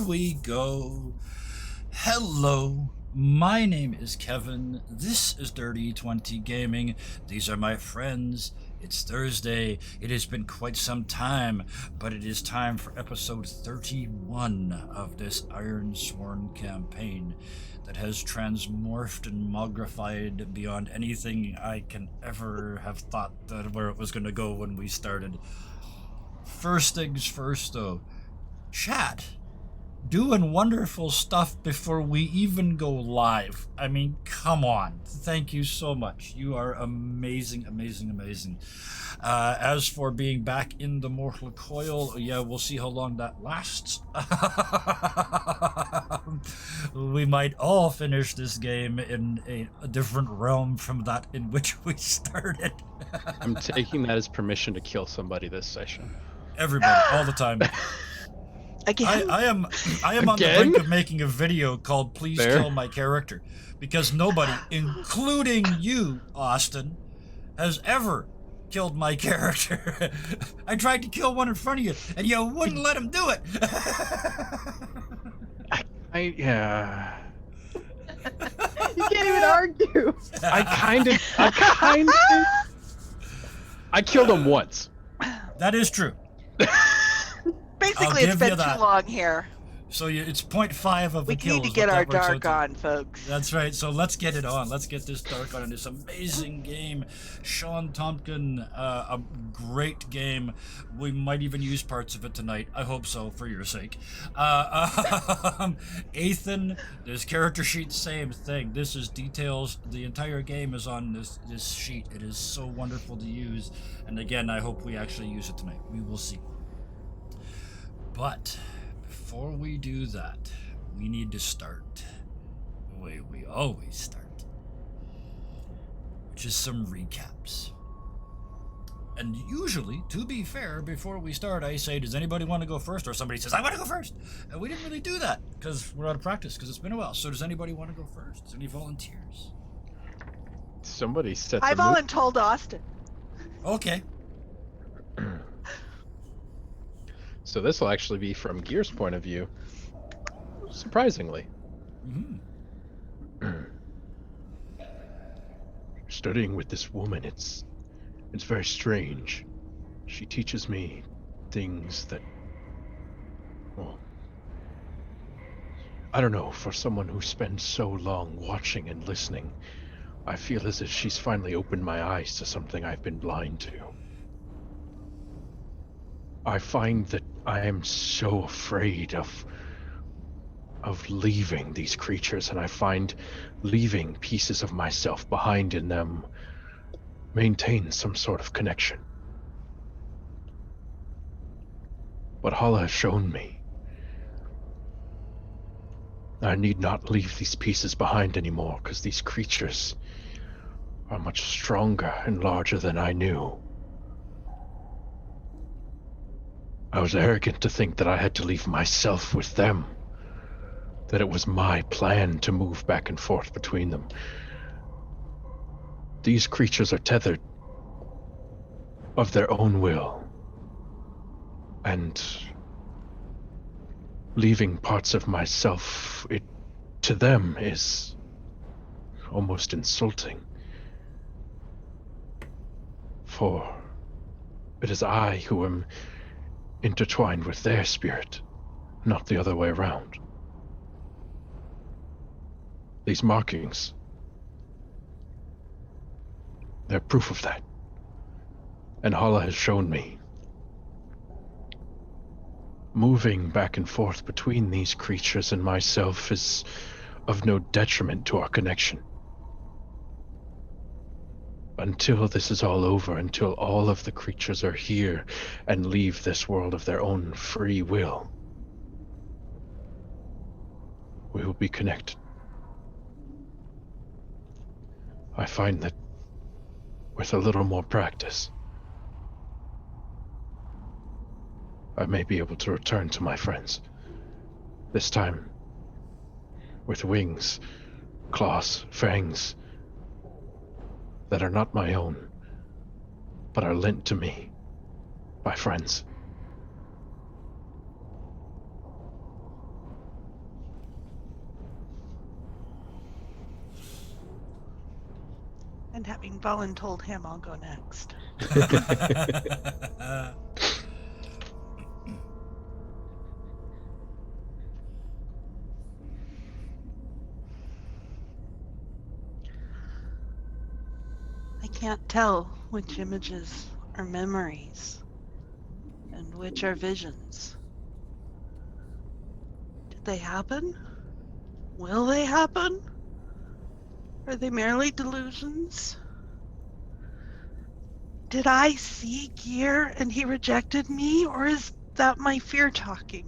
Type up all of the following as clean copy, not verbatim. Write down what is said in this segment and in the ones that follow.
there we go. Hello, my name is Kevin. This is Dirty 20 Gaming. These are my friends. It's Thursday. It has been quite some time, but it is time for episode 31 of this Ironsworn campaign that has transmorphed and mogrified beyond anything I can ever have thought that where it was going to go when we started. First things first, though. Chat. Doing wonderful stuff before we even go live. I mean, come on. Thank you so much. You are amazing, amazing, amazing. As for being back in the mortal coil, yeah, we'll see how long that lasts. We might all finish this game in a different realm from that in which we started. I'm taking that as permission to kill somebody this session. Everybody, all the time. Again? I am on the brink of making a video called Please Fair. Kill My Character, because nobody, including you, Austin, has ever killed my character. I tried to kill one in front of you, and you wouldn't let him do it. Yeah. You can't even argue. I killed him once. That is true. Basically, it's been too long here. So it's 0.5 of We a kill. need to get our dark on, folks. That's right. So let's get it on. Let's get this dark on in this amazing game. Sean Tompkin, a great game. We might even use parts of it tonight. I hope so, for your sake. Ethan, this character sheet, same thing. This is details. The entire game is on this sheet. It is so wonderful to use. And again, I hope we actually use it tonight. We will see. But before we do that, we need to start the way we always start, which is some recaps. And usually, to be fair, before we start, I say, does anybody want to go first? Or somebody says, I want to go first. And we didn't really do that because we're out of practice, because it's been a while. So does anybody want to go first? Any volunteers? Somebody set I the voluntold Austin. Okay. So this will actually be from Gear's point of view. Surprisingly. Mm-hmm. Studying with this woman, it's very strange. She teaches me things that, well, I don't know, for someone who spends so long watching and listening, I feel as if she's finally opened my eyes to something I've been blind to. I find that I am so afraid of leaving these creatures, and I find leaving pieces of myself behind in them maintains some sort of connection. But Hala has shown me I need not leave these pieces behind anymore, because these creatures are much stronger and larger than I knew. I was arrogant to think that I had to leave myself with them, that it was my plan to move back and forth between them. These creatures are tethered of their own will, and leaving parts of myself, it to them is almost insulting. For it is I who am intertwined with their spirit, not the other way around. These markings, they're proof of that. And Hala has shown me. Moving back and forth between these creatures and myself is of no detriment to our connection. Until this is all over, until all of the creatures are here and leave this world of their own free will, we will be connected. I find that with a little more practice, I may be able to return to my friends. This time, with wings, claws, fangs, that are not my own, but are lent to me by friends. And having voluntold him, I'll go next. I can't tell which images are memories and which are visions. Did they happen? Will they happen? Are they merely delusions? Did I see Gear and he rejected me, or is that my fear talking?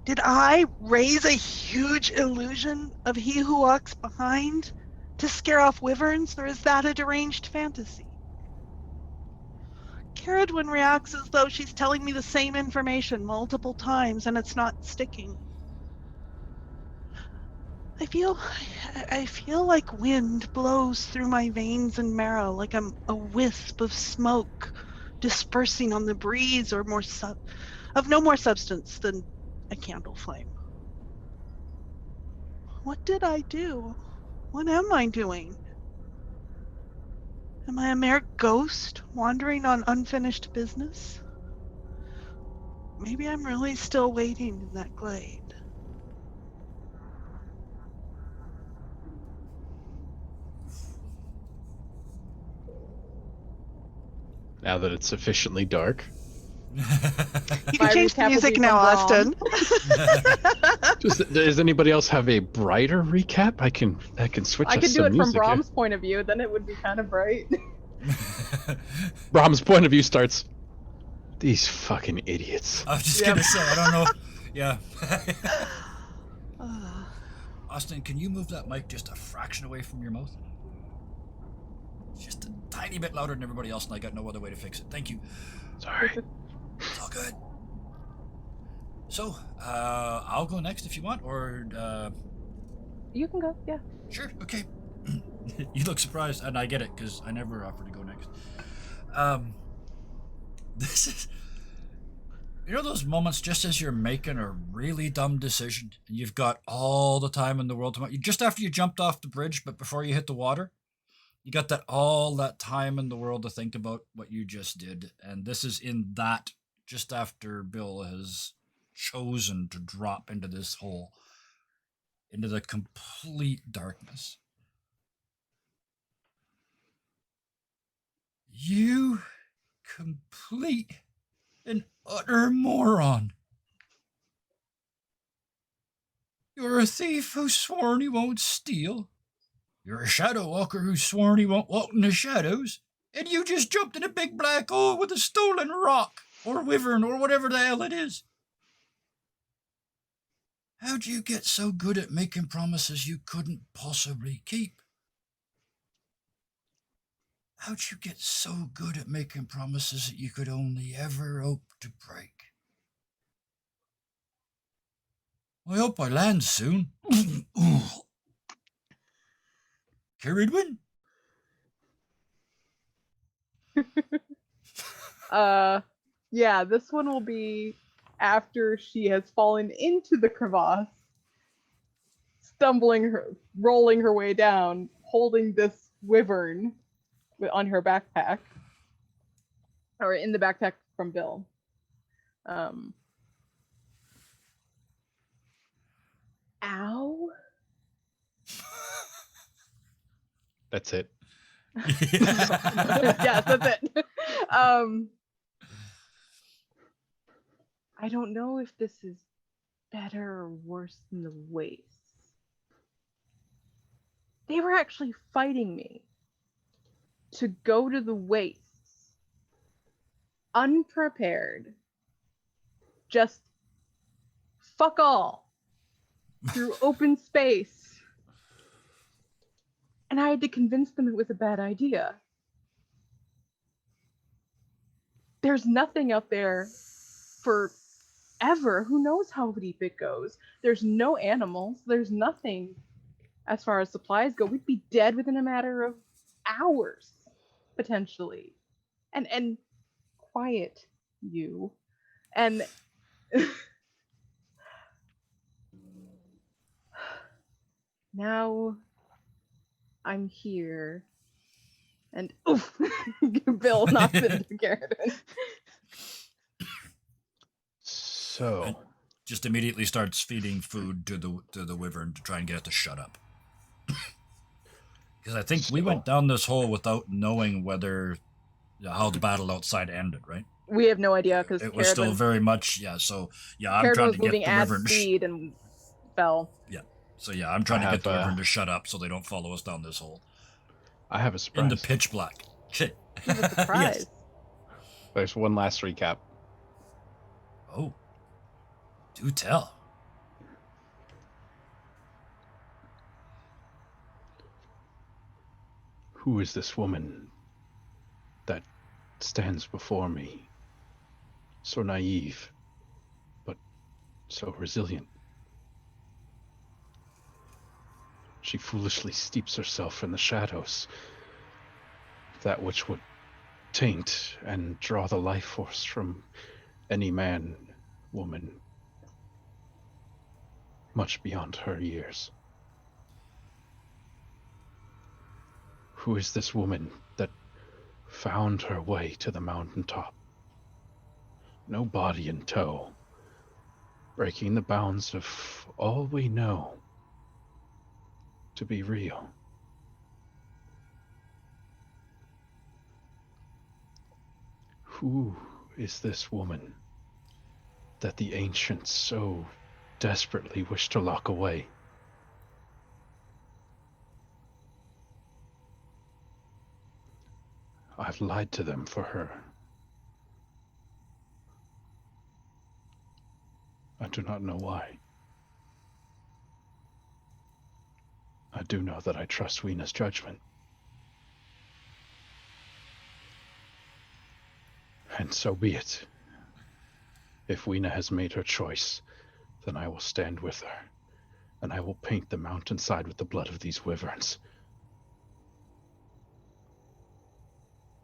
Did I raise a huge illusion of he who walks behind to scare off wyverns, or is that a deranged fantasy? Caradwin reacts as though she's telling me the same information multiple times and it's not sticking. I feel like wind blows through my veins and marrow, like I'm a wisp of smoke dispersing on the breeze, or of no more substance than a candle flame. What did I do? What am I doing? Am I a mere ghost wandering on unfinished business? Maybe I'm really still waiting in that glade. Now that it's sufficiently dark. You My can change the recap will music be now, from Austin. Does anybody else have a brighter recap? I can switch I us could do some it from music here. Brahms' point of view, then it would be kind of bright. Brahms' point of view starts. These fucking idiots. I was just Yep. gonna say, I don't know. Yeah. Uh, Austin, can you move that mic just a fraction away from your mouth? Just a tiny bit louder than everybody else, and I got no other way to fix it. Thank you. Sorry. It's all good. So, I'll go next if you want, or You can go, yeah. sure, okay. You look surprised, and I get it because I never offer to go next. This is, you know, those moments just as you're making a really dumb decision, and you've got all the time in the world to just after you jumped off the bridge, but before you hit the water. You got all that time in the world to think about what you just did. And this is in that just after Bill has chosen to drop into this hole, into the complete darkness. You complete and utter moron. You're a thief who's sworn he won't steal. You're a shadow walker who's sworn he won't walk in the shadows, and you just jumped in a big black hole with a stolen rock, or wyvern, or whatever the hell it is. How'd you get so good at making promises you couldn't possibly keep? How'd you get so good at making promises that you could only ever hope to break? I hope I land soon. Caradwin? Yeah, this one will be after she has fallen into the crevasse, rolling her way down, holding this wyvern on her backpack, or in the backpack from Bill. Ow. That's it. Yes, that's it. I don't know if this is better or worse than the wastes. They were actually fighting me to go to the wastes, unprepared, just fuck all, through open space. And I had to convince them it was a bad idea. There's nothing out there forever. Who knows how deep it goes? There's no animals. There's nothing as far as supplies go. We'd be dead within a matter of hours, potentially. And quiet, you. And now I'm here. And oof, Bill knocks into Garrett. So, Just immediately starts feeding food to the wyvern to try and get it to shut up. Because I think we went down this hole without knowing whether how the battle outside ended, right? We have no idea because It was still very much So I'm Carradine trying was to get moving the at wyvern. speed and fell. So I'm trying to I get the have, wyvern to shut up so they don't follow us down this hole I have a surprise. in the pitch black. Shit. You have a surprise. Yes. There's one last recap. Oh. Do tell. Who is this woman that stands before me? So naive, but so resilient. She foolishly steeps herself in the shadows, that which would taint and draw the life force from any man, woman, much beyond her years. Who is this woman that found her way to the mountaintop? No body in tow, breaking the bounds of all we know to be real. Who is this woman that the ancients so desperately wish to lock away? I've lied to them for her. I do not know why. I do know that I trust Weena's judgment. And so be it. If Weena has made her choice, then I will stand with her, and I will paint the mountainside with the blood of these wyverns.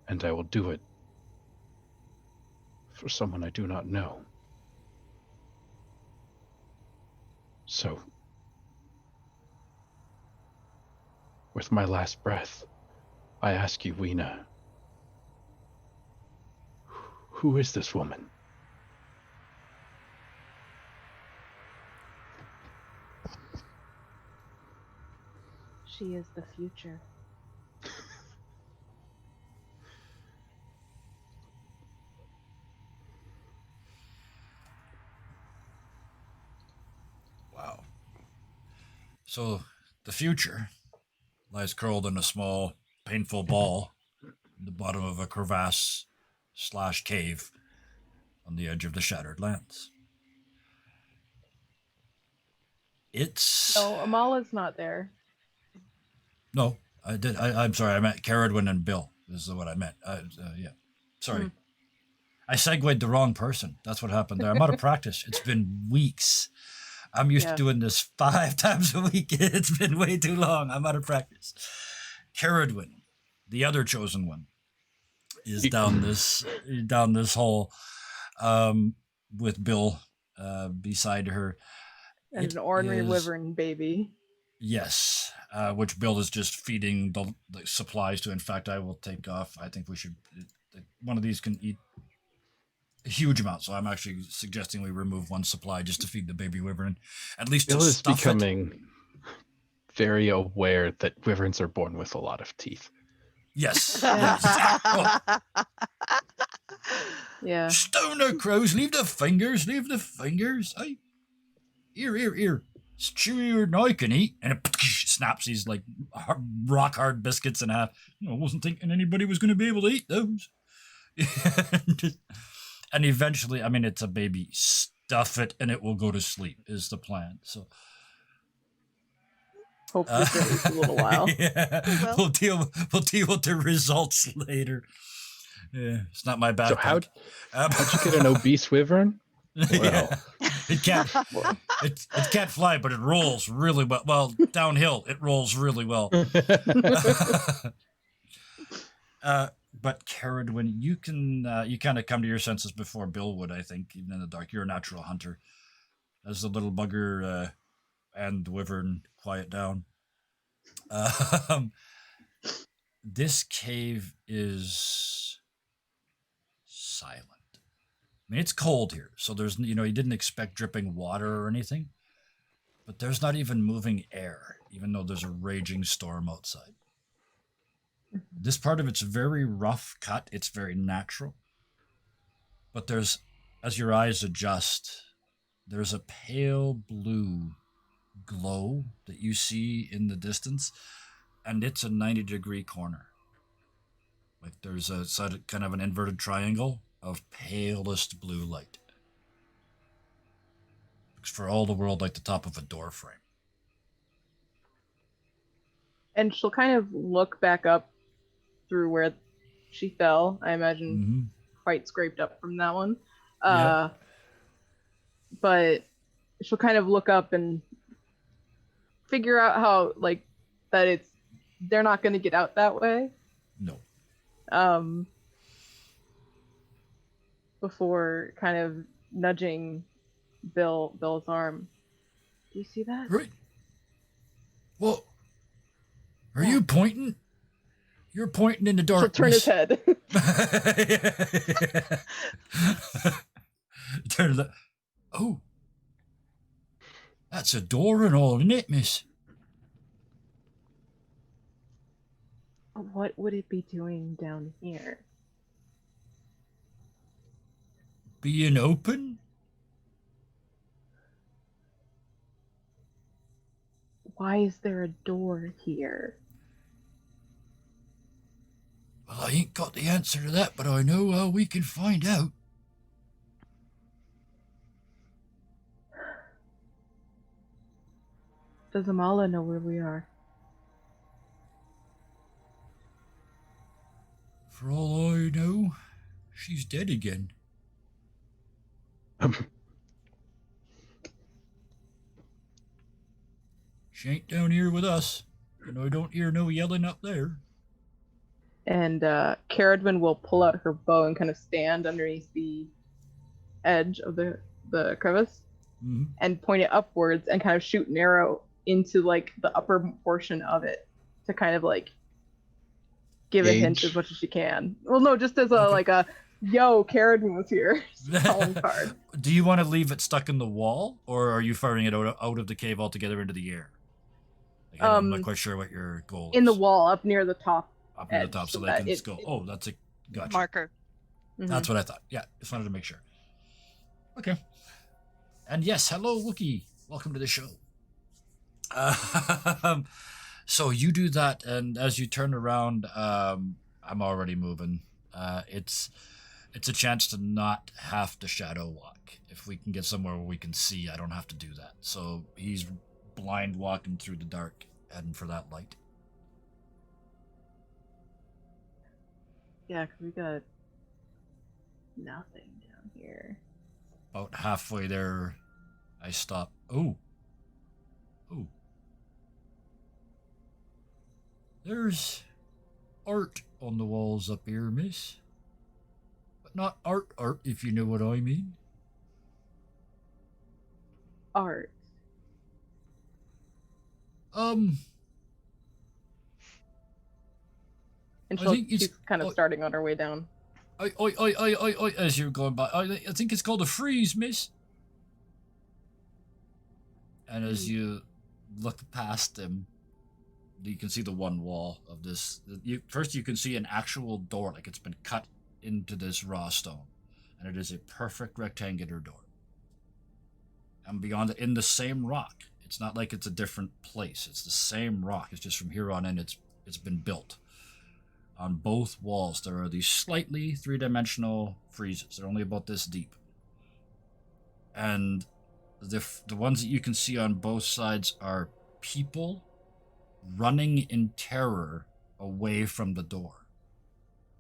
And I will do it for someone I do not know. So, with my last breath, I ask you, Weena, who is this woman? She is the future. Wow. So the future lies curled in a small, painful ball in the bottom of a crevasse / cave on the edge of the Shattered Lands. It's No, Amala's not there. no. I'm sorry. I meant Caradwin and Bill. This is what I meant. Yeah. Sorry. I segued the wrong person. That's what happened there. I'm out of practice. It's been weeks. I'm used to doing this 5 times a week. It's been way too long. I'm out of practice. Caradwin, the other chosen one, is down this hole with Bill beside her. And an ornery wyvern baby. Yes, which Bill is just feeding the supplies to. In fact, I will take off. I think we should. One of these can eat a huge amount, so I'm actually suggesting we remove one supply just to feed the baby wyvern, at least Bill to is stuff becoming very aware that wyverns are born with a lot of teeth. Yes. Oh, Yeah. stoner crows, leave the fingers. Aye. Here. Chew your now you can eat. And it snaps these like rock hard biscuits in half. I wasn't thinking anybody was going to be able to eat those. And eventually, I mean, it's a baby. Stuff it and it will go to sleep is the plan. So Hopefully for at least a little while. Yeah. We'll deal with the results later. Yeah, it's not my bad. So how'd you get an obese wyvern? Well, yeah. It can't fly, but it rolls really well. Well, downhill, it rolls really well. But Caradwin, you kind of come to your senses before Bill would, I think, even in the dark. You're a natural hunter. As the little bugger and the wyvern quiet down, Um, this cave is silent. I mean, it's cold here, so there's, you didn't expect dripping water or anything, but there's not even moving air, even though there's a raging storm outside. This part of it's very rough cut, it's very natural, but as your eyes adjust, there's a pale blue glow that you see in the distance, and it's a 90-degree corner. Like there's a kind of an inverted triangle of palest blue light. Looks for all the world like the top of a door frame. And she'll kind of look back up through where she fell. I imagine quite scraped up from that one. Yeah. But she'll kind of look up and figure out how, like, that they're not going to get out that way. No. Before kind of nudging Bill's arm. Do you see that? Right. Well, are you pointing? You're pointing in the She'll darkness. turn his head. Turn the. Oh. That's a door and all, isn't it, miss? What would it be doing down here? Being open? Why is there a door here? Well, I ain't got the answer to that, but I know how we can find out. Does Amala know where we are? For all I know, she's dead again. She ain't down here with us, and I don't hear no yelling up there. And Caradwin will pull out her bow and kind of stand underneath the edge of the crevice and point it upwards and kind of shoot an arrow into like the upper portion of it to kind of like give a hint as much as she can. Well, no, just as a like a yo, Caradwin was here. Calling card. Do you want to leave it stuck in the wall, or are you firing it out of the cave altogether into the air? Like, I'm not quite sure what your goal is. In the wall, up near the top. Up near the top, so they can just go. Oh, that's a gotcha. Marker. That's what I thought. Yeah, just wanted to make sure. Okay. And yes, hello, Wookie. Welcome to the show. So you do that, and as you turn around, I'm already moving. It's a chance to not have to shadow walk. If we can get somewhere where we can see, I don't have to do that. So he's blind walking through the dark, heading for that light. Yeah, because we got nothing down here. About halfway there, I stop. Oh. There's art on the walls up here, miss. But not art, if you know what I mean. Art. And she's kind of starting on her way down. As you're going by, I think it's called a frieze, miss. And as you look past him, you can see the one wall of this. First, you can see an actual door, like it's been cut into this raw stone. And it is a perfect rectangular door. And beyond it, in the same rock. It's not like it's a different place. It's the same rock. It's just from here on in, it's been built. On both walls, there are these slightly three-dimensional friezes. They're only about this deep. And the ones that you can see on both sides are people running in terror away from the door.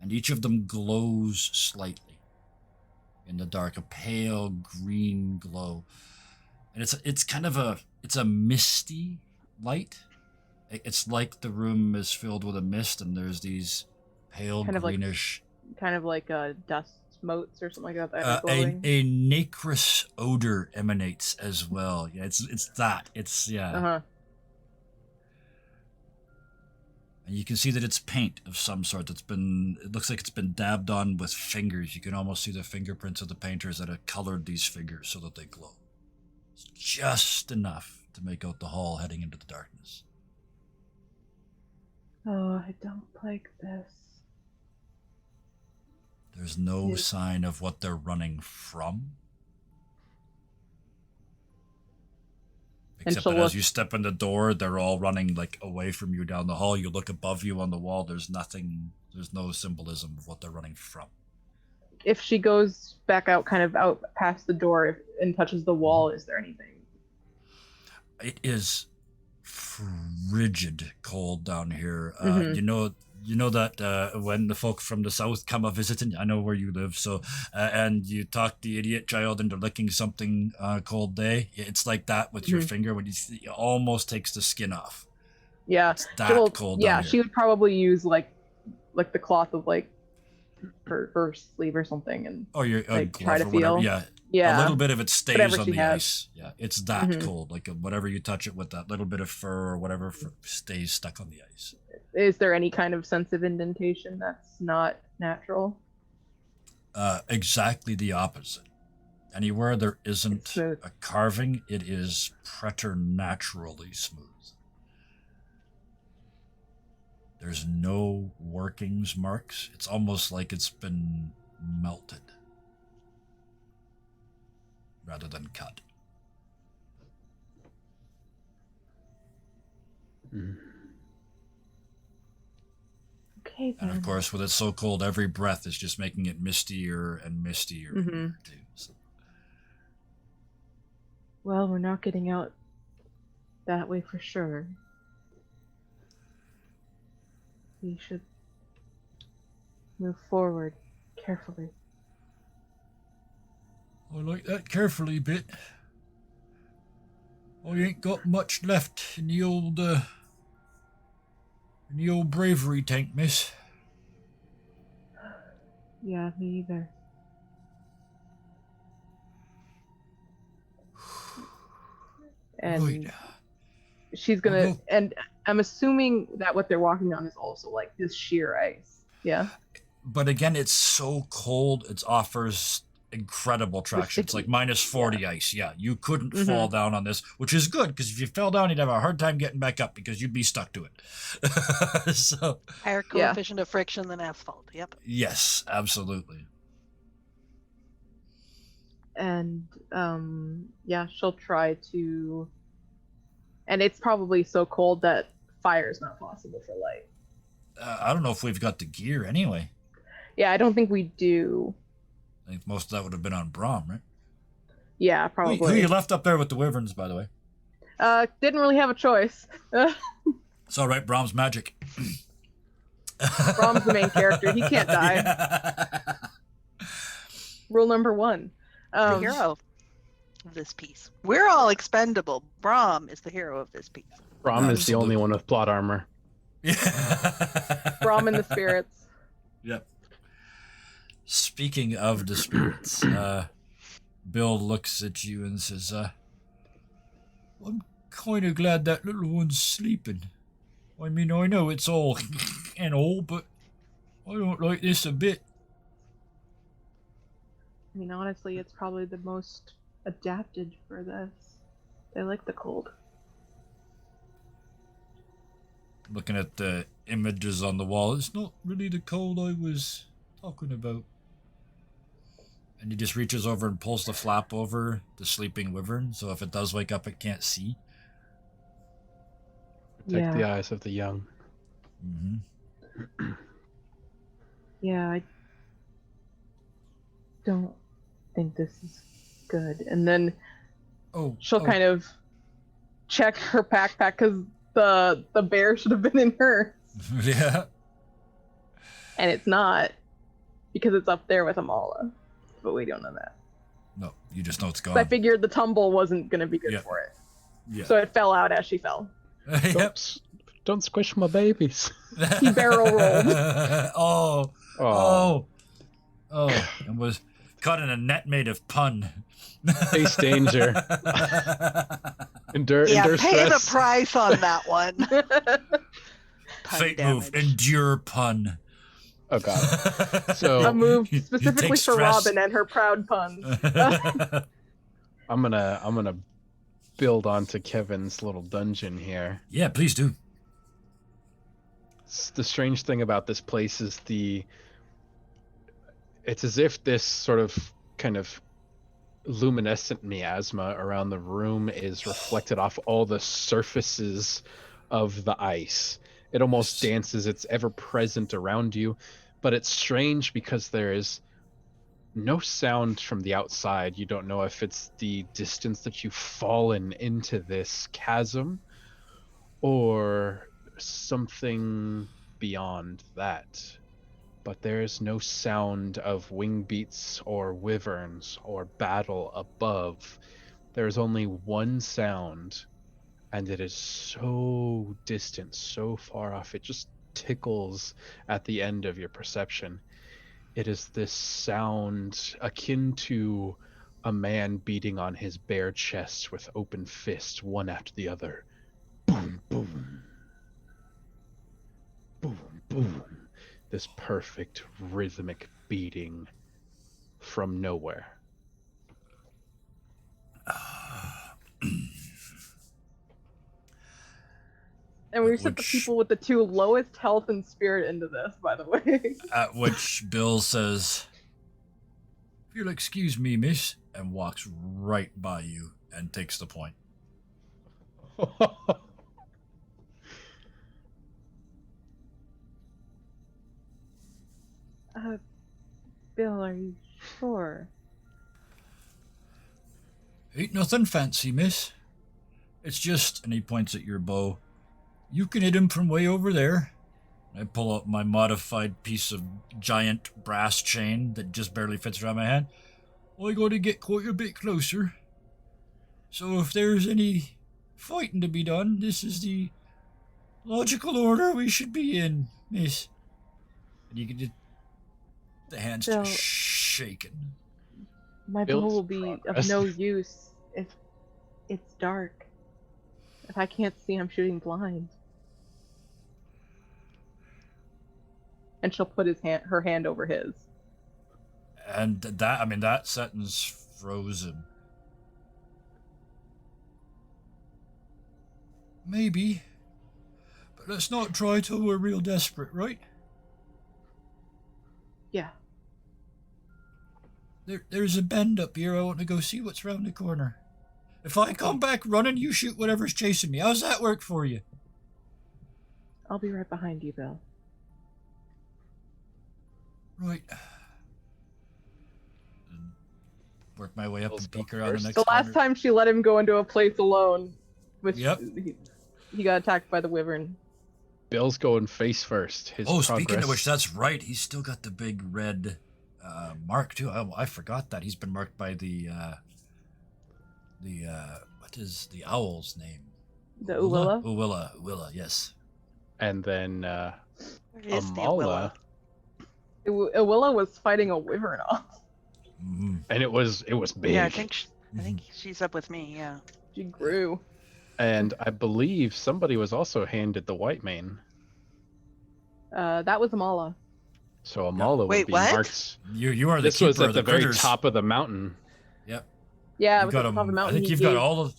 And each of them glows slightly in the dark, a pale green glow. And it's kind of a misty light. It's like the room is filled with a mist and there's these pale kind greenish... kind of like dust motes or something like that. A nacreous odor emanates as well. Yeah, it's that. It's, yeah. And you can see that it's paint of some sort it looks like it's been dabbed on with fingers. You can almost see the fingerprints of the painters that have colored these figures so that they glow. It's just enough to make out the hall heading into the darkness. Oh, I don't like this. There's no Yeah. sign of what they're running from. And Except she'll that as look- you step in the door, they're all running like away from you down the hall. You look above you on the wall, there's nothing, there's no symbolism of what they're running from. If she goes back out, kind of out past the door and touches the wall, is there anything? It is frigid cold down here. Mhm. You know that when the folk from the south come a visiting, I know where you live, so and you talk the idiot child into licking something cold day. It's like that with your Mhm. finger when it almost takes the skin off. Yeah. It's that She'll- cold. Yeah, down she here. would probably use like the cloth of like her sleeve or something, and Or your like, glove try to or whatever. feel. Yeah, yeah. a little bit of it stays Whatever on she the has. ice. Yeah, it's that Mhm. cold. Like whatever you touch it with, that little bit of fur or whatever stays stuck on the ice. Is there any kind of sense of indentation that's not natural? Exactly the opposite. Anywhere there isn't It's smooth. a carving, it is preternaturally smooth. There's no workings marks. It's almost like it's been melted rather than cut. Mm. Okay, And then. of course, with it so cold, every breath is just making it mistier and mistier in Mhm. here too. So, Well, we're not getting out that way for sure. We should move forward carefully. I like that carefully bit. I ain't got much left in the old bravery tank, miss. Yeah, me either. And Right. she's gonna, Well, and I'm assuming that what they're walking on is also like this sheer ice. Yeah. But again, it's so cold, it offers incredible traction. It's like sticky. minus 40 ice. Yeah, you couldn't Mhm. fall down on this, which is good, because if you fell down, you'd have a hard time getting back up because you'd be stuck to it. So, Higher Yeah. coefficient of friction than asphalt. Yep. yes, absolutely. And yeah, she'll try to, and it's probably so cold that fire is not possible for light. I don't know if we've got the gear anyway. Yeah, I don't think we do. I think most of that would have been on Brom, right? Yeah, Who probably. you left up there with the wyverns, by the way? Didn't really have a choice. It's all right, Brom's magic. Brom's the main character. He can't die. Rule number 1. The hero of this piece. We're all expendable. Brahm is the hero of this piece. Brom is the only Absolutely. one with plot armor. Yeah. Brom and the spirits. Yep. Speaking of the spirits, Bill looks at you and says, I'm kind of glad that little one's sleeping. I mean, I know it's all and all, but I don't like this a bit. I mean, honestly, it's probably the most adapted for this. They like the cold. Looking at the images on the wall, it's not really the cold I was talking about. And he just reaches over and pulls the flap over the sleeping wyvern, so if it does wake up, it can't see. Protect the Yeah. eyes of the young. Mm-hmm. Yeah, I don't think this is good. And then Oh, she'll kind of check her backpack because the bear should have been in hers, yeah. and it's not because it's up there with Amala. But we don't know that. No, you just know it's gone. So I figured the tumble wasn't gonna be good Yeah. for it, Yeah. so it fell out as she fell. Yep. Don't squish my babies. He barrel rolled. Oh, and was caught in a net made of pun. Face danger. Endure Yeah, endure pay the stress. price on that one. pun Fate damage. move, endure pun. Oh god. A So move You specifically take for stress. Robin and her proud puns. I'm gonna build onto Kevin's little dungeon here. Yeah, please do. The strange thing about this place is it's as if this sort of kind of luminescent miasma around the room is reflected off all the surfaces of the ice. It almost dances, it's ever present around you, but it's strange because there is no sound from the outside. You don't know if it's the distance that you've fallen into this chasm or something beyond that. But there is no sound of wing beats or wyverns or battle above. There is only one sound, and it is so distant, so far off, it just tickles at the end of your perception. It is this sound akin to a man beating on his bare chest with open fists, one after the other. Boom, boom. Boom, boom. This perfect rhythmic beating from nowhere. And we sent the people with the 2 lowest health and spirit into this, by the way. At which Bill says, "If you'll excuse me, miss," and walks right by you and takes the point. Bill, are you sure? Ain't nothing fancy, miss. It's just, and he points at your bow, you can hit him from way over there. I pull out my modified piece of giant brass chain that just barely fits around my hand. I gotta get quite a bit closer. So if there's any fighting to be done, this is the logical order we should be in, miss. And you can just... The hand's Bill, just shaking. My bow will be of no use if it's dark. If I can't see, I'm shooting blind. And she'll put her hand over his. And that sentence froze him. Maybe. But let's not try till we're real desperate, right? Yeah. There's a bend up here. I want to go see what's round the corner. If I come back running, you shoot whatever's chasing me. How's that work for you? I'll be right behind you, Bill. Right. Work my way up and peek around the next The corner. last time she let him go into a place alone, which Yep. he got attacked by the wyvern. Bill's going face first. His Speaking of which, that's right. He's still got the big red mark too. I forgot that. He's been marked by the what is the owl's name? The Uwilla? Uwilla, yes. And then Where is the Uwilla? Amala, Uwilla was fighting a wyvern off. Mm-hmm. and it was big. Yeah, I think she's up with me. Yeah. She grew. And I believe somebody was also handed the white mane. That was Amala. So Amala Wait, would be what? marked. You are the This keeper was at of the very critters. top of the mountain. Yep. Yeah, it You've was got at the top of the mountain. I think He you've got gave- all the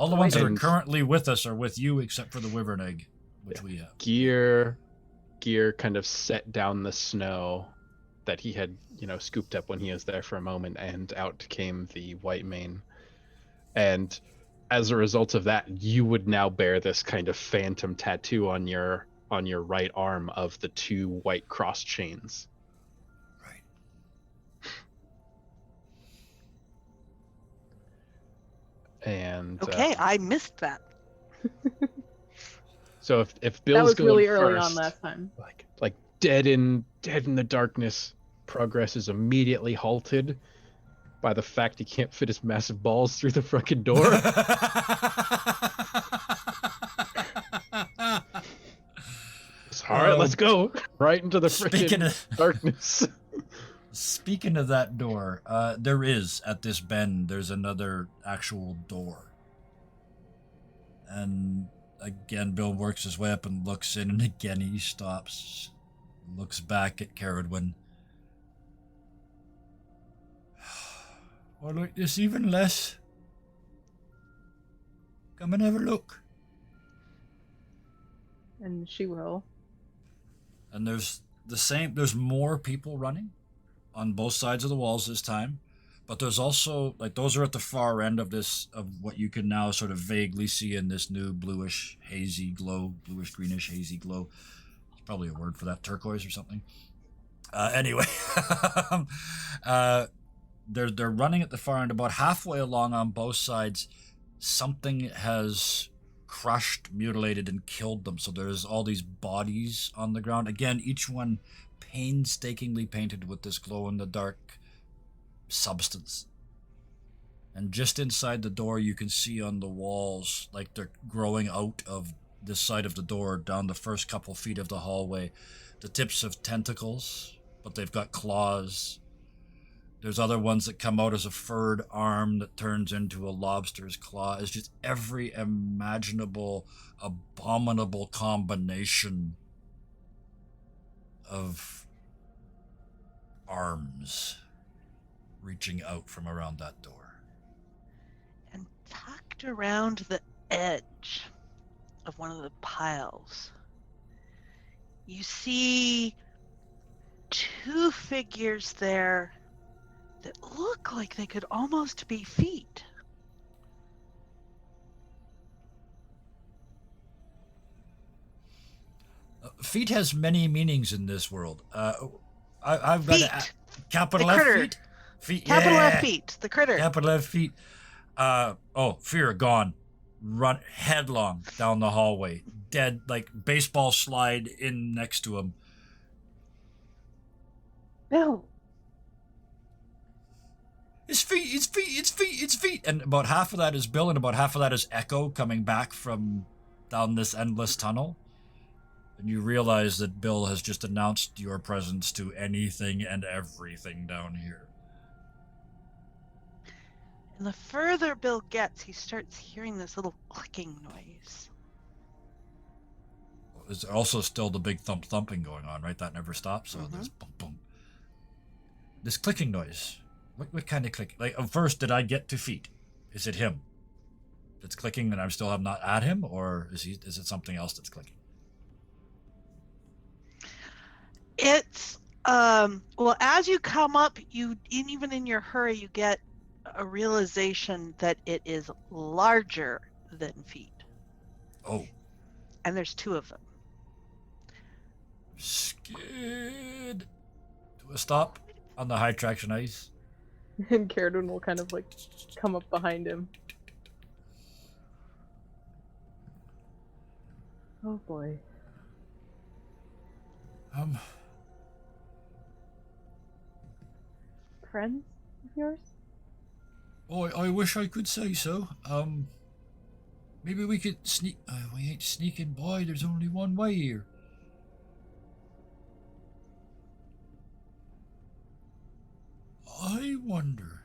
the ones that are white- currently with us are with you, except for the wyvern egg, which we have. Gear kind of set down the snow that he had, scooped up when he was there for a moment, and out came the white mane. And as a result of that, you would now bear this kind of phantom tattoo on your right arm of the 2 white cross chains. Right. And Okay, I missed that. so if Bill's That was going really early first, on last time. like dead in the darkness, progress is immediately halted by the fact he can't fit his massive balls through the fucking door. All right, let's go right into the Speaking freaking of darkness. speaking of that door, there is at this bend. There's another actual door, and Again, Bill works his way up and looks in, and again he stops. Looks back at Caradwin. I like this even less. Come and have a look. And she will. And there's more people running on both sides of the walls this time. But there's also, like, those are at the far end of what you can now sort of vaguely see in this new bluish hazy glow, bluish greenish hazy glow. There's probably a word for that, turquoise or something. Anyway, they're running at the far end. About halfway along on both sides, something has crushed, mutilated, and killed them. So there's all these bodies on the ground. Again, each one painstakingly painted with this glow-in-the-dark substance. And just inside the door, you can see on the walls, like they're growing out of this side of the door, down the first couple feet of the hallway, the tips of tentacles, but they've got claws. There's other ones that come out as a furred arm that turns into a lobster's claw. It's just every imaginable, abominable combination of arms reaching out from around that door. And tucked around the edge of one of the piles, you see two figures there that look like they could almost be feet. Feet has many meanings in this world. I've got Feet. capital The F critter. feet. Feet. Capital Yeah. F feet, the critter. Capital F feet. Fear gone. Run headlong down the hallway. Dead, like baseball slide in next to him. Bill. It's feet. And about half of that is Bill, and about half of that is Echo coming back from down this endless tunnel. And you realize that Bill has just announced your presence to anything and everything down here. And the further Bill gets, he starts hearing this little clicking noise. There's also still the big thumping going on, right? That never stops. So there's boom, boom. This clicking noise. What kind of click? Like, first, did I get to feet? Is it him that's clicking and I'm still not at him? Or is it something else that's clicking? It's, well, as you come up, even in your hurry, you get a realization that it is larger than feet. Oh. And there's two of them. Skid. Do a stop on the high traction ice. And Caradwin will kind of like come up behind him. Oh boy. Friends of yours? Oh, I wish I could say so. Maybe we could sneak. We ain't sneaking by. There's only one way here. I wonder.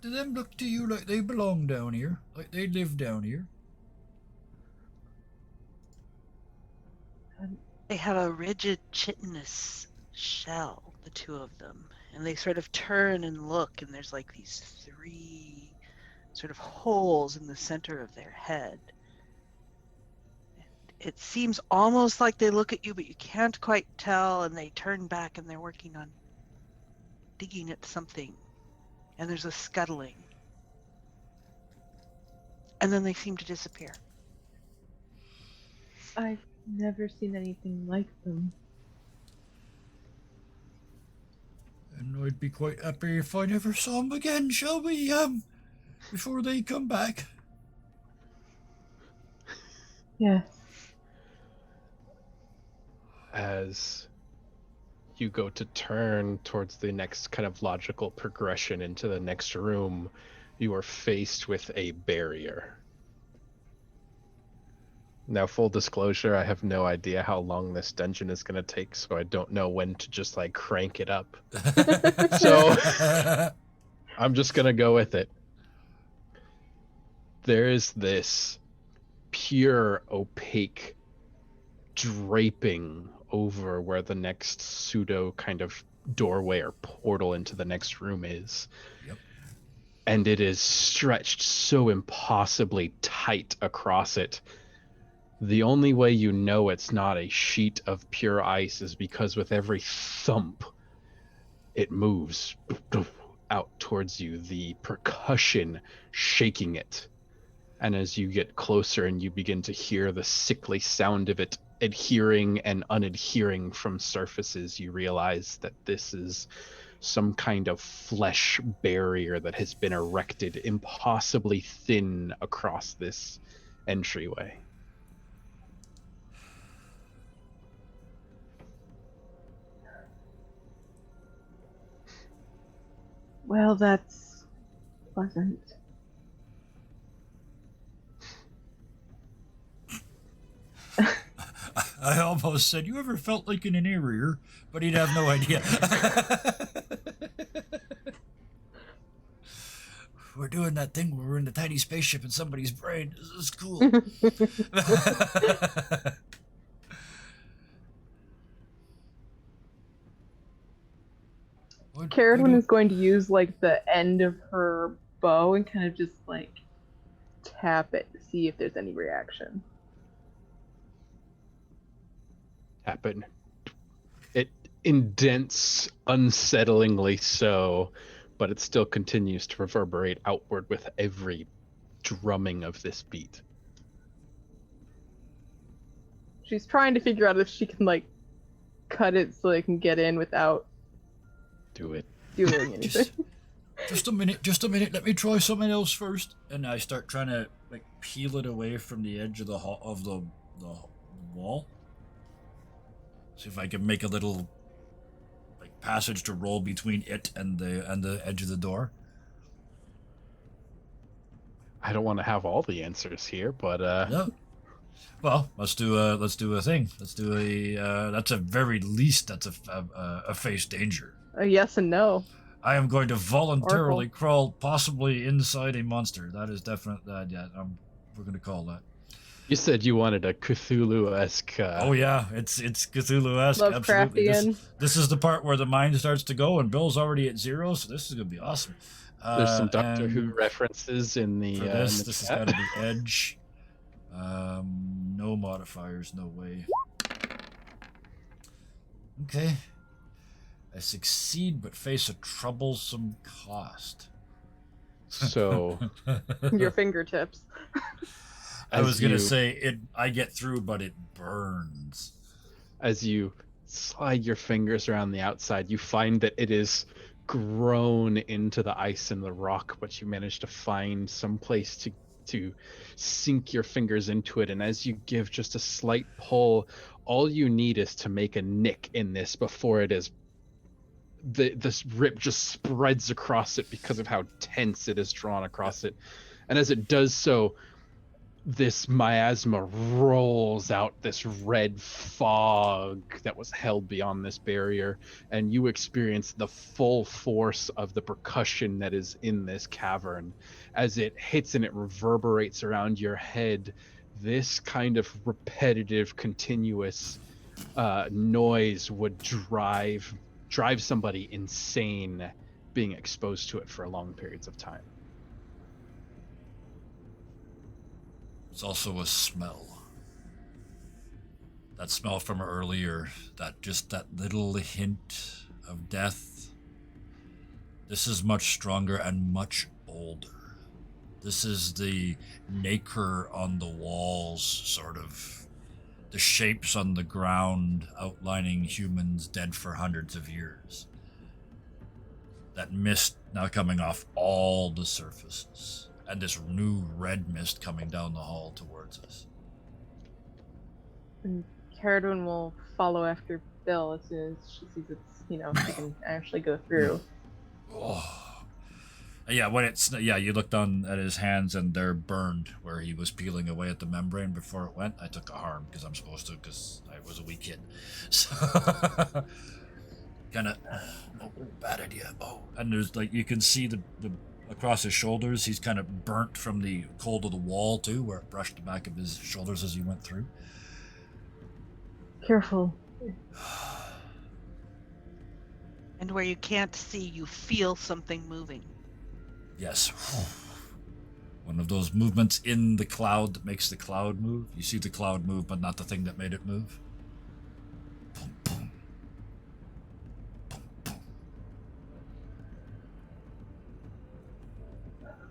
Do them look to you like they belong down here? Like they live down here? They have a rigid chitinous shell, the two of them. And they sort of turn and look, and there's like these three sort of holes in the center of their head. It seems almost like they look at you, but you can't quite tell, and they turn back and they're working on digging at something. And there's a scuttling. And then they seem to disappear. I've never seen anything like them. And I'd be quite happy if I never saw them again, shall we, before they come back? Yes. As you go to turn towards the next kind of logical progression into the next room, you are faced with a barrier. Now, full disclosure, I have no idea how long this dungeon is going to take, so I don't know when to just like crank it up. So I'm just going to go with it. there is this pure opaque draping over where the next pseudo kind of doorway or portal into the next room is. Yep. And it is stretched so impossibly tight across it. The only way you know it's not a sheet of pure ice is because with every thump, it moves out towards you, the percussion shaking it. And as you get closer and you begin to hear the sickly sound of it adhering and unadhering from surfaces, you realize that this is some kind of flesh barrier that has been erected impossibly thin across this entryway. Well, that's pleasant. I almost said, you ever felt like in an area, but he'd have no idea. We're doing that thing where we're in the tiny spaceship in somebody's brain. This is cool. Carradine is going to use like the end of her bow and kind of just like tap it to see if there's any reaction. Happen. It indents unsettlingly so, but it still continues to reverberate outward with every drumming of this beat. She's trying to figure out if she can like cut it so they can get in without Do it. doing anything. Just a minute. Let me try something else first. And I start trying to like peel it away from the edge of the wall. See if I can make a little like passage to roll between it and the edge of the door. I don't want to have all the answers here, but No. Well, let's do a thing. Let's do a that's a very least that's a face danger. A yes and no. I am going to voluntarily Oracle. crawl possibly inside a monster. That is definite. We're going to call that. you said you wanted a Cthulhu-esque. Oh yeah, it's Cthulhu-esque. Absolutely. Lovecraftian. This is the part where the mind starts to go, and Bill's already at 0, so this is going to be awesome. There's some Doctor and Who references in the. For in this, the this has chat. got to be edge. No modifiers, no way. Okay. I succeed, but face a troublesome cost. So Your fingertips. I was gonna you- say I get through, but it burns. as you slide your fingers around the outside, you find that it is grown into the ice and the rock, but you manage to find some place to sink your fingers into it. And as you give just a slight pull, all you need is to make a nick in this before it is this rip just spreads across it because of how tense it is drawn across it. And as it does so, this miasma rolls out this red fog that was held beyond this barrier, and you experience the full force of the percussion that is in this cavern. As it hits and it reverberates around your head, this kind of repetitive, continuous noise would drive somebody insane being exposed to it for long periods of time. It's also a smell. That smell from earlier, that little hint of death. This is much stronger and much older. This is the nacre on the walls, sort of. The shapes on the ground outlining humans dead for hundreds of years. That mist now coming off all the surfaces. And this new red mist coming down the hall towards us. And Carradine will follow after Bill as soon as she sees it's, she can actually go through. Oh. Yeah, you look down at his hands and they're burned where he was peeling away at the membrane before it went. I took a harm because I'm supposed to, because I was a wee kid. So, kind of, bad idea. Oh, and there's you can see the across his shoulders. He's kind of burnt from the cold of the wall too, where it brushed the back of his shoulders as he went through. Careful. And where you can't see, you feel something moving. Yes. One of those movements in the cloud that makes the cloud move. You see the cloud move, but not the thing that made it move. Boom, boom. Boom, boom.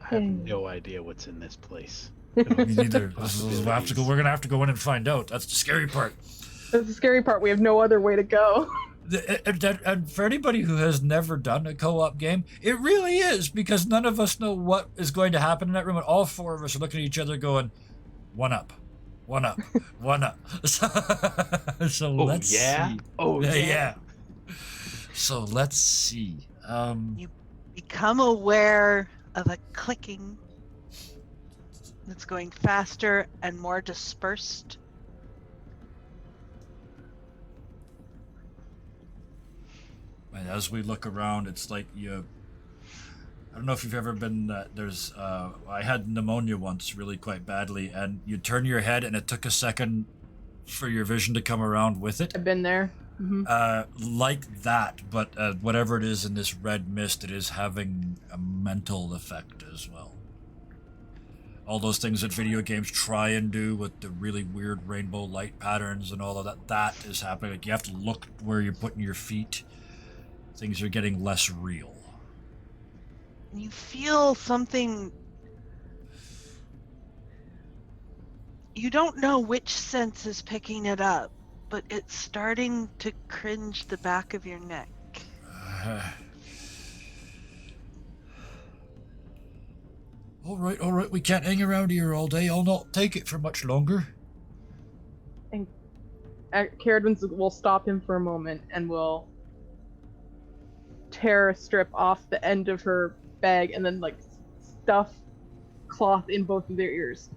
I have no idea what's in this place. Me neither. We're gonna have to go in and find out. That's the scary part. That's the scary part. We have no other way to go. And for anybody who has never done a co-op game, it really is, because none of us know what is going to happen in that room, and all four of us are looking at each other going, one up, one up, one up. So let's see. Oh, Yeah. So let's see. You become aware of a clicking that's going faster and more dispersed. And as we look around, it's like I don't know if you've ever been, I had pneumonia once really quite badly, and you turn your head and it took a second for your vision to come around with it. I've been there. Mm-hmm. Like that, but whatever it is in this red mist, it is having a mental effect as well. All those things that video games try and do with the really weird rainbow light patterns and all of that is happening. Like, you have to look where you're putting your feet. Things are getting less real. You feel something. You don't know which sense is picking it up, but it's starting to cringe the back of your neck. All right. We can't hang around here all day. I'll not take it for much longer. And Caradwin will stop him for a moment and will tear a strip off the end of her bag and then stuff cloth in both of their ears.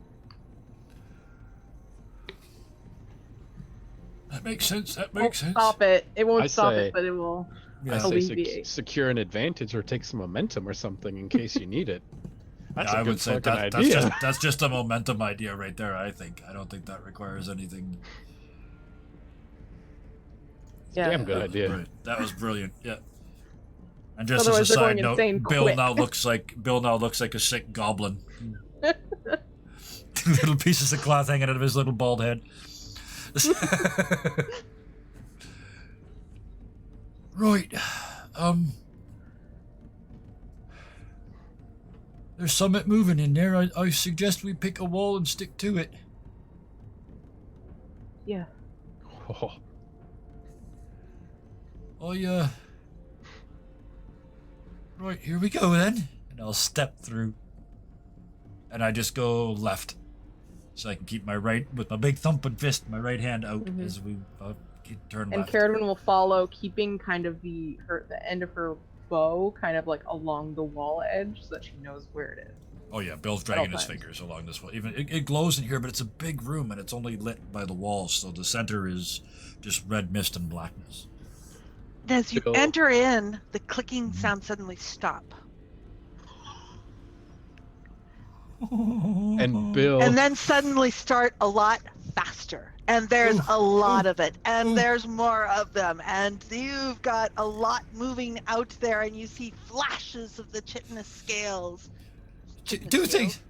That makes sense. Stop it. It won't stop say- it, but it will Yeah. I say alleviate. secure an advantage or take some momentum or something in case you need it. That's Yeah, a I good would say fucking that's idea. just a momentum idea right there. I don't think that requires anything. Yeah. Damn good idea. Right. That was brilliant. Yeah. And just Otherwise as a they're side going note, insane Bill quick. now looks like a sick goblin. Little pieces of cloth hanging out of his little bald head. Right. There's something moving in there. I suggest we pick a wall and stick to it. Yeah. Oh, Right, here we go then. And I'll step through. And I just go left. So I can keep my big thumping fist, my right hand out as we turn And left. Caradwin will follow, keeping kind of the end of her bow kind of along the wall edge so that she knows where it is. Oh yeah, Bill's dragging his times. fingers along this wall. Even it glows in here, but it's a big room and it's only lit by the walls, so the center is just red mist and blackness. And as you Bill- enter in, the clicking sounds suddenly stop. and Bill. And then suddenly start a lot faster. And there's a lot of it. And there's more of them. And you've got a lot moving out there, and you see flashes of the chitinous scales. Two things.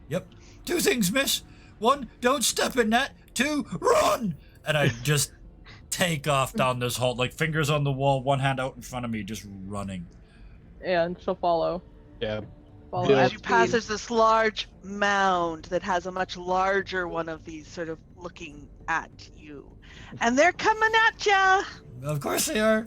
Yep. Two things, miss. One, don't step in that. Two, run! And I just take off down this hall, like fingers on the wall, one hand out in front of me, just running. And she'll follow. Yeah. Follow Bill- at As you pass, speed. there's this large mound that has a much larger one of these sort of looking at you. And they're coming at ya! Of course they are.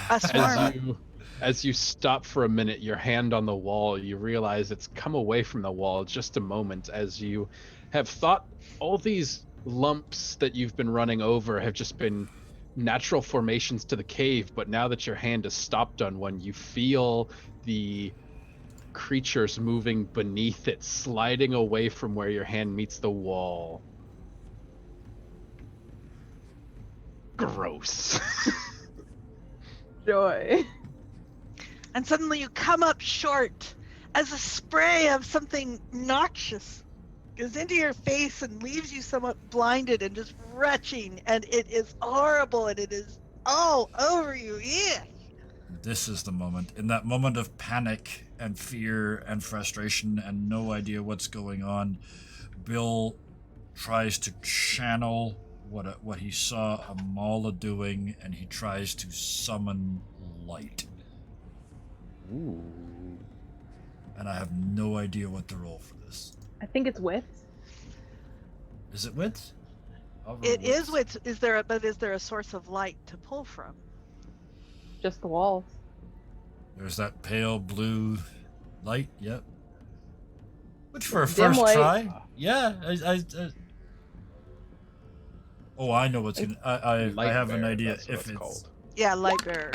A swarm. As you stop for a minute, your hand on the wall, you realize it's come away from the wall just a moment as you have thought all these lumps that you've been running over have just been natural formations to the cave, but now that your hand is stopped on one, you feel the creatures moving beneath it, sliding away from where your hand meets the wall. Gross. Joy. and suddenly you come up short as a spray of something noxious goes into your face and leaves you somewhat blinded and just retching, and it is horrible, and it is all over you. Yeah. This is the moment. In that moment of panic and fear and frustration and no idea what's going on, Bill tries to channel what he saw Amala doing, and he tries to summon light. Ooh. And I have no idea what to roll for this. I think it's wits. Is it wits? It is wits. Is there a source of light to pull from? Just the walls. There's that pale blue light. Yep. Which for a Dim first light. try, yeah. Oh, I know what's gonna. I Light have an bearer, idea that's what if it's called. Yeah, light bearer.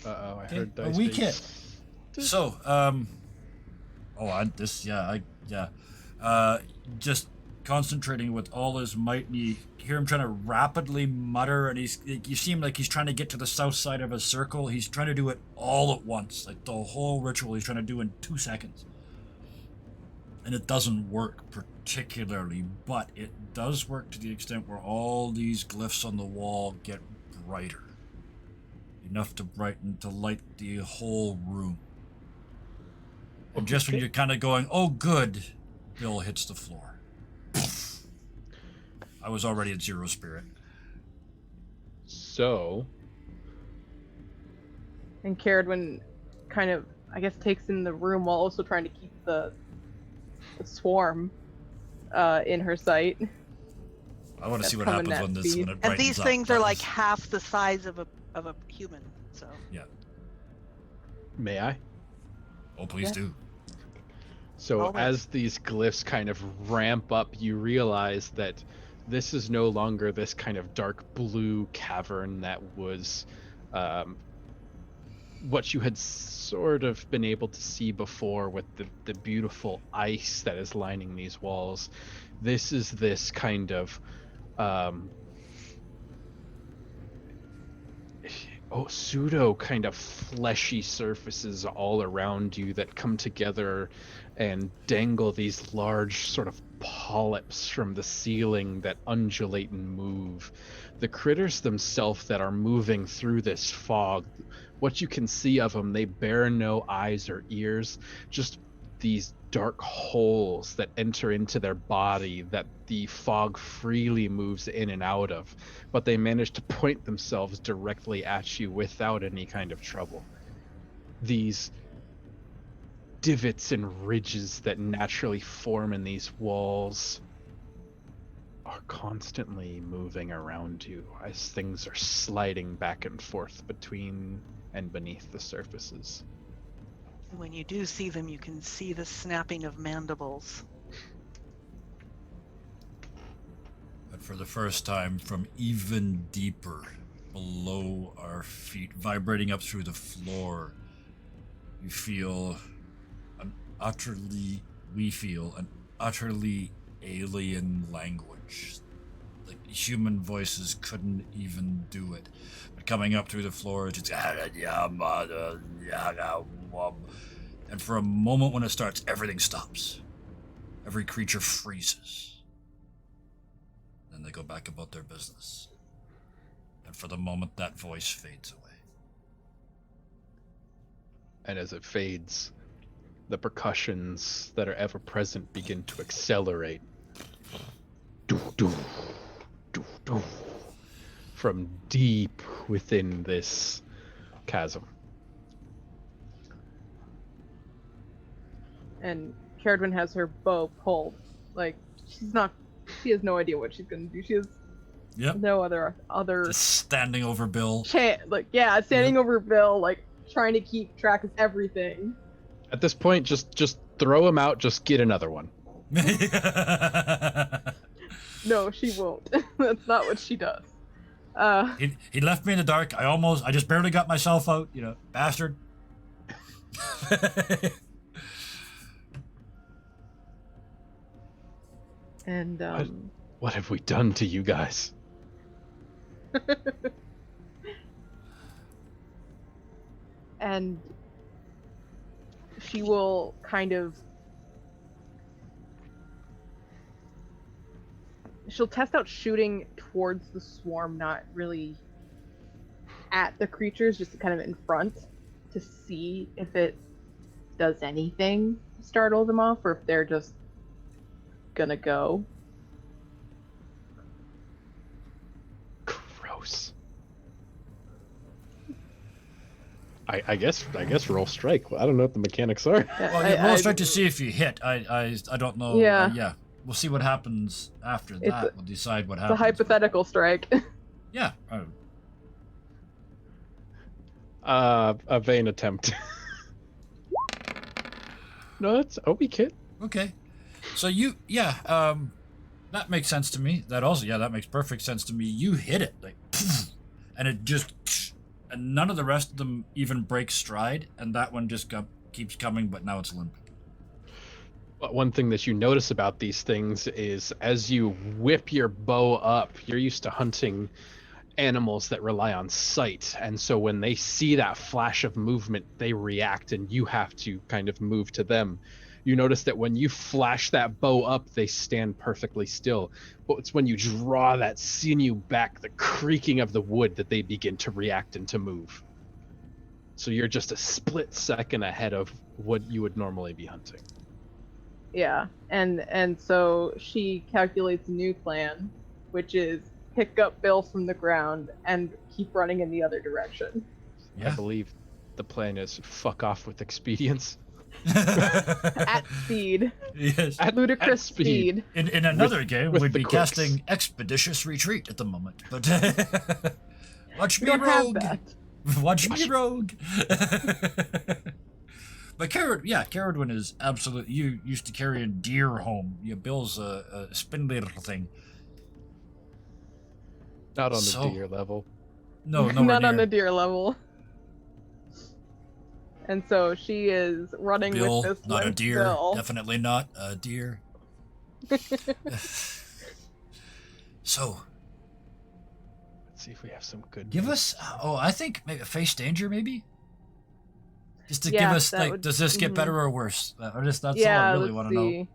Uh-oh, I Okay, heard a dice wee being- kit. So, just concentrating with all his might, and you hear him trying to rapidly mutter, and you seem like he's trying to get to the south side of a circle. He's trying to do it all at once, like the whole ritual he's trying to do in 2 seconds. And it doesn't work particularly, but it does work to the extent where all these glyphs on the wall get brighter. Enough to brighten, to light the whole room. And just when you're kind of going, oh good, Bill hits the floor. I was already at 0 spirit. So, And Caradwin kind of, I guess, takes in the room while also trying to keep the swarm in her sight. I want to see what That's happens coming when at this speed. when it And brightens these up. things are That like is- half the size of a human. So may I? Oh, please Yeah. do. So Always. as these glyphs kind of ramp up, you realize that this is no longer this kind of dark blue cavern that was what you had sort of been able to see before with the beautiful ice that is lining these walls. This is this kind of pseudo kind of fleshy surfaces all around you that come together and dangle these large sort of polyps from the ceiling that undulate and move. The critters themselves that are moving through this fog, what you can see of them, they bear no eyes or ears, just these dark holes that enter into their body that the fog freely moves in and out of, but they manage to point themselves directly at you without any kind of trouble. These divots and ridges that naturally form in these walls are constantly moving around you as things are sliding back and forth between and beneath the surfaces. when you do see them, you can see the snapping of mandibles. But for the first time, from even deeper below our feet, vibrating up through the floor, we feel an utterly alien language. Like human voices couldn't even do it. But coming up through the floor, it's just, and for a moment when it starts, everything stops. Every creature freezes. Then they go back about their business. And for the moment, that voice fades away. And as it fades, the percussions that are ever present begin to accelerate. Doo, doo, doo, doo, from deep within this chasm. And Caradwin has her bow pulled. Like, she has no idea what she's gonna do. She has Yep. no other Just standing over Bill. standing over Bill, like trying to keep track of everything. At this point, just throw him out, just get another one. No, she won't. That's not what she does. He left me in the dark. I just barely got myself out, bastard. And What have we done to you guys? and she will kind of... She'll test out shooting towards the swarm, not really at the creatures, just kind of in front, to see if it does anything to startle them off, or if they're just gonna go. Gross. I guess roll strike. I don't know what the mechanics are. Well, yeah, roll strike to see if you hit. I don't know. Yeah. Yeah. We'll see what happens after that. We'll decide what It's happens. a hypothetical strike. Yeah. A vain attempt. No, that's we kid. Okay. So that makes sense to me. That makes perfect sense to me. You hit it like, and it just, and none of the rest of them even break stride, and that one just keeps coming, but now it's limp. But one thing that you notice about these things is as you whip your bow up, you're used to hunting animals that rely on sight, and so when they see that flash of movement, they react, and you have to kind of move to them. You notice that when you flash that bow up, they stand perfectly still, but it's when you draw that sinew back, the creaking of the wood, that they begin to react and to move. So you're just a split second ahead of what you would normally be hunting. Yeah, and so she calculates a new plan, which is pick up Bill from the ground and keep running in the other direction. Yeah. I believe the plan is fuck off with expedience. At speed. Yes. At ludicrous at speed. speed. In another game, with we'd the be quicks. casting Expeditious Retreat at the moment, but watch We me don't have rogue. that. Watch me rogue. But Caradwin is absolutely. You used to carrying deer home. Bill's a spindly little thing. Not on the So- deer level. No, nowhere Not near. on the deer level. And so she is running Bill, with this not a limp deer. Bill. Definitely not a deer. So, Let's see if we have some good. give us. I think maybe face danger, maybe. Just to Yeah, give us that like, would- does this get mhm. better or worse? Or just that's Yeah, all I really let's want to know. see.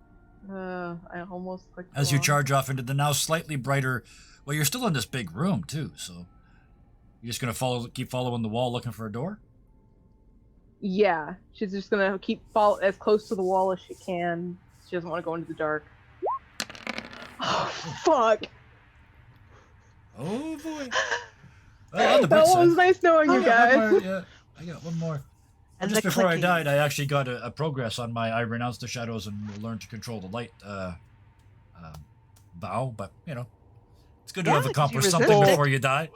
I almost clicked As you wrong. charge off into the now slightly brighter. Well, you're still in this big room too, so you're just gonna keep following the wall, looking for a door. Yeah, she's just gonna keep as close to the wall as she can. She doesn't want to go into the dark. Oh, fuck! Oh boy. Well, on the That bright side, was nice knowing you I got one guys. more, yeah, I got one more. And Just the before I clicking. died, I actually got a progress on my I renounce the shadows and learn to control the light vow, but it's good to Yeah, have 'cause you accomplished resist something it. before you die.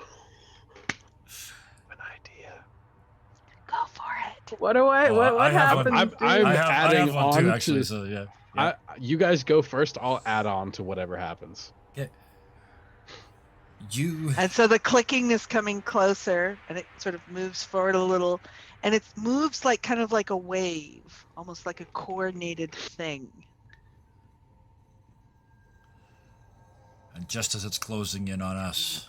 An idea. Go for it. What do I? Oh, what I have happens? I'm dude? I'm I adding have one on too, actually, to. so yeah. You guys go first. I'll add on to whatever happens. You And so the clicking is coming closer, and it sort of moves forward a little, and it moves like kind of like a wave, almost like a coordinated thing. and just as it's closing in on us,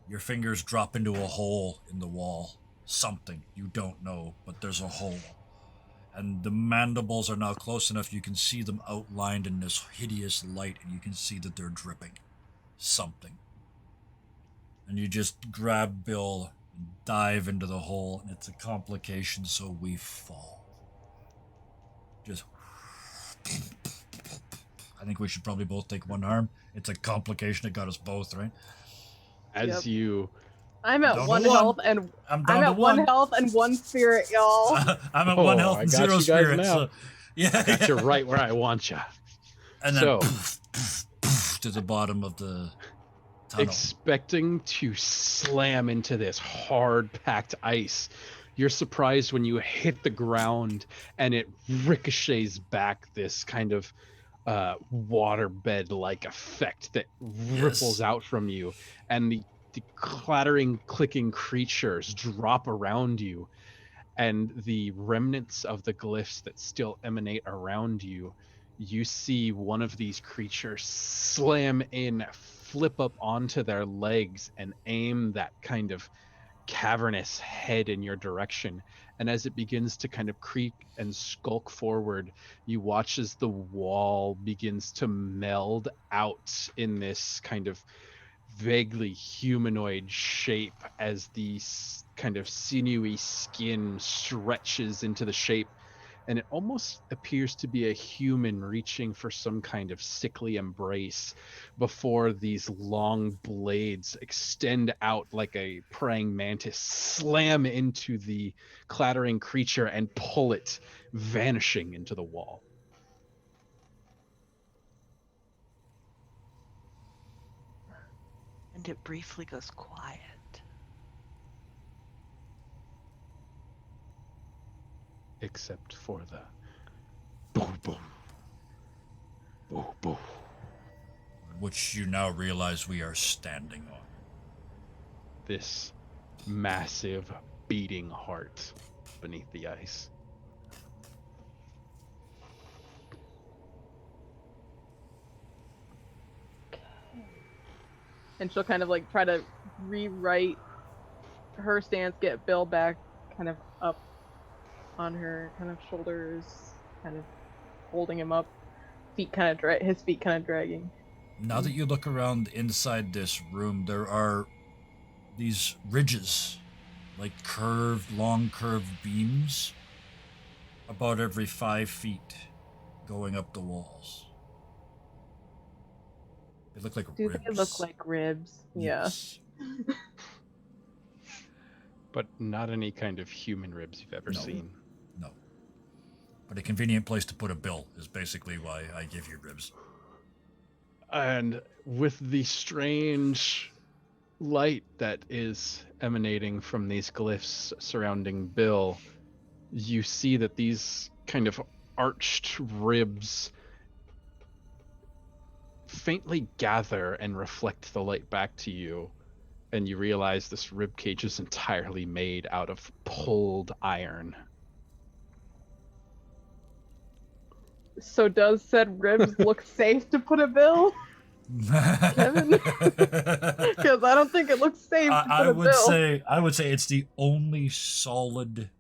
your fingers drop into a hole in the wall. Something you don't know, but there's a hole. And the mandibles are now close enough you can see them outlined in this hideous light, and you can see that they're dripping. Something. And you just grab Bill and dive into the hole, and it's a complication, so we fall. Just. I think we should probably both take one arm. It's a complication. It got us both, right? As Yep. you. I'm at Down to one one. health and I'm down I'm to at one health and one spirit, y'all. I'm at Oh, one health I and got zero you guys spirit. now. So, yeah. Got you right where I want you. And then So- to the bottom of the tunnel. Expecting to slam into this hard packed ice, you're surprised when you hit the ground and it ricochets back this kind of waterbed like effect that ripples out from you, and the clattering clicking creatures drop around you, and the remnants of the glyphs that still emanate around you. You see one of these creatures slam in, flip up onto their legs, and aim that kind of cavernous head in your direction. And as it begins to kind of creak and skulk forward, you watch as the wall begins to meld out in this kind of vaguely humanoid shape as the kind of sinewy skin stretches into the shape, and it almost appears to be a human reaching for some kind of sickly embrace before these long blades extend out like a praying mantis, slam into the clattering creature and pull it, vanishing into the wall. And it briefly goes quiet. Except for the boom, boom, boom, boom. Which you now realize we are standing on. This massive beating heart beneath the ice. And she'll kind of like try to rewrite her stance, get Bill back kind of up on her kind of shoulders, kind of holding him up, his feet kind of dragging. Now that you look around inside this room, there are these ridges, like long curved beams, about every 5 feet, going up the walls. They look like ribs. They look like ribs? Yes. Yeah. But not any kind of human ribs you've ever seen. No. But a convenient place to put a bill is basically why I give you ribs. And with the strange light that is emanating from these glyphs surrounding Bill, you see that these kind of arched ribs faintly gather and reflect the light back to you, and you realize this rib cage is entirely made out of pulled iron. So does said ribs look safe to put a bill? Kevin? Because I don't think it looks safe to put a bill. I would say it's the only solid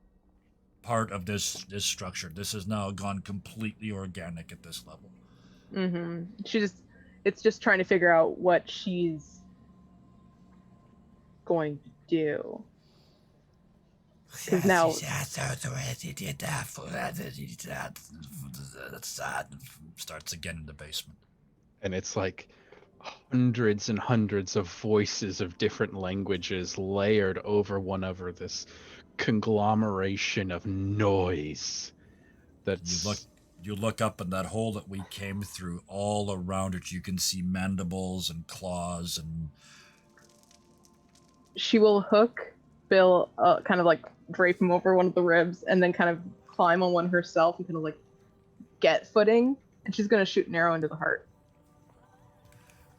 part of this structure. This has now gone completely organic at this level. Mm-hmm. It's just trying to figure out what she's going to do. Because now starts again in the basement. And it's like hundreds and hundreds of voices of different languages layered over one another, this conglomeration of noise that's... You look up in that hole that we came through. All around it you can see mandibles and claws, and she will hook Bill, kind of like drape him over one of the ribs, and then kind of climb on one herself and kind of like get footing, and she's gonna shoot an arrow into the heart.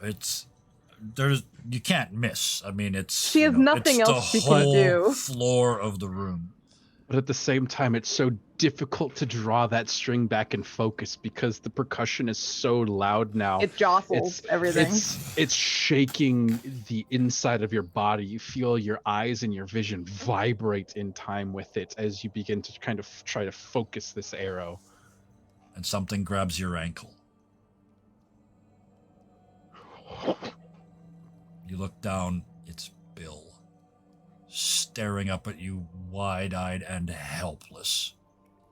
You can't miss. I mean, she has nothing else she can do. The whole floor of the room. But at the same time, it's so difficult to draw that string back and focus because the percussion is so loud now. It jostles everything. It's shaking the inside of your body. You feel your eyes and your vision vibrate in time with it as you begin to kind of try to focus this arrow. And something grabs your ankle. You look down, it's Bill, staring up at you wide-eyed and helpless,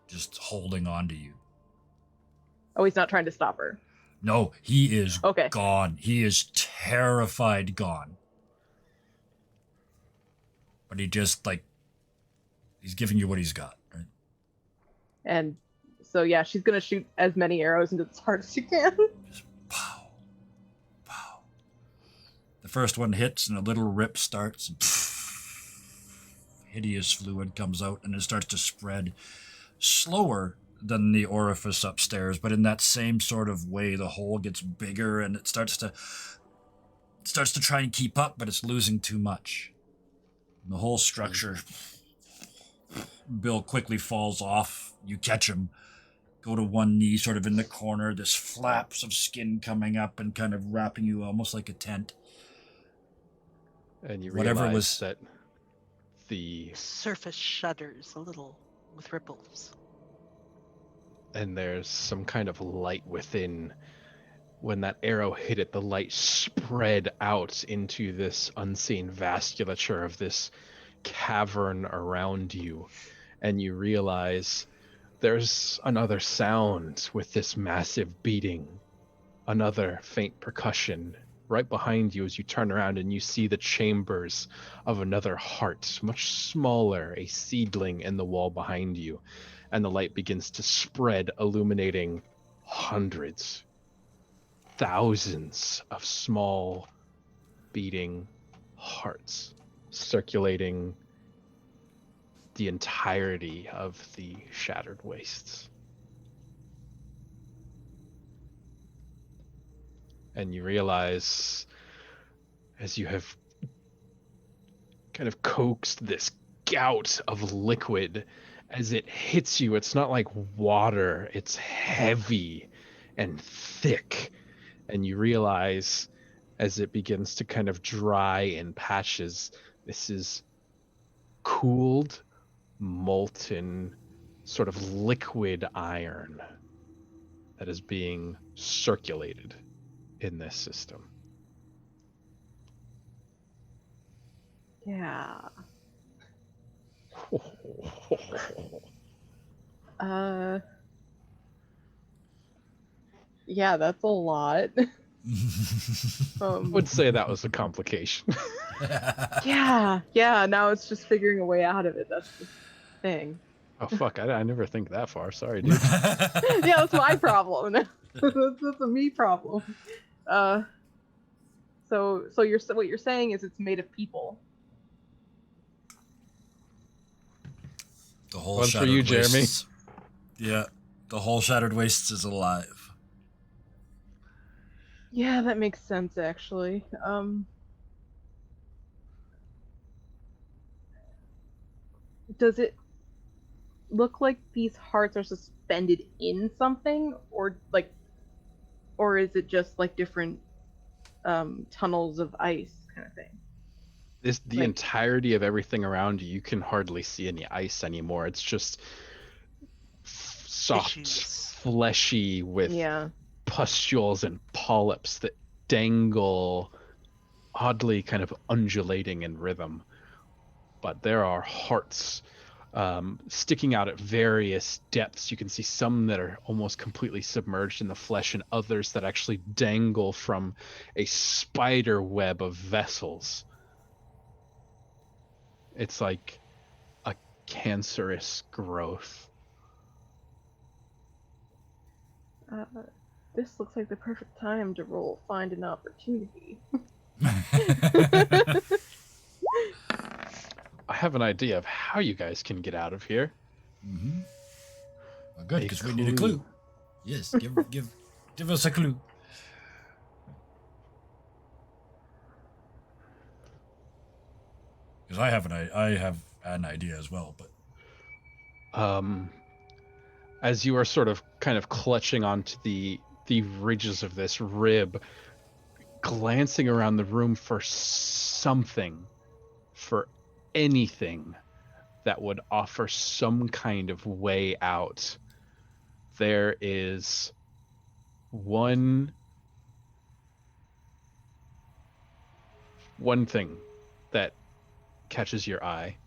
just holding on to you. Oh, he's not trying to stop her. No, he is gone. He is terrified gone. But he just, he's giving you what he's got, right? And so, yeah, she's going to shoot as many arrows into his heart as she can. Just pow. The first one hits and a little rip starts, and hideous fluid comes out, and it starts to spread slower than the orifice upstairs, but in that same sort of way. The hole gets bigger and it starts to try and keep up, but it's losing too much. And the whole structure, Bill quickly falls off. You catch him, go to one knee sort of in the corner, this flaps of skin coming up and kind of wrapping you almost like a tent. And you realize that the Surface shudders a little with ripples. and there's some kind of light within. When that arrow hit it, the light spread out into this unseen vasculature of this cavern around you, and you realize there's another sound with this massive beating, another faint percussion right behind you as you turn around and you see the chambers of another heart, much smaller, a seedling in the wall behind you, and the light begins to spread, illuminating hundreds, thousands of small beating hearts circulating the entirety of the shattered wastes. And you realize, as you have kind of coaxed this gout of liquid, as it hits you, it's not like water, it's heavy and thick. And you realize, as it begins to kind of dry in patches, this is cooled, molten, sort of liquid iron that is being circulated in this system. Yeah. Yeah, that's a lot. I would say that was a complication. Yeah. Now it's just figuring a way out of it. That's the thing. Oh fuck, I never think that far. Sorry, dude. Yeah, that's my problem. That's a me problem. So what you're saying is it's made of people. The whole One for Shattered you, Jeremy. Wastes. Yeah, the whole Shattered Wastes is alive. Yeah, that makes sense actually. Does it look like these hearts are suspended in something, or is it just like different tunnels of ice kind of thing? The Like- entirety of everything around you, you can hardly see any ice anymore. It's just soft, Tissues. fleshy with Yeah. pustules and polyps that dangle, oddly kind of undulating in rhythm. But there are hearts sticking out at various depths. You can see some that are almost completely submerged in the flesh, and others that actually dangle from a spider web of vessels. It's like a cancerous growth. This looks like the perfect time to find an opportunity. I have an idea of how you guys can get out of here. Mm-hmm. Well, good, A because we need a clue. clue. Yes, give us a clue. Because I have an idea as well, but As you are sort of kind of clutching onto the ridges of this rib, glancing around the room for something, for anything that would offer some kind of way out, there is one thing that catches your eye.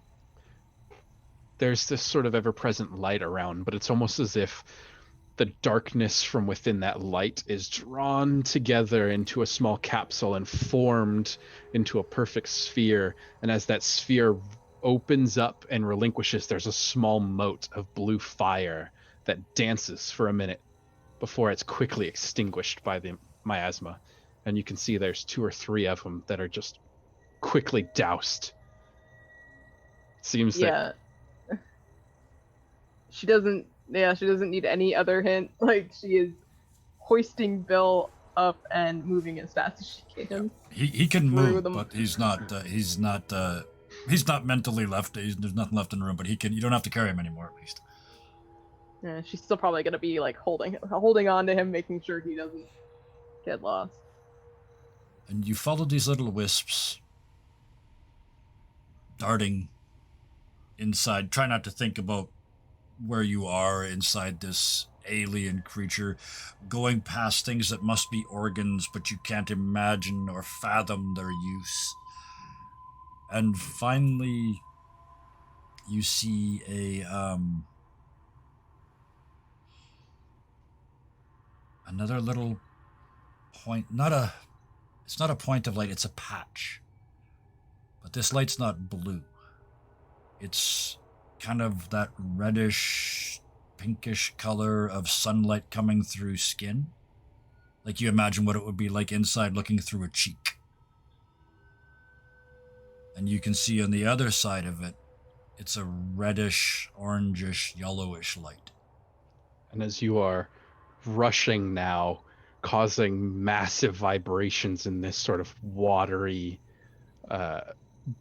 There's this sort of ever-present light around, but it's almost as if the darkness from within that light is drawn together into a small capsule and formed into a perfect sphere. And as that sphere opens up and relinquishes, there's a small mote of blue fire that dances for a minute before it's quickly extinguished by the miasma. And you can see there's 2 or 3 of them that are just quickly doused. It seems that She doesn't need any other hint. Like, she is hoisting Bill up and moving as fast as she can. he can Through move, them. but he's not mentally left. There's nothing left in the room, but he can. You don't have to carry him anymore, at least. Yeah, she's still probably gonna be like holding on to him, making sure he doesn't get lost. And you follow these little wisps, darting inside. Try not to think about where you are inside this alien creature, going past things that must be organs, but you can't imagine or fathom their use. And finally, you see another little point. It's not a point of light. It's a patch. But this light's not blue. It's kind of that reddish, pinkish color of sunlight coming through skin. Like you imagine what it would be like inside looking through a cheek. And you can see on the other side of it, it's a reddish, orangish, yellowish light. And as you are rushing now, causing massive vibrations in this sort of watery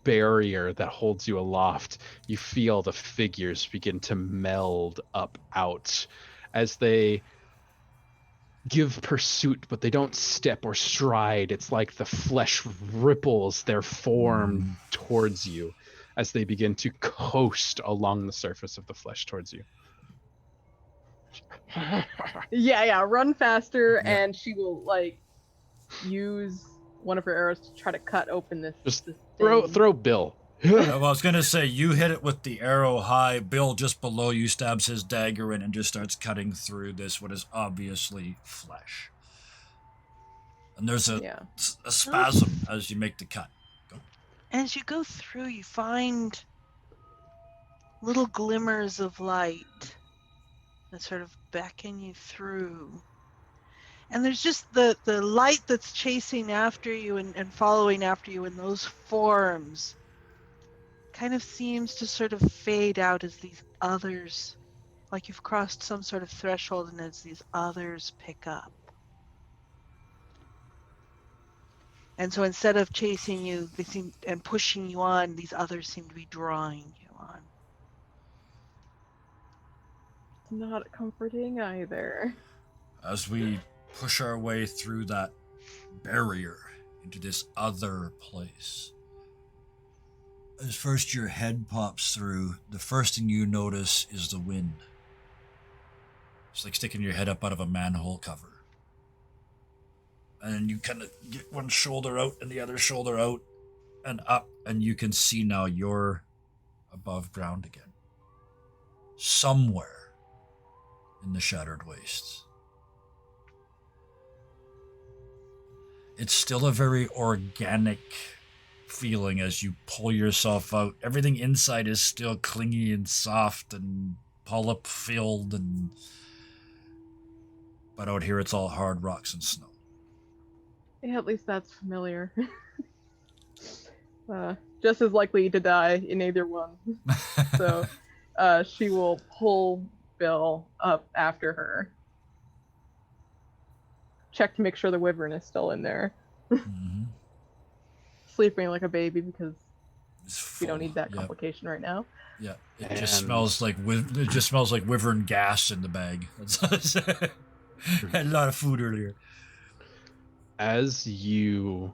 barrier that holds you aloft, you feel the figures begin to meld up out as they give pursuit, but they don't step or stride. It's like the flesh ripples their form towards you as they begin to coast along the surface of the flesh towards you. Yeah, run faster, Yeah. and she will like use one of her arrows to try to cut open this. Just this throw Bill. Well, I was going to say, you hit it with the arrow high. Bill, just below you, stabs his dagger in and just starts cutting through this, what is obviously flesh. And there's a spasm as you make the cut. Go. As you go through, you find little glimmers of light that sort of beckon you through. And there's just the light that's chasing after you and following after you in those forms kind of seems to sort of fade out as these others, like you've crossed some sort of threshold, and as these others pick up. And so instead of chasing you and pushing you on, these others seem to be drawing you on. It's not comforting either. As we push our way through that barrier into this other place, as first your head pops through, the first thing you notice is the wind. It's like sticking your head up out of a manhole cover. And you kind of get one shoulder out and the other shoulder out and up, and you can see now you're above ground again. Somewhere in the shattered wastes. It's still a very organic feeling as you pull yourself out. Everything inside is still clingy and soft and polyp filled, but out here it's all hard rocks and snow. Yeah, at least that's familiar. Just as likely to die in either one. So she will pull Bill up after her. Check to make sure the wyvern is still in there. Mm-hmm. Sleeping like a baby because It's we don't full. need that Yep. complication right now. Yeah, it just smells like wyvern gas in the bag. That's had a lot of food earlier. As you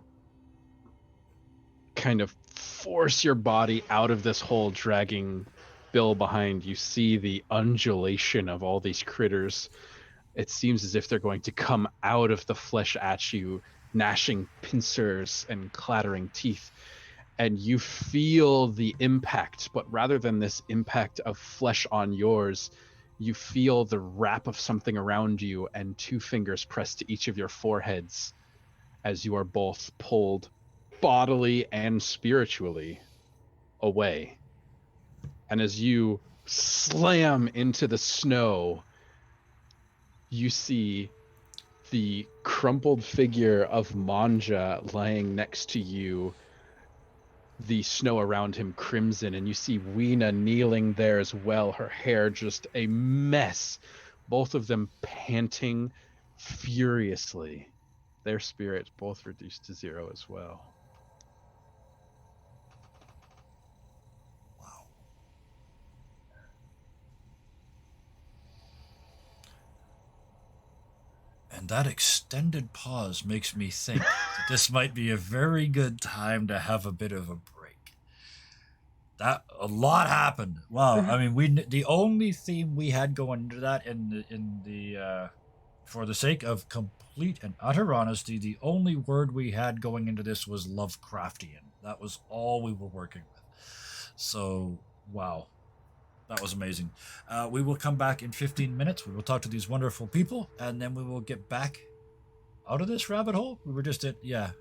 kind of force your body out of this hole, dragging Bill behind, you see the undulation of all these critters. It seems as if they're going to come out of the flesh at you, gnashing pincers and clattering teeth. And you feel the impact, but rather than this impact of flesh on yours, you feel the wrap of something around you and two fingers pressed to each of your foreheads as you are both pulled bodily and spiritually away. And as you slam into the snow, you see the crumpled figure of Manja lying next to you, the snow around him crimson, and you see Weena kneeling there as well, her hair just a mess, both of them panting furiously, their spirits both reduced to 0 as well. Wow. And that extended pause makes me think that this might be a very good time to have a bit of a break. That a lot happened. Wow. I mean, the only theme we had going into that for the sake of complete and utter honesty, the only word we had going into this was Lovecraftian. That was all we were working with. So, wow. That was amazing. We will come back in 15 minutes. We will talk to these wonderful people, and then we will get back out of this rabbit hole. We were just at, a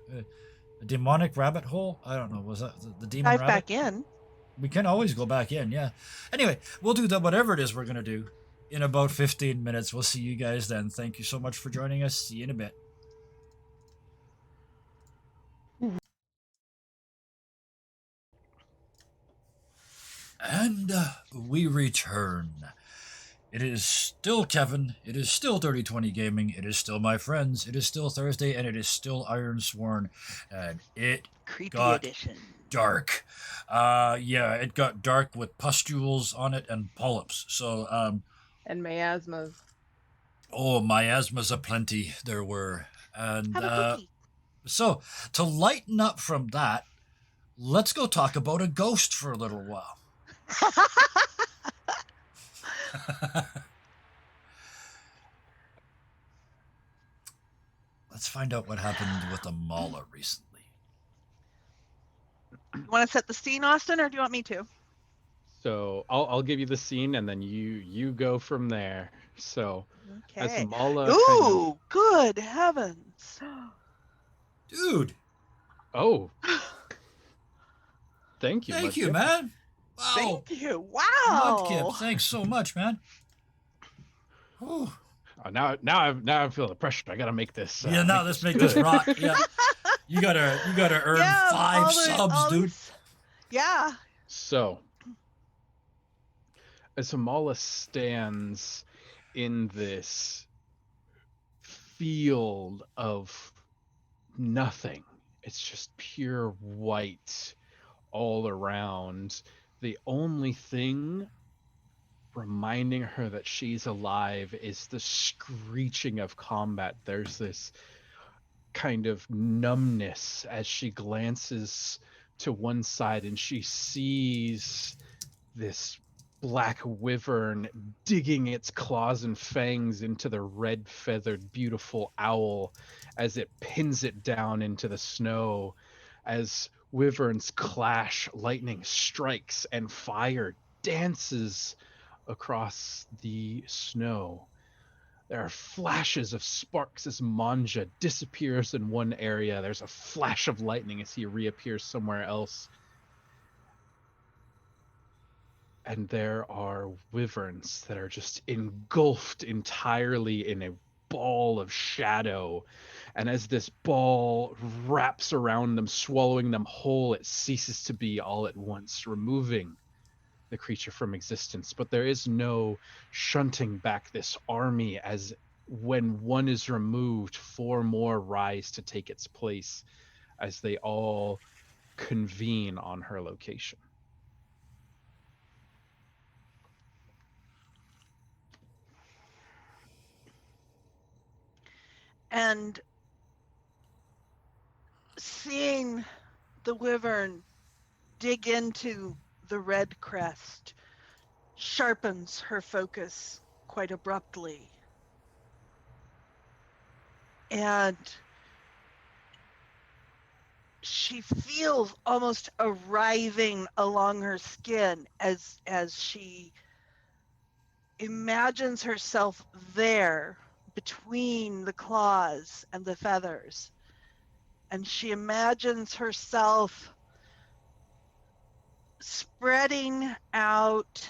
demonic rabbit hole. I don't know. Was that the demon Dive rabbit? back in. We can always go back in, yeah. Anyway, we'll do that, whatever it is we're going to do in about 15 minutes. We'll see you guys then. Thank you so much for joining us. See you in a bit. And we return. It is still Kevin. It is still 3020 Gaming. It is still my friends. It is still Thursday, and it is still Ironsworn. And it Creepy got edition. dark. It got dark with pustules on it and polyps. So, And miasmas. oh, miasmas aplenty there were. And Have a cookie. so, to lighten up from that, let's go talk about a ghost for a little while. Let's find out what happened with Amala recently. You want to set the scene, Austin, or do you want me to? So I'll give you the scene, and then you go from there. So as Okay. Mala Ooh, good heavens. Dude, oh, thank you, thank Mudkip. you, man. Wow. Thank you. Wow. Mudkip, thanks so much, man. Whew. Oh, now I'm feeling the pressure. I gotta make this. Let's make this good. rock. Yeah, you gotta earn Yeah, 5 subs, dude. Yeah. So as Amala stands in this field of nothing, it's just pure white all around. The only thing reminding her that she's alive is the screeching of combat. There's this kind of numbness as she glances to one side and she sees this black wyvern digging its claws and fangs into the red feathered beautiful owl as it pins it down into the snow. As wyverns clash, lightning strikes and fire dances across the snow. There are flashes of sparks as Manja disappears in one area. There's a flash of lightning as he reappears somewhere else. And there are wyverns that are just engulfed entirely in a ball of shadow. And as this ball wraps around them, swallowing them whole, it ceases to be all at once, removing the creature from existence. But there is no shunting back this army, as when one is removed, 4 more rise to take its place as they all convene on her location. And seeing the wyvern dig into the red crest sharpens her focus quite abruptly. And she feels almost a writhing along her skin as she imagines herself there between the claws and the feathers. And she imagines herself spreading out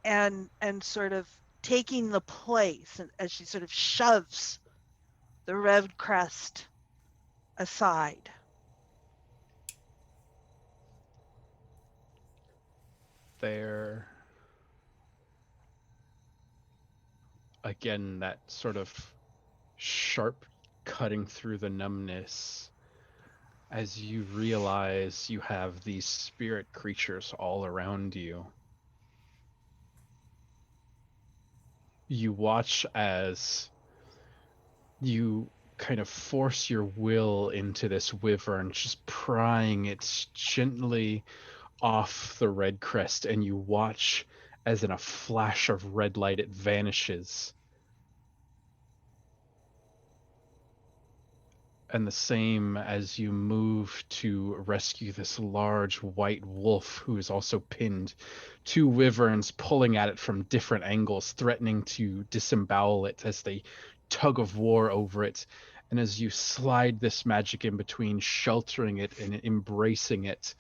and sort of taking the place as she sort of shoves the red crest aside. There, again, that sort of sharp cutting through the numbness as you realize you have these spirit creatures all around you. You watch as you kind of force your will into this wyvern, just prying its gently off the red crest, and you watch as in a flash of red light it vanishes. And the same as you move to rescue this large white wolf who is also pinned, two wyverns pulling at it from different angles, threatening to disembowel it as they tug of war over it. And as you slide this magic in between, sheltering it and embracing it,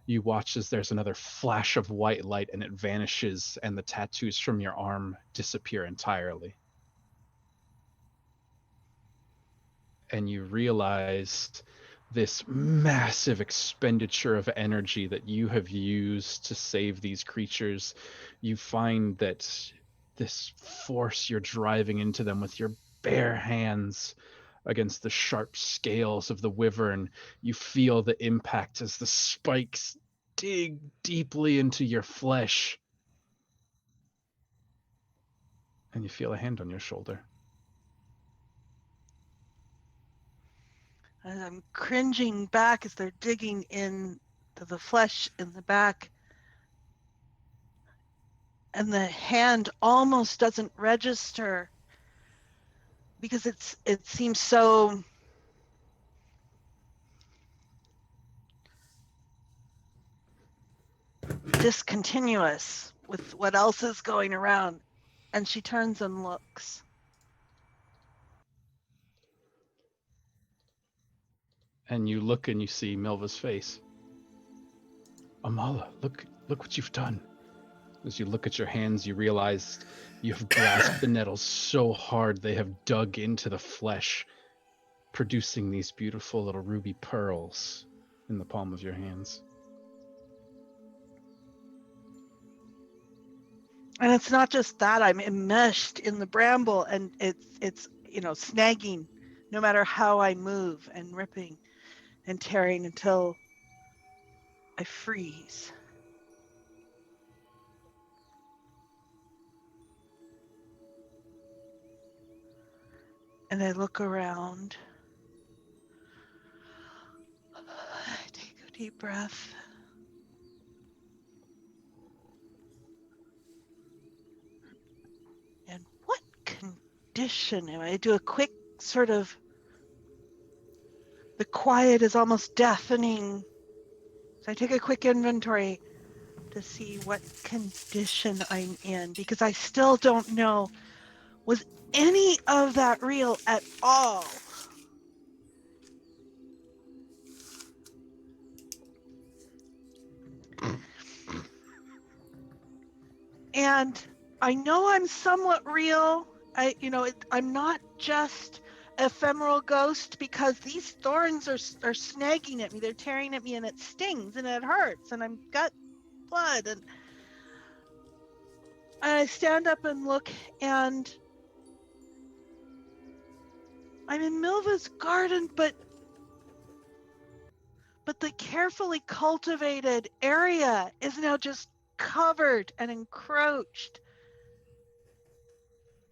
you watch as there's another flash of white light and it vanishes, and the tattoos from your arm disappear entirely. And you realize this massive expenditure of energy that you have used to save these creatures. You find that this force you're driving into them with your bare hands against the sharp scales of the wyvern, you feel the impact as the spikes dig deeply into your flesh. And you feel a hand on your shoulder. And I'm cringing back as they're digging into the flesh in the back. And the hand almost doesn't register because it seems so discontinuous with what else is going around. And she turns and looks. And you look and you see Milva's face. Amala, look what you've done. As you look at your hands, you realize you have grasped the nettles so hard they have dug into the flesh, producing these beautiful little ruby pearls in the palm of your hands. And it's not just that, I'm enmeshed in the bramble, and it's snagging no matter how I move, and ripping and tearing until I freeze. And I look around. I take a deep breath. And what condition am I? Do a quick sort of, the quiet is almost deafening. So I take a quick inventory to see what condition I'm in, because I still don't know, was any of that real at all? And I know I'm somewhat real. I'm not just ephemeral ghost, because these thorns are snagging at me. They're tearing at me, and it stings and it hurts, and I'm got blood. And I stand up and look, and I'm in Milva's garden, but the carefully cultivated area is now just covered and encroached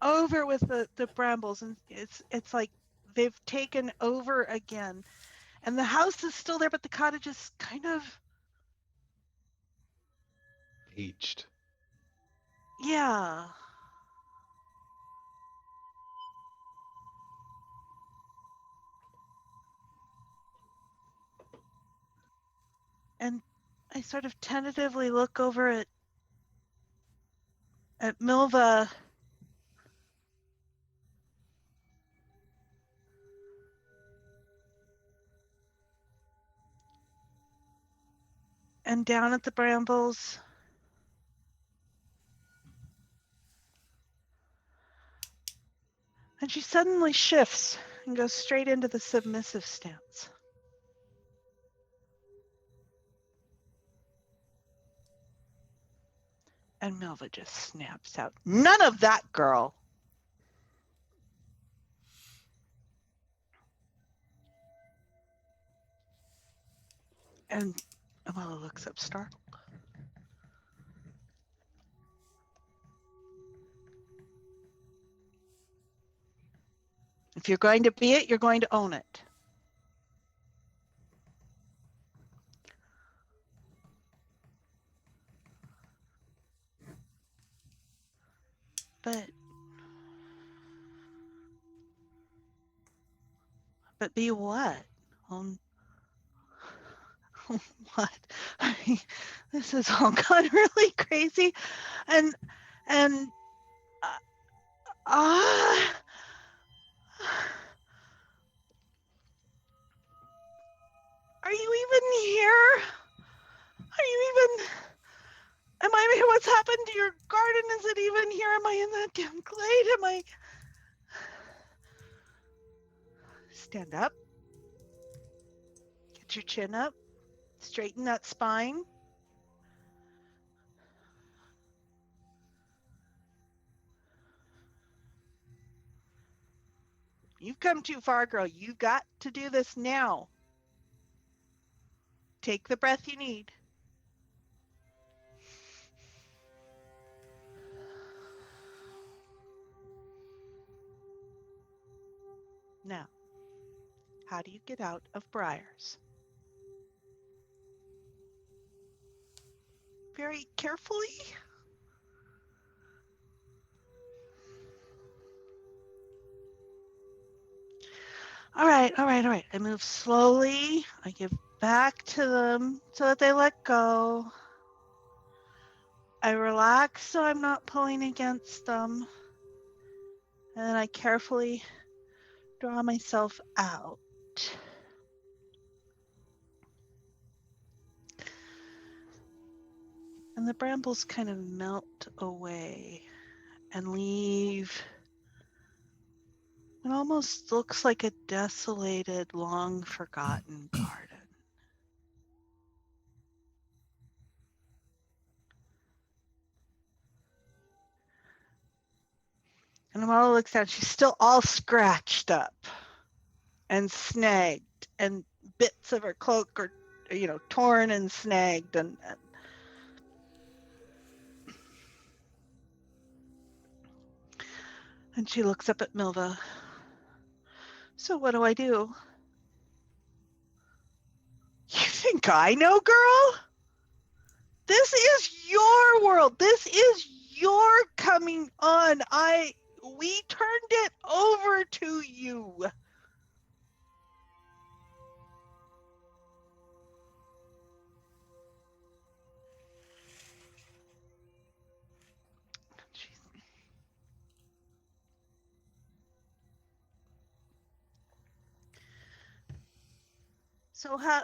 over with the brambles, and it's like they've taken over again. And the house is still there, but the cottage is kind of, Aged. yeah. And I sort of tentatively look over at Milva. And down at the brambles. And she suddenly shifts and goes straight into the submissive stance. And Milva just snaps out, "None of that, girl." And Amala looks up startled. If you're going to be it, you're going to own it. But be what? What? I mean, this has all gone really crazy, and ah. Are you even here? Are you even? Am I here? What's happened to your garden? Is it even here? Am I in that damn glade? Am I? Stand up. Get your chin up. Straighten that spine. You've come too far, girl. You got to do this now. Take the breath you need. Now, how do you get out of briars? Very carefully. All right. I move slowly. I give back to them so that they let go. I relax so I'm not pulling against them. And then I carefully draw myself out. And the brambles kind of melt away and leave what almost looks like a desolated, long forgotten garden. And Amala looks down. She's still all scratched up and snagged, and bits of her cloak are, torn and snagged. And she looks up at Milva. So what do I do? You think I know, girl? This is your world. This is your coming on. We turned it over to you.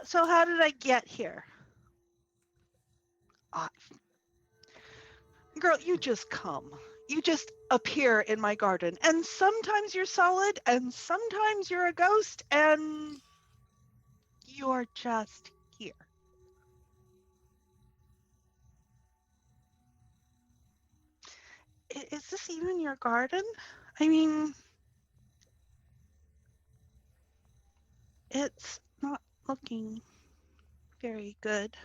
So how did I get here? Girl, you just come. You just appear in my garden. And sometimes you're solid, and sometimes you're a ghost, and you're just here. Is this even your garden? I mean, it's not looking very good.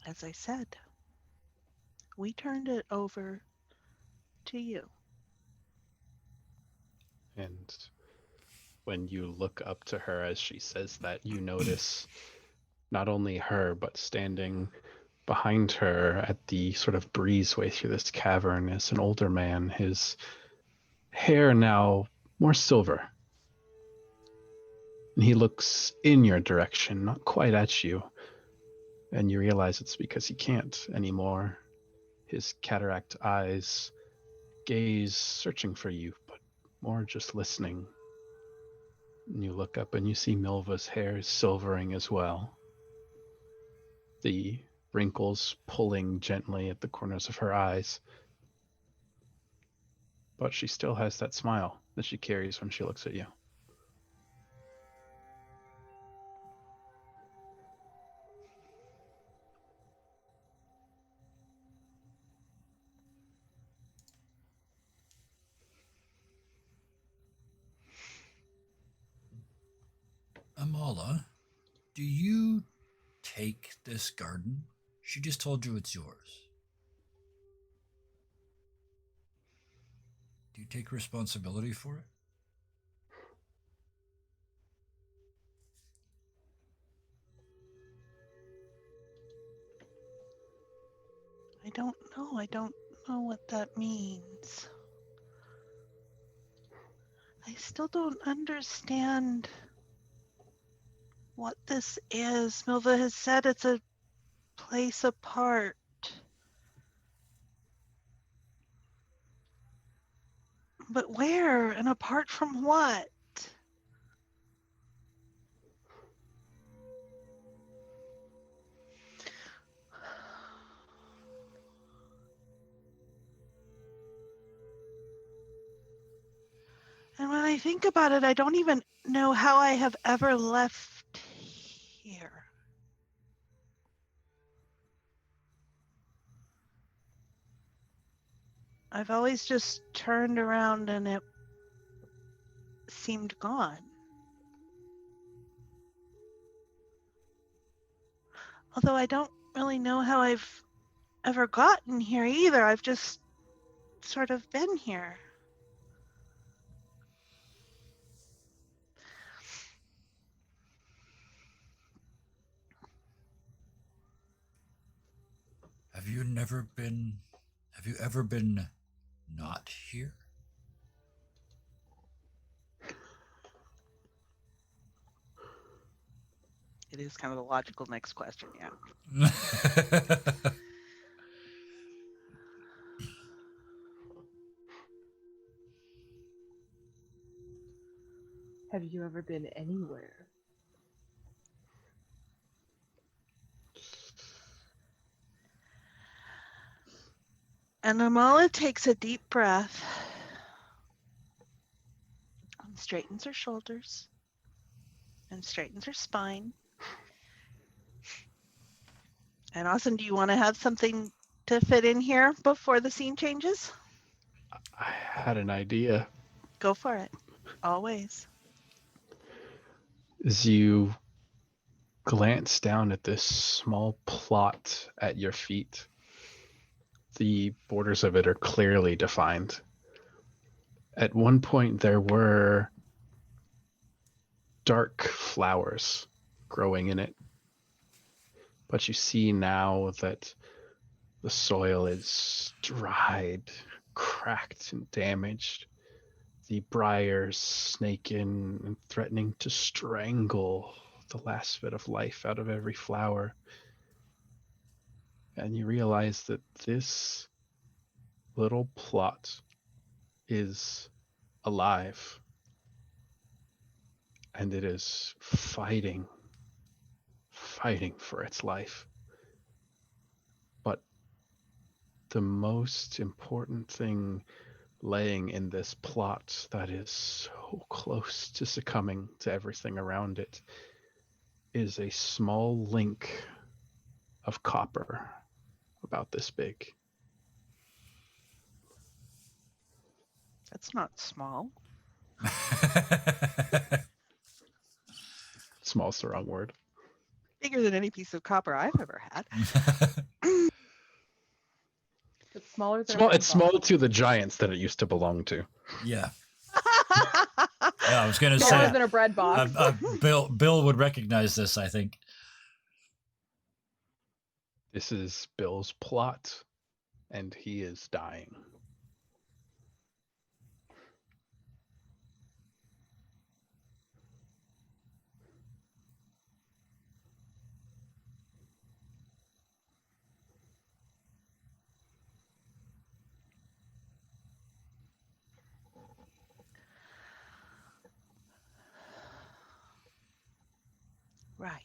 As I said, we turned it over to you. And when you look up to her as she says that, you notice not only her, but standing behind her at the sort of breezeway through this cavern is an older man, his hair now more silver. And he looks in your direction, not quite at you. And you realize it's because he can't anymore. His cataract eyes gaze searching for you, but more just listening. And you look up and you see Milva's hair is silvering as well. The wrinkles pulling gently at the corners of her eyes. But she still has that smile that she carries when she looks at you. Amala, do you take this garden? She just told you it's yours. Do you take responsibility for it? don't know. I don't know what that means. I still don't understand what this is. Milva has said it's a place apart. But where and apart from what? And when I think about it, I don't even know how I have ever left here. I've always just turned around and it seemed gone. Although I don't really know how I've ever gotten here either. I've just sort of been here. Have you ever been not here? It is kind of the logical next question, yeah. Have you ever been anywhere? And Amala takes a deep breath and straightens her shoulders and straightens her spine. And Austin, do you want to have something to fit in here before the scene changes? I had an idea. Go for it. Always. As you glance down at this small plot at your feet, the borders of it are clearly defined. At one point, there were dark flowers growing in it, but you see now that the soil is dried, cracked, and damaged. The briars snake in and threatening to strangle the last bit of life out of every flower. And you realize that this little plot is alive. And it is fighting for its life. But the most important thing laying in this plot that is so close to succumbing to everything around it is a small link of copper about this big. That's not small. Small's the wrong word. Bigger than any piece of copper I've ever had. It's smaller than Small. It's small to the giants that it used to belong to. Yeah. Yeah, I was gonna smaller say than a bread box. Bill would recognize this, I think. This is Bill's plot, and he is dying. Right.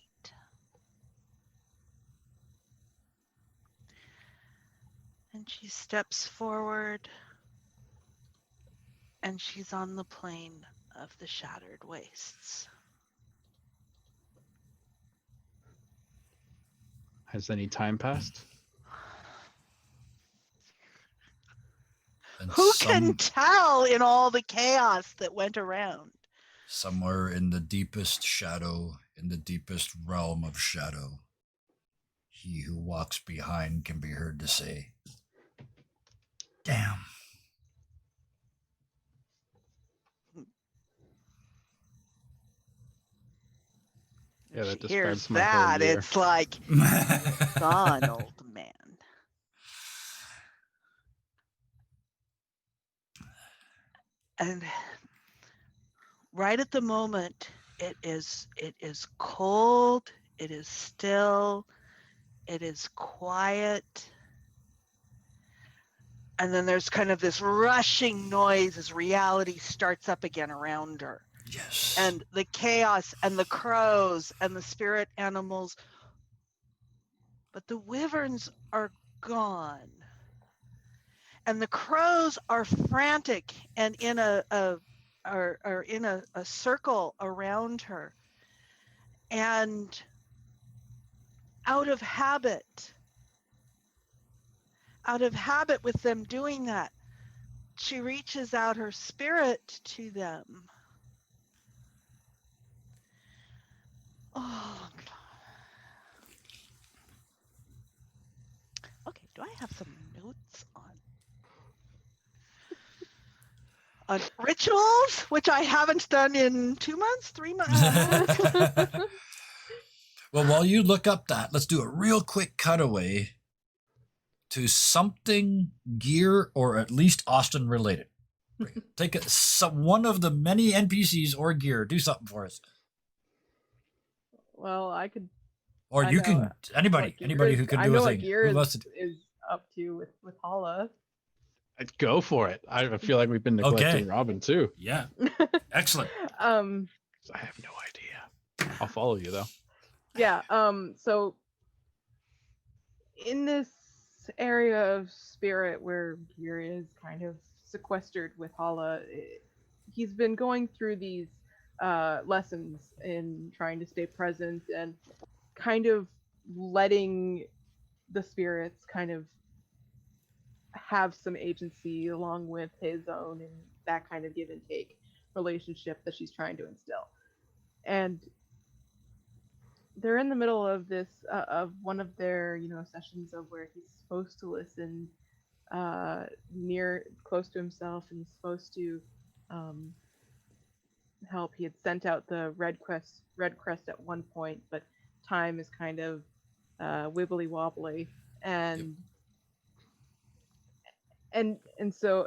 And she steps forward and she's on the plane of the shattered wastes. Has any time passed? And Who can tell in all the chaos that went around? Somewhere in the deepest shadow, in the deepest realm of shadow, he who walks behind can be heard to say, "Damn." Yeah, that She hears describes my whole that. year. It's like, gone, old man. And right at the moment, it is cold, it is still, it is quiet. And then there's kind of this rushing noise as reality starts up again around her. Yes. And the chaos and the crows and the spirit animals. But the wyverns are gone. And the crows are frantic and in a circle around her. And out of habit with them doing that, she reaches out her spirit to them. Oh, okay. Do I have some notes on rituals, which I haven't done in 2 months, 3 months? Well, while you look up that, let's do a real quick cutaway to something gear or at least Austin related. Take one of the many NPCs or gear. Do something for us. Well, I could. Or you can anybody who can do a thing. Gear Who wants to is up to with Hala. I'd go for it. I feel like we've been neglecting Okay. Robin too. Yeah. Excellent. I have no idea. I'll follow you though. Yeah. So in this area of spirit where Gear is kind of sequestered with Hala, he's been going through these lessons in trying to stay present and kind of letting the spirits kind of have some agency along with his own, and that kind of give and take relationship that she's trying to instill. And they're in the middle of this of one of their sessions of where he's supposed to listen near close to himself, and he's supposed to help. He had sent out the red crest at one point, but time is kind of wibbly wobbly, and so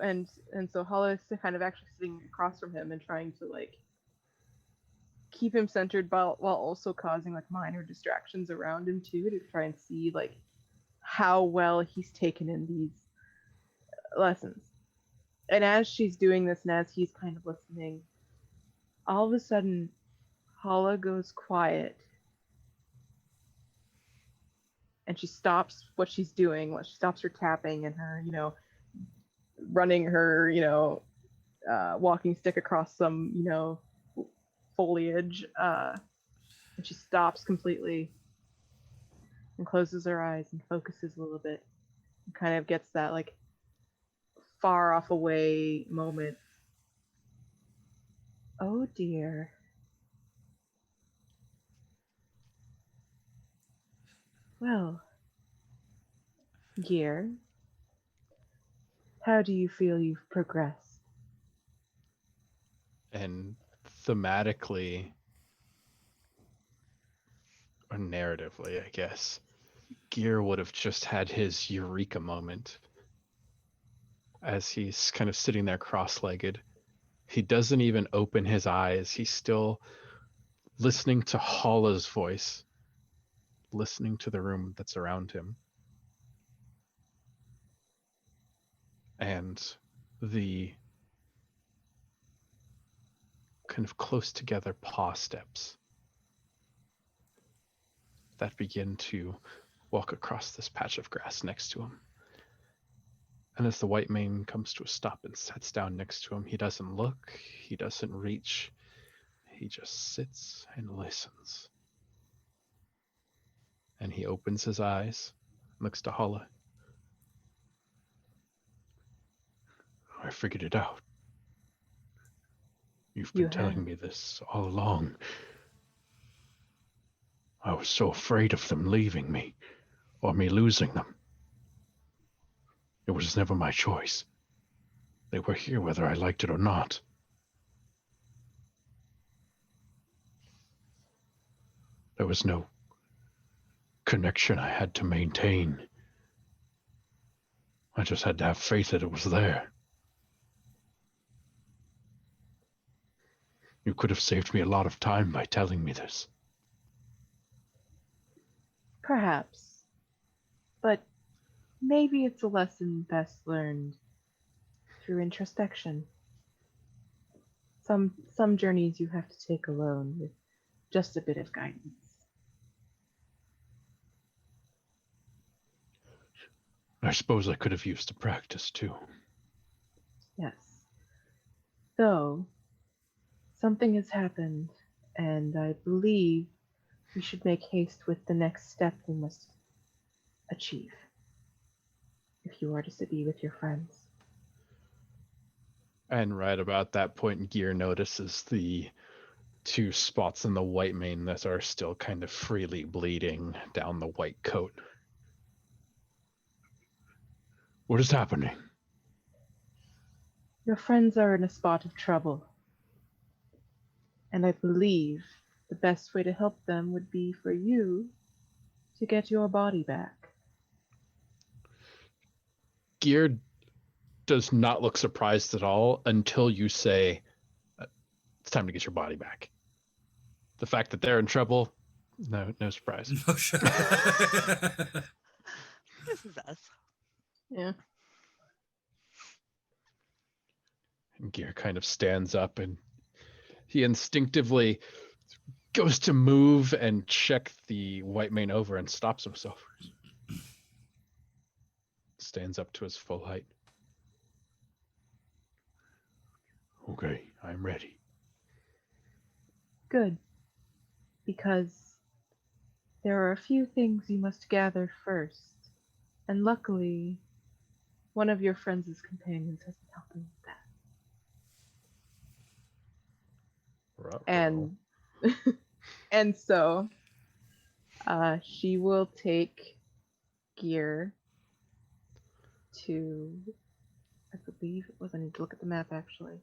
Hollis is kind of actually sitting across from him and trying to like keep him centered while also causing like minor distractions around him too, to try and see like how well he's taken in these lessons. And as she's doing this and as he's kind of listening, all of a sudden Hala goes quiet and she stops what she's doing. She stops her tapping and her running her walking stick across some foliage, and she stops completely and closes her eyes and focuses a little bit and kind of gets that like far off away moment. Oh dear. Well, Gear, how do you feel you've progressed? And thematically or narratively, I guess, Gear would have just had his eureka moment as he's kind of sitting there cross-legged. He doesn't even open his eyes. He's still listening to Hala's voice, listening to the room that's around him. And the kind of close together paw steps that begin to walk across this patch of grass next to him. And as the white mane comes to a stop and sits down next to him, he doesn't look, he doesn't reach, he just sits and listens. And he opens his eyes, looks to Hala. I figured it out. You've been telling me this all along. I was so afraid of them leaving me, or me losing them. It was never my choice. They were here whether I liked it or not. There was no connection I had to maintain. I just had to have faith that it was there. You could have saved me a lot of time by telling me this. Perhaps. But maybe it's a lesson best learned through introspection. Some journeys you have to take alone with just a bit of guidance. I suppose I could have used the practice too. Yes. Though, something has happened, and I believe we should make haste with the next step we must achieve if you are to be with your friends. And right about that point, Gear notices the 2 spots in the white mane that are still kind of freely bleeding down the white coat. What is happening? Your friends are in a spot of trouble, and I believe the best way to help them would be for you to get your body back. Gear does not look surprised at all until you say, it's time to get your body back. The fact that they're in trouble, no surprise. No, sure. This is us. Yeah. And Gear kind of stands up and he instinctively goes to move and check the white mane over and stops himself. Stands up to his full height. Okay, I'm ready. Good. Because there are a few things you must gather first, and luckily, one of your friends' companions has been helping with that. And and so she will take Gear to, I believe it was, I need to look at the map actually.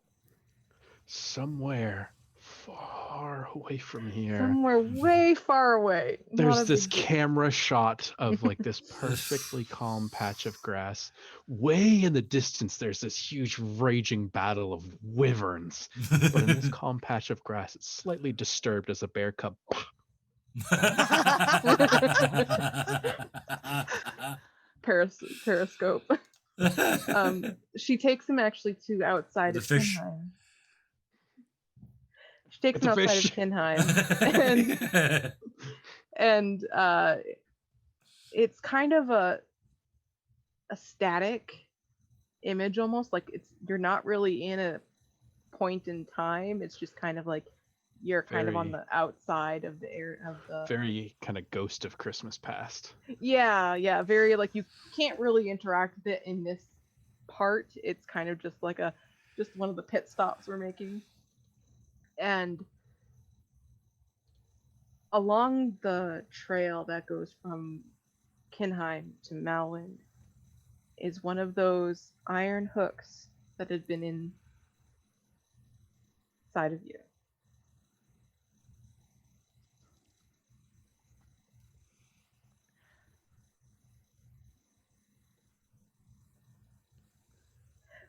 Somewhere far away from here. Somewhere way far away. There's this camera shot of like this perfectly calm patch of grass. Way in the distance, there's this huge raging battle of wyverns. But in this calm patch of grass, it's slightly disturbed as a bear cub periscope. She takes him actually to outside of fish. Kinheim. She takes him outside of Kinheim, and it's kind of a static image almost, like you're not really in a point in time. It's just kind of like you're kind of on the outside of the air of the very kind of Ghost of Christmas Past. Yeah, very like you can't really interact with it in this part. It's kind of just like just one of the pit stops we're making. And along the trail that goes from Kinheim to Malwind is one of those iron hooks that had been inside of you.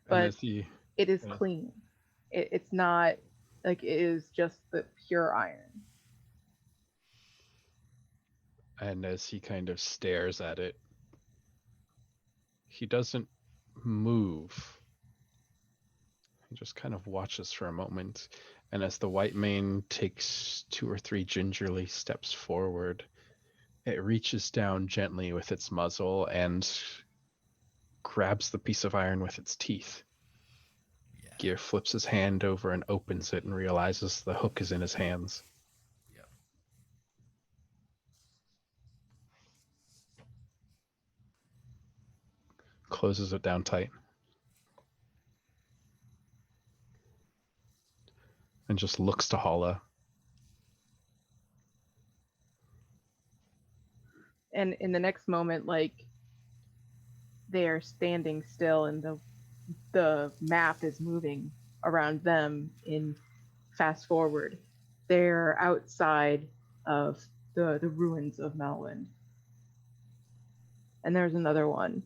But it is clean. It's not like it is just the pure iron. And as he kind of stares at it, he doesn't move. He just kind of watches for a moment. And as the white mane takes 2 or 3 gingerly steps forward, it reaches down gently with its muzzle and grabs the piece of iron with its teeth. Yeah. Gear flips his hand over and opens it and realizes the hook is in his hands. Yep. Closes it down tight. And just looks to Hala. And in the next moment, like, they are standing still and the map is moving around them in fast forward. They're outside of the ruins of Malwind. And there's another one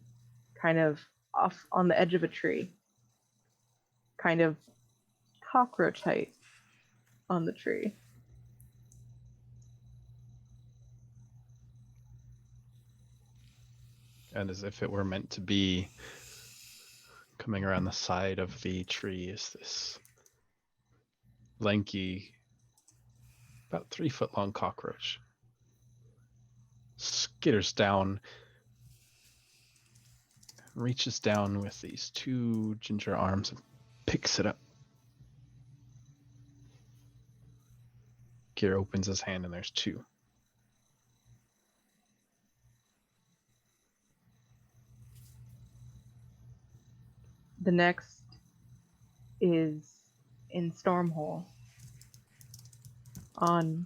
kind of off on the edge of a tree. Kind of cockroach height. on the tree. And as if it were meant to be, coming around the side of the tree is this lanky, about 3-foot long cockroach. Skitters down, reaches down with these 2 ginger arms and picks it up. Gear opens his hand and there's 2. The next is in Stormhole on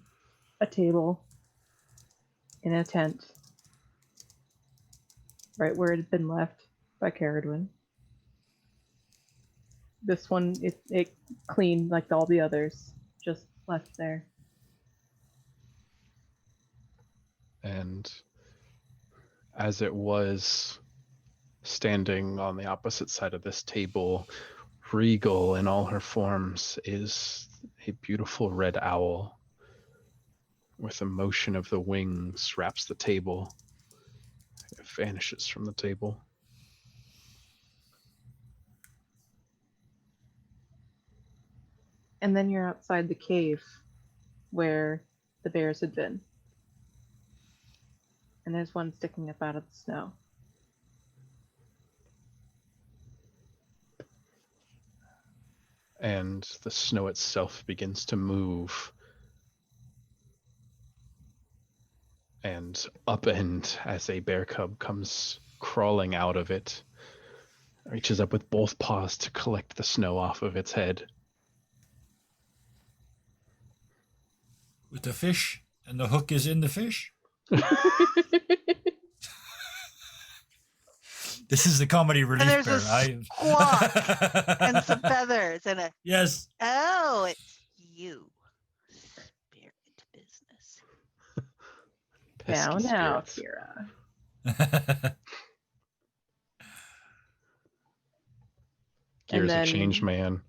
a table in a tent, right where it had been left by Caradwin. This one, it clean like all the others, just left there. And as it was standing on the opposite side of this table, regal in all her forms, is a beautiful red owl with a motion of the wings wraps the table. It vanishes from the table. And then you're outside the cave where the bears had been. And there's one sticking up out of the snow. And the snow itself begins to move and upend as a bear cub comes crawling out of it, reaches up with both paws to collect the snow off of its head. With the fish, and the hook is in the fish. This is the comedy relief And there's bear. a squawk and some feathers and a, Yes. oh, it's you. Spirit business. Now, Pesky now, spirits. Kira. Gear's then- a changed man.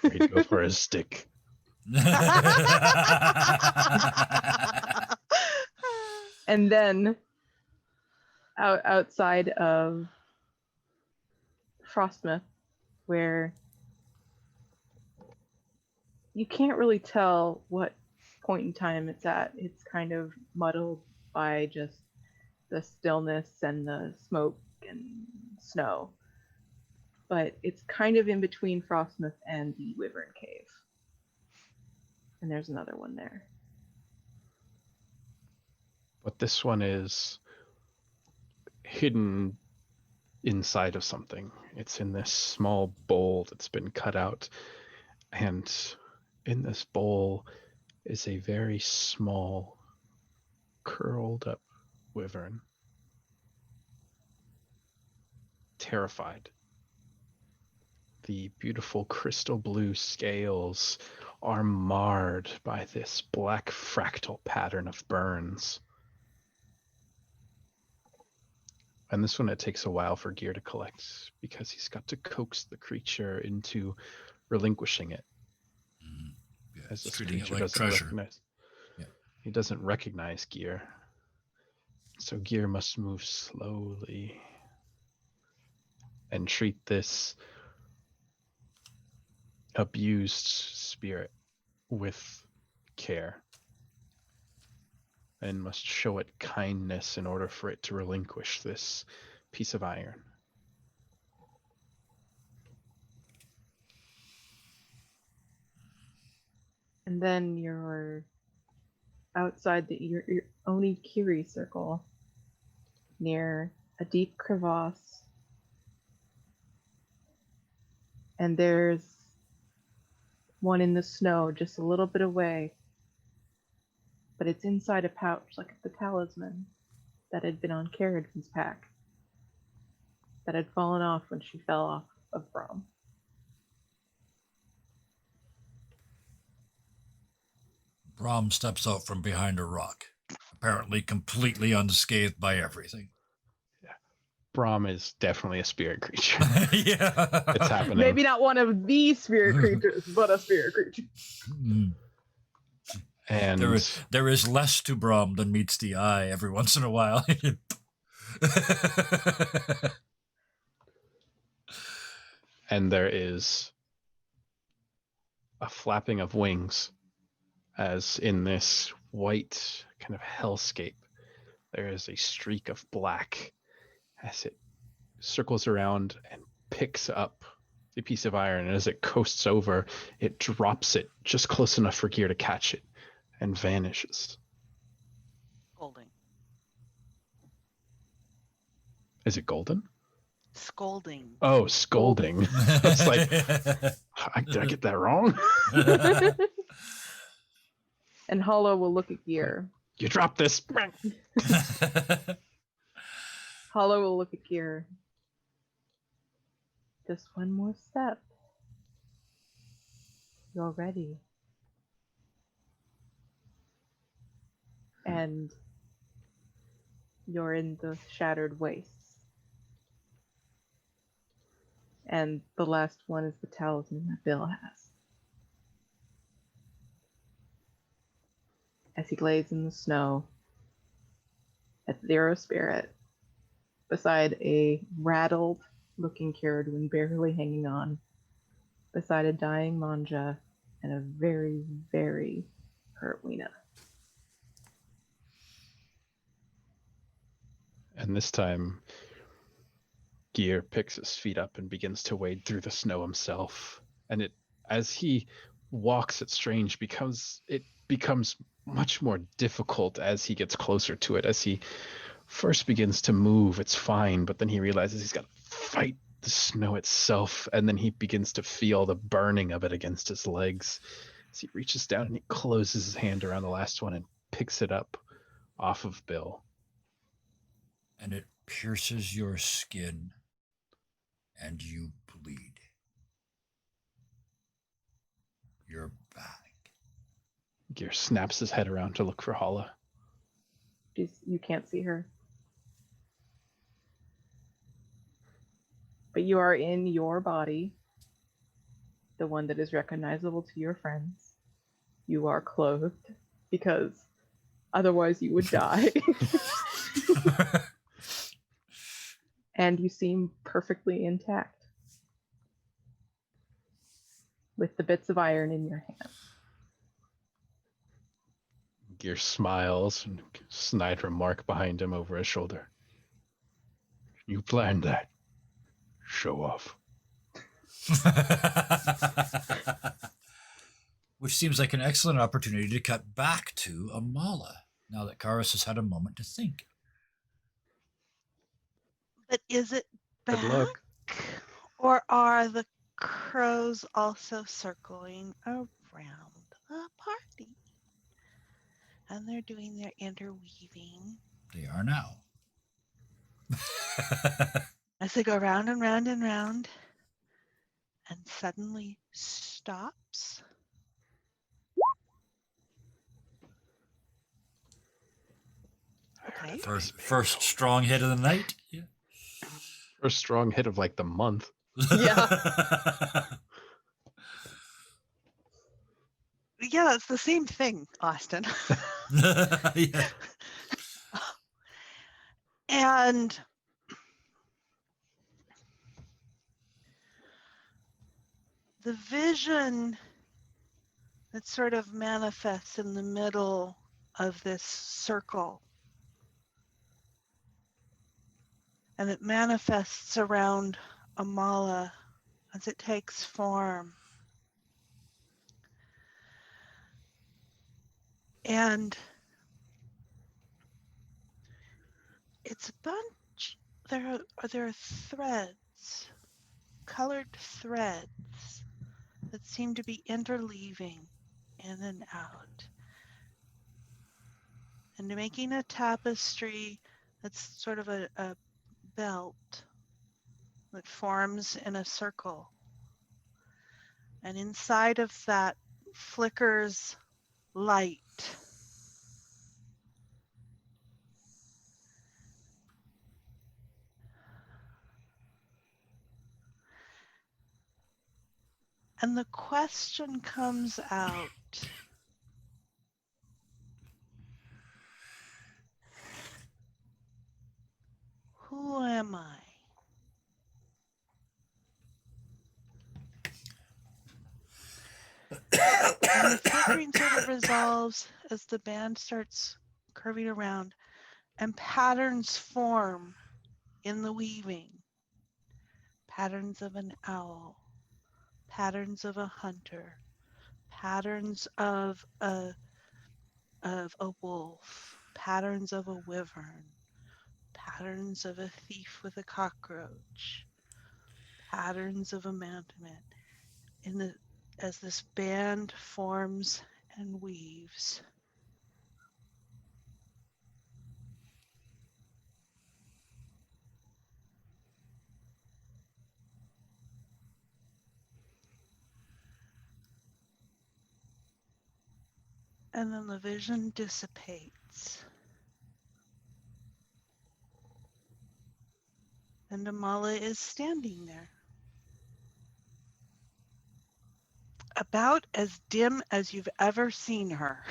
He'd go for his stick. And then outside of Frostmouth, where you can't really tell what point in time it's at. It's kind of muddled by just the stillness and the smoke and snow. But it's kind of in between Frostmouth and the Wyvern Cave. And there's another one there. But this one is hidden inside of something. It's in this small bowl that's been cut out. And in this bowl is a very small, curled up wyvern. Terrified. The beautiful crystal blue scales are marred by this black fractal pattern of burns. And this one, it takes a while for Gear to collect because he's got to coax the creature into relinquishing it. Yeah, As this treating it creature like doesn't treasure. recognize. Yeah. He doesn't recognize Gear. So Gear must move slowly and treat this abused spirit with care, and must show it kindness in order for it to relinquish this piece of iron. And then you're outside your Oni-Kiri circle near a deep crevasse. And there's one in the snow just a little bit away. But it's inside a pouch, like the talisman that had been on Caradon's pack, that had fallen off when she fell off of Brom. Brom steps out from behind a rock, apparently completely unscathed by everything. Brahm is definitely a spirit creature. Yeah. It's happening. Maybe not one of the spirit creatures, but a spirit creature. Mm. And There is less to Brom than meets the eye every once in a while. and there is a flapping of wings as in this white kind of hellscape there is a streak of black as it circles around and picks up the piece of iron, and as it coasts over, it drops it just close enough for Gear to catch it and vanishes. Scolding. Is it golden? Scolding. Oh, scolding. It's like, did I get that wrong? And Hollow will look at Gear. You dropped this. Hollow will look at Gear. Just one more step. You're ready. And you're in the shattered wastes. And the last one is the talisman that Bill has. As he lays in the snow at Zero Spirit, beside a rattled looking Caradwin barely hanging on, beside a dying Manja, and a very, very hurt Weena. And this time, Gear picks his feet up and begins to wade through the snow himself. And as he walks, it's strange because it becomes much more difficult as he gets closer to it. As he first begins to move, it's fine, but then he realizes he's got to fight the snow itself, and then he begins to feel the burning of it against his legs. As he reaches down and he closes his hand around the last one and picks it up off of Bill. And it pierces your skin, and you bleed. You're back. Gear snaps his head around to look for Hala. You can't see her. But you are in your body, the one that is recognizable to your friends. You are clothed, because otherwise you would die. And you seem perfectly intact, with the bits of iron in your hand. Gear smiles and a snide remark behind him over his shoulder. You planned that. Show off. Which seems like an excellent opportunity to cut back to Amala, now that Karis has had a moment to think. But is it Good back? luck. Or are the crows also circling around the party? And they're doing their interweaving They are now. as they go round and round and round, and suddenly stops. Okay. First strong hit of the night. Yeah. First strong hit of like the month. Yeah. Yeah, it's the same thing, Austin. Yeah. And the vision that sort of manifests in the middle of this circle, and it manifests around Amala as it takes form. And it's a bunch, there are threads, colored threads that seem to be interleaving in and out, and making a tapestry that's sort of a belt that forms in a circle. And inside of that flickers light. And the question comes out, And the flickering sort of resolves as the band starts curving around and patterns form in the weaving. Patterns of an owl, patterns of a hunter, patterns of a wolf, patterns of a wyvern, patterns of a thief with a cockroach, patterns of a mountain as this band forms and weaves. And then the vision dissipates. And Amala is standing there. About as dim as you've ever seen her.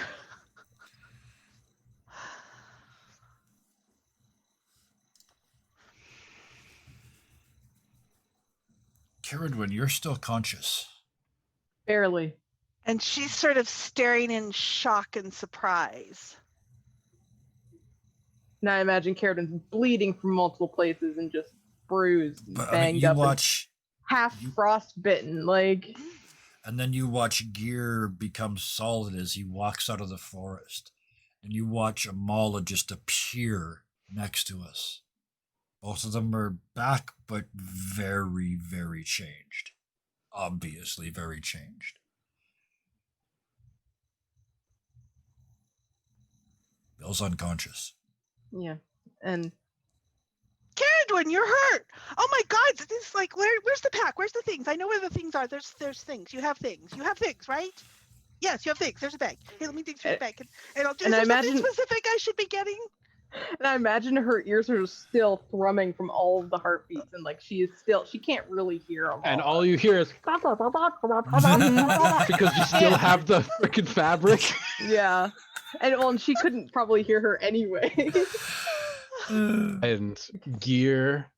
Caradwin, you're still conscious. Barely. And she's sort of staring in shock and surprise. Now I imagine Caradwin's bleeding from multiple places and just bruised and But banged you up watch, and half frostbitten. Like, and then you watch Gear become solid as he walks out of the forest. And you watch Amala just appear next to us. Both of them are back, but very, very changed. Obviously very changed. Bill's unconscious. yeah. And Caradwin, you're hurt. Oh my God! This is like, where's the pack? Where's the things? I know where the things are. There's things. You have things. You have things, right? Yes, you have things. There's a bag. Here, let me dig through the bag. And I'll do. Is and I there something imagine- specific I should be getting? and I imagine her ears are still thrumming from all of the heartbeats, and like she can't really hear them. And all you hear is because you still have the freaking fabric. Yeah. And she couldn't probably hear her anyway. And Gear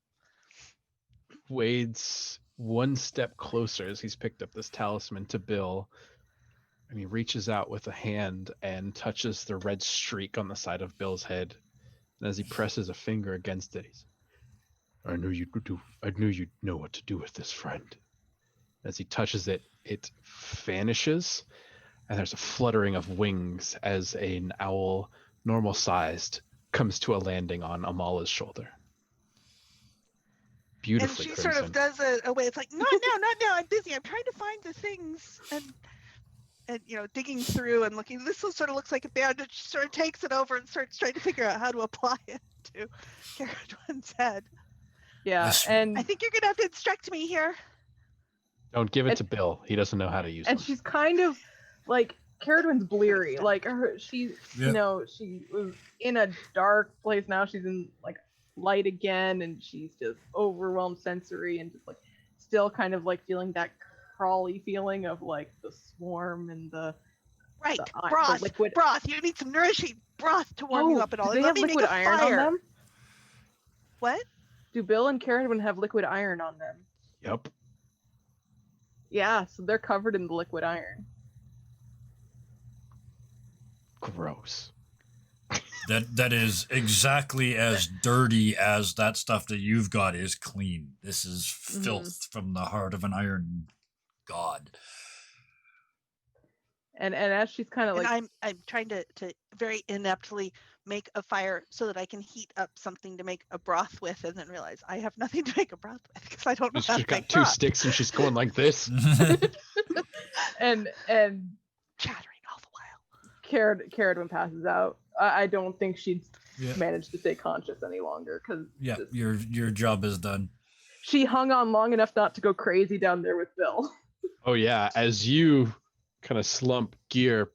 wades one step closer as he's picked up this talisman to Bill. And he reaches out with a hand and touches the red streak on the side of Bill's head. And as he presses a finger against it, he's, I knew you'd know what to do with this, friend. As he touches it, it vanishes, and there's a fluttering of wings as an owl, normal-sized, comes to a landing on Amala's shoulder. Beautifully And she crimson. sort of does a way. It's like, not now. I'm busy. I'm trying to find the things and digging through and looking. This sort of looks like a bandage. She sort of takes it over and starts trying to figure out how to apply it to Caradwin's head. Yeah. Yes. And I think you're gonna have to instruct me here. Don't give it And- to Bill. He doesn't know how to use and them. she's kind of like Caradwin's bleary. Like she Yep. she was in a dark place. Now she's in like light again, and she's just overwhelmed sensory and just like still kind of like feeling that crawly feeling of like the swarm and the Right, the broth. liquid. Broth. You need some nourishing broth to warm you up and all. Do they Let have me make liquid a iron fire. on them? What? Do Bill and Caradwin have liquid iron on them? Yep. Yeah, so they're covered in the liquid iron. Gross. That is exactly as dirty as that stuff that you've got is clean. This is filth from the heart of an iron god. And as she's kind of And like I'm trying to very ineptly make a fire so that I can heat up something to make a broth with, and then realize I have nothing to make a broth with because I don't know She's how to got make two broth. sticks and she's going like this. and Chattering all the while. Caradwin passes out. I don't think she'd Yeah. manage to stay conscious any longer because Yeah, your job is done. she hung on long enough not to go crazy down there with Bill. Oh yeah, as you kind of slump, Gear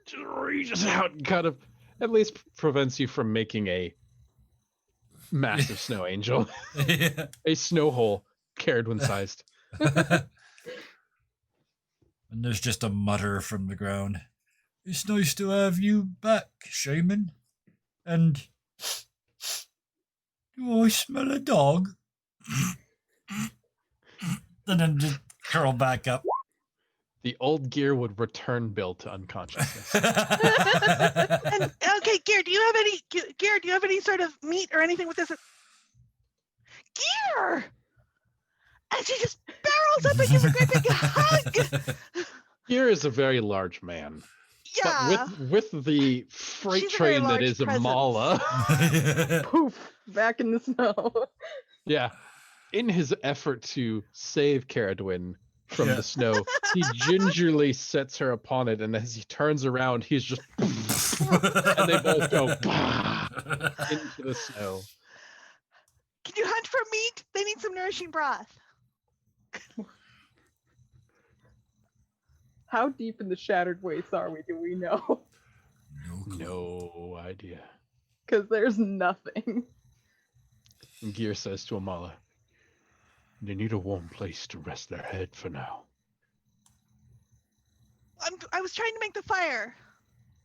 just reaches out and kind of at least prevents you from making a massive snow angel. Yeah. A snow hole, Caradwin sized. And there's just a mutter from the ground. It's nice to have you back, Shaman. And do I smell a dog? And then just curl back up. The old Gear would return Bill to unconsciousness. And okay, Gear, do you have any sort of meat or anything with this? Gear! And she just barrels up and gives a great big hug. Gear is a very large man. Yeah. But with the freight She's a very train that large is presence. Amala, Poof, back in the snow. yeah, in his effort to save Caradwyn from Yeah. the snow, he gingerly sets her upon it, and as he turns around, he's just and they both go into the snow. Can you hunt for meat? They need some nourishing broth. How deep in the shattered wastes are we? Do we know? No clue. No idea. Because there's nothing. And Gear says to Amala, They need a warm place to rest their head for now. I was trying to make the fire.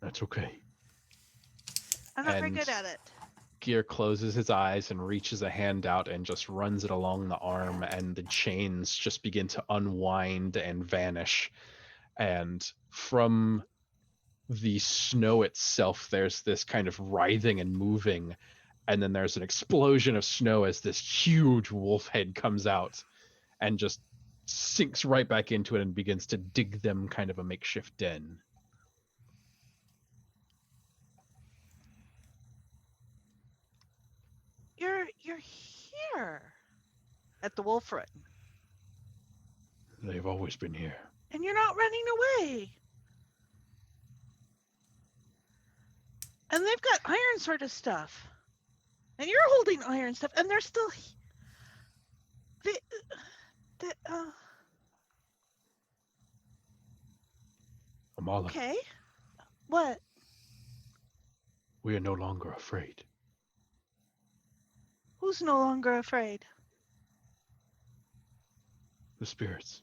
That's okay. I'm not very And- good at it. Gear closes his eyes and reaches a hand out and just runs it along the arm, and the chains just begin to unwind and vanish. And from the snow itself, there's this kind of writhing and moving, and then there's an explosion of snow as this huge wolf head comes out and just sinks right back into it and begins to dig them kind of a makeshift den. You're here at the Wolf Run, They've always been here. and you're not running away. And they've got iron sort of stuff, and you're holding iron stuff, and they're still. They, Amala, okay. What? we are no longer afraid. Who's no longer afraid? The spirits.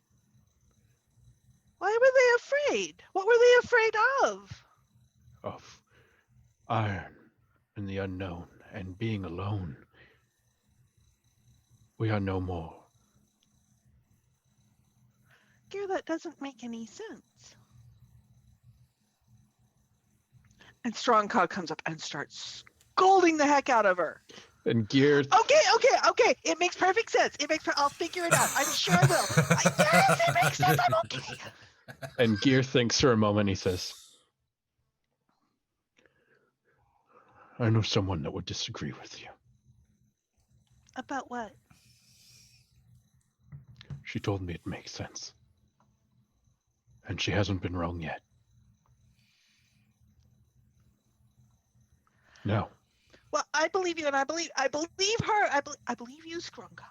Why were they afraid? What were they afraid of? Of iron and the unknown and being alone. We are no more. Gear, that doesn't make any sense. And Strongcog comes up and starts scolding the heck out of her. And Gear Okay. It makes perfect sense. I'll figure it out. I'm sure I will. Yes, it makes sense. I'm okay. and Gear thinks for a moment. He says, I know someone that would disagree with you. About what? She told me it makes sense. And she hasn't been wrong yet. Now, Well, I believe you, and I believe her. I believe you, Strongcog.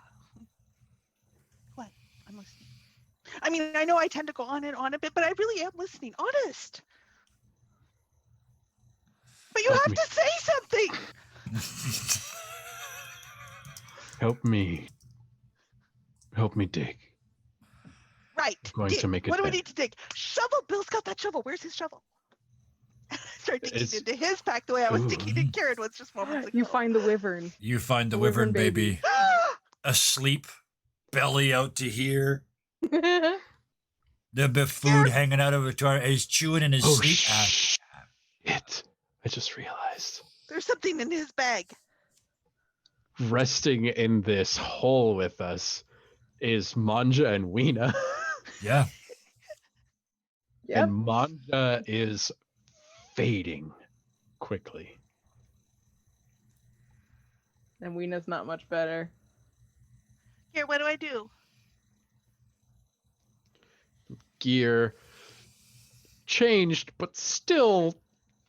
What? I'm listening. I mean, I know I tend to go on and on a bit, but I really am listening. Honest. But you Help have me. to say something. help me. Help me dig. Right. Going to make it What do we better. need to dig? Shovel. Bill's got that shovel. Where's his shovel? Start digging It's- into his pack the way I was Ooh. digging in Karen was just moments ago. You find the wyvern. You find the The wyvern wyvern baby baby. asleep, belly out to here. That's The bit of food hanging out of it. He's chewing in his Oh, sleep. shit. I just realized. There's something in his bag. resting in this hole with us is Manja and Weena. Yeah. Yep. And Manja is fading quickly. And Weena's not much better. Here, what do I do? Gear changed, but still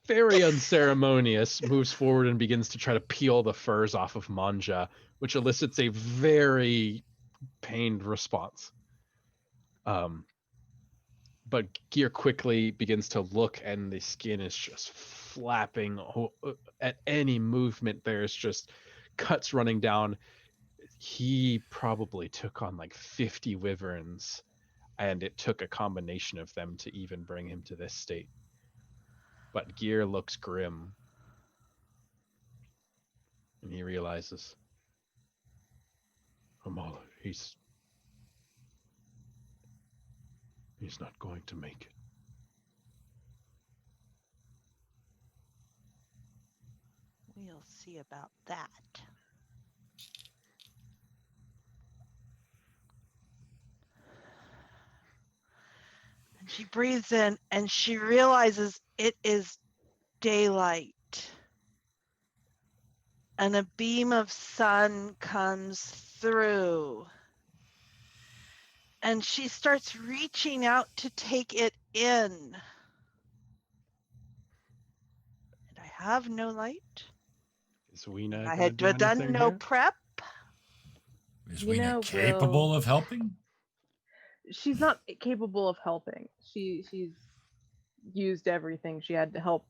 very unceremonious, moves forward and begins to try to peel the furs off of Manja, which elicits a very pained response. But Gear quickly begins to look, and the skin is just flapping at any movement. There's just cuts running down. He probably took on like 50 wyverns, and it took a combination of them to even bring him to this state. But Gear looks grim, and he realizes, Amala, he's He's not going to make it. We'll see about that. And she breathes in and she realizes it is daylight. And a beam of sun comes through. And she starts reaching out to take it in. And I have no light. Is Weena I gonna had do done anything no here? prep. Is You Weena know, capable Will- of helping? She's not capable of helping. She's used everything she had to help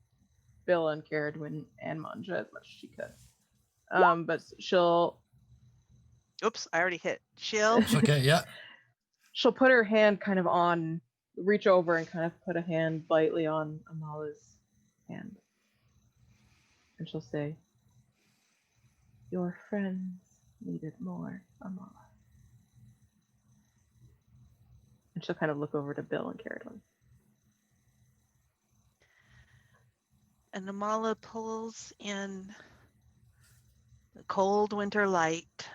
Bill and Caradwin and Manja as much as she could. But Oops, I already hit. She'll It's okay, yeah. she'll put her hand kind of on, reach over and kind of put a hand lightly on Amala's hand. And she'll say, "Your friends needed more, Amala." And she'll kind of look over to Bill and Caradwin. and Amala pulls in the cold winter light.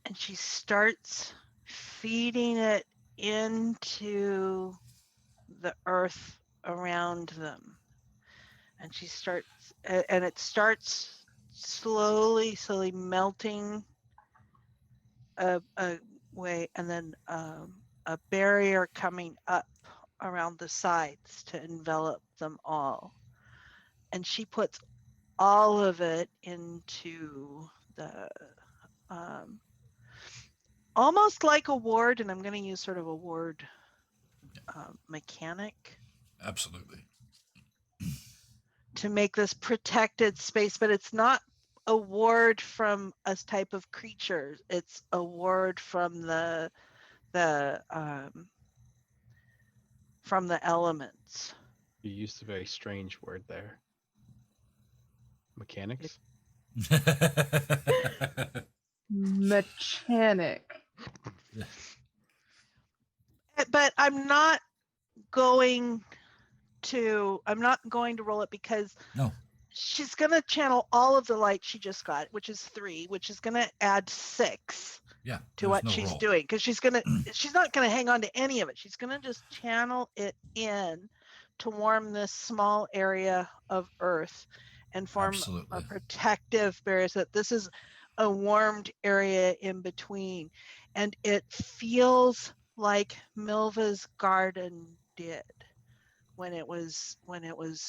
And she starts feeding it into the earth around them. And she starts, and it starts slowly melting away, and then a barrier coming up around the sides to envelop them all. And she puts all of it into the almost like a ward, and I'm going to use sort of a ward mechanic Absolutely. to make this protected space, but it's not a ward from a type of creature. It's a ward from the elements. You used a very strange word there. Mechanics? Mechanic. But I'm not going to roll it because No. she's going to channel all of the light she just got, which is 3, which is going to add 6 Yeah. to there's what no she's roll. doing, because she's not going to hang on to any of it. She's going to just channel it in to warm this small area of earth and form Absolutely. a protective barrier, so that this is a warmed area in between. And it feels like Milva's garden did when it was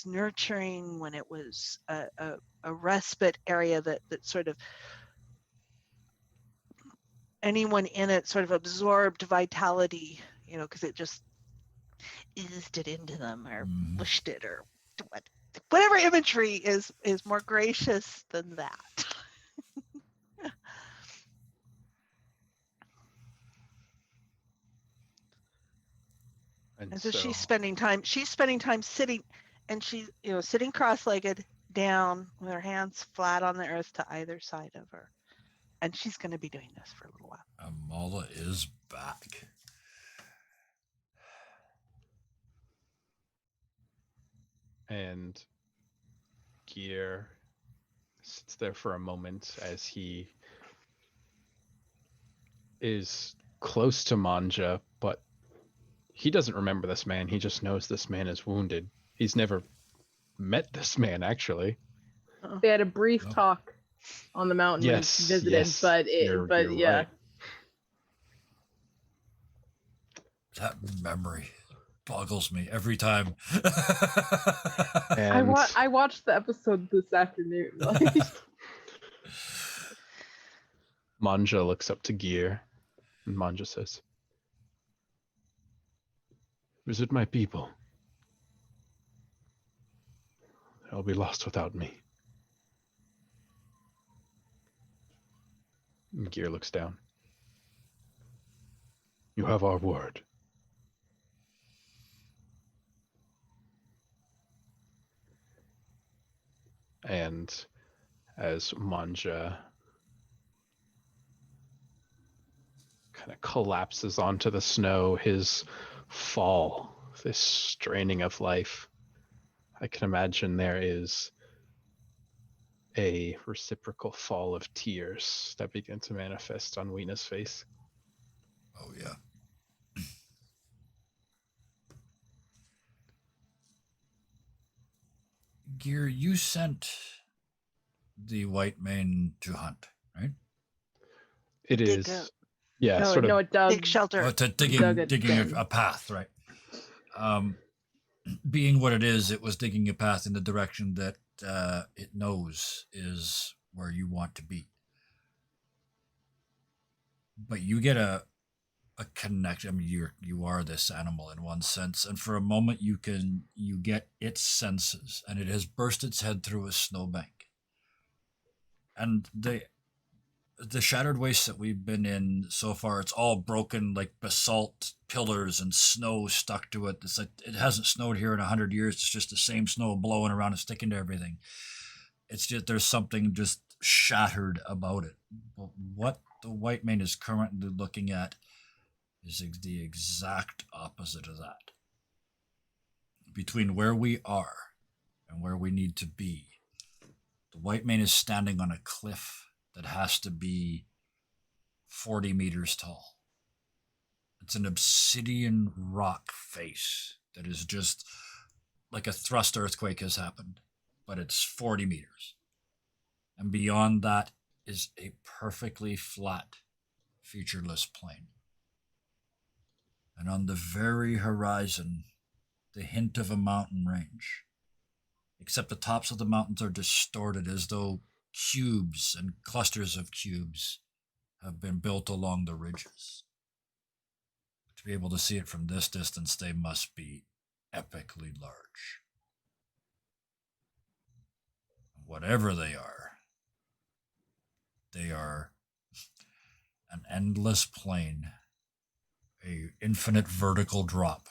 nurturing, when it was a respite area that sort of anyone in it sort of absorbed vitality, because it just eased it into them, or pushed it, or whatever imagery is more gracious than that. And so she's spending time sitting, and she's sitting cross-legged down with her hands flat on the earth to either side of her. And she's going to be doing this for a little while. Amala is back. And Gear sits there for a moment as he is close to Manja, but he doesn't remember this man. He just knows this man is wounded. He's never met this man, actually. They had a brief Oh. talk on the mountain when Yes, he visited, yes, but you're yeah. right. That memory boggles me every time. And I watched the episode this afternoon. Like, Manja looks up to Gear, and Manja says, "Visit my people. They'll be lost without me." And Gear looks down. "You have our word." And as Manja kind of collapses onto the snow, his fall, this straining of life. I can imagine there is a reciprocal fall of tears that begin to manifest on Weena's face. Oh, yeah. Gear, you sent the white mane to hunt, right? It Dig is, a yeah, No, sort of. no, it dug. big shelter. Oh, to Dug a digging den. a path, right? Being what it is, it was digging a path in the direction that it knows is where you want to be. But you get a connection. I mean, you are this animal in one sense, and for a moment you get its senses, and it has burst its head through a snowbank, and the shattered waste that we've been in so far, it's all broken like basalt pillars and snow stuck to it. It's like it hasn't snowed here in 100 years. It's just the same snow blowing around and sticking to everything. It's just there's something just shattered about it. But what the white mane is currently looking at is the exact opposite of that. Between where we are and where we need to be, the white mane is standing on a cliff that has to be 40 meters tall. It's an obsidian rock face that is just like a thrust earthquake has happened, but it's 40 meters. And beyond that is a perfectly flat, featureless plain. And on the very horizon, the hint of a mountain range. Except the tops of the mountains are distorted as though cubes and clusters of cubes have been built along the ridges. To be able to see it from this distance, they must be epically large. Whatever they are an endless plain, a infinite vertical drop,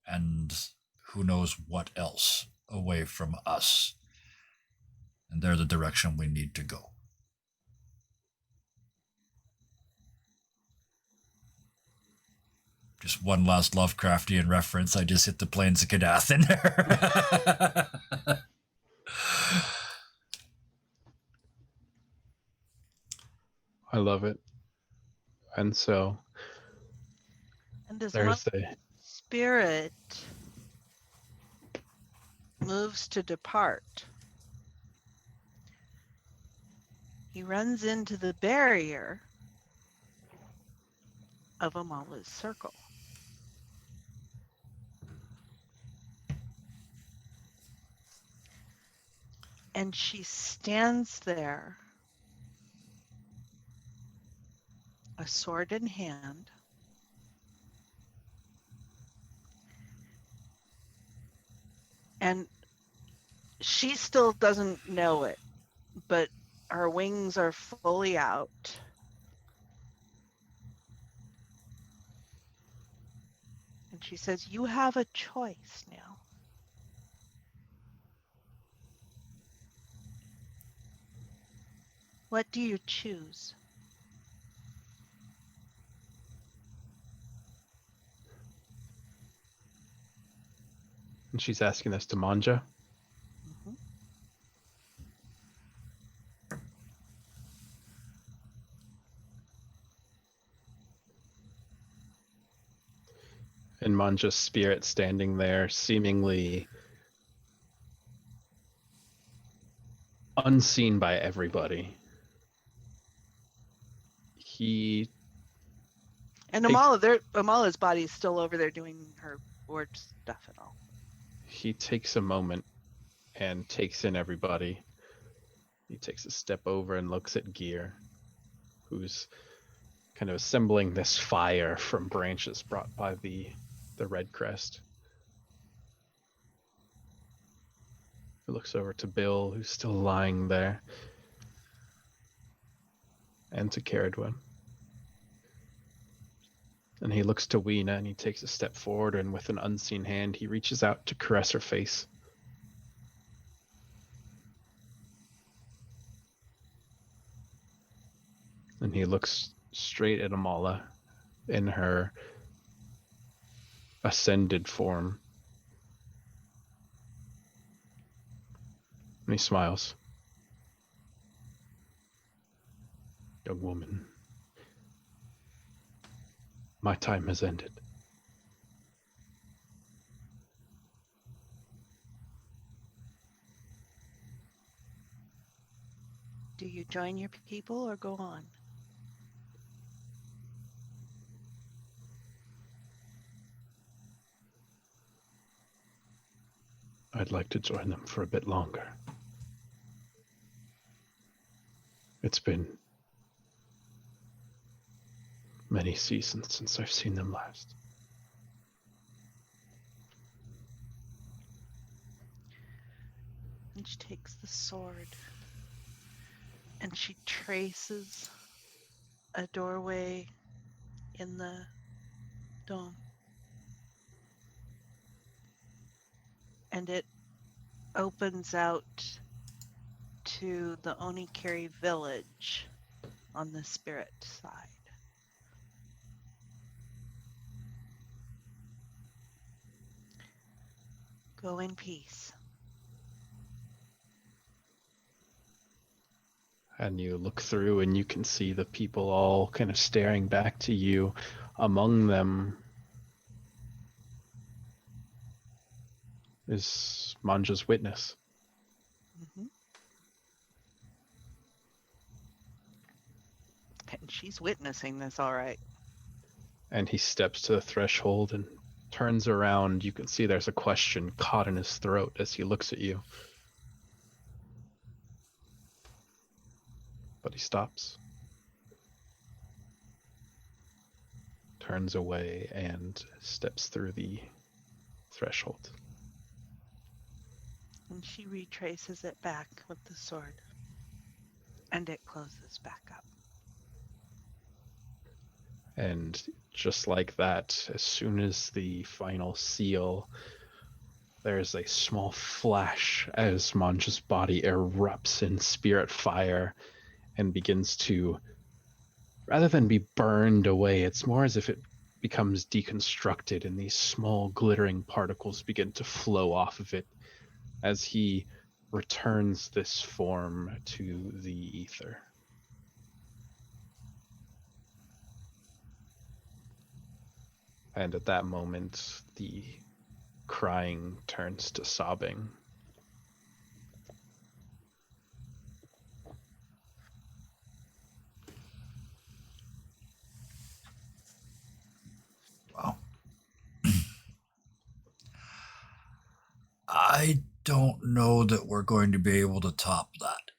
and who knows what else away from us. And they're the direction we need to go. Just one last Lovecraftian reference. I just hit the plains of Kadath in there. I love it. And so And as there's a spirit moves to depart, he runs into the barrier of Amala's circle. And she stands there, a sword in hand, and she still doesn't know it, but her wings are fully out. And she says, "You have a choice now. What do you choose?" and she's asking this to Manja. Mhm. And Manja's spirit standing there, seemingly unseen by everybody. He And takes, Amala's body is still over there doing her board stuff and all. he takes a moment and takes in everybody. He takes a step over and looks at Gear, who's kind of assembling this fire from branches brought by the Red Crest. He looks over to Bill, who's still lying there, and to Caradwin. And he looks to Weena and he takes a step forward, and with an unseen hand, he reaches out to caress her face. And he looks straight at Amala in her ascended form. And he smiles. Young woman, my time has ended. Do you join your people or go on? I'd like to join them for a bit longer. It's been many seasons since I've seen them last. And she takes the sword and she traces a doorway in the dome. And it opens out to the Onikiri village on the spirit side. Go in peace. And you look through and you can see the people all kind of staring back to you. Among them is Manja's witness. Mm-hmm. And she's witnessing this all right. And he steps to the threshold and turns around. You can see there's a question caught in his throat as he looks at you. But he stops, turns away, and steps through the threshold. And she retraces it back with the sword. And it closes back up. And just like that, as soon as the final seal, there's a small flash as Manja's body erupts in spirit fire and begins to, rather than be burned away, it's more as if it becomes deconstructed and these small glittering particles begin to flow off of it as he returns this form to the ether. And at that moment, the crying turns to sobbing. Wow. I don't know that we're going to be able to top that.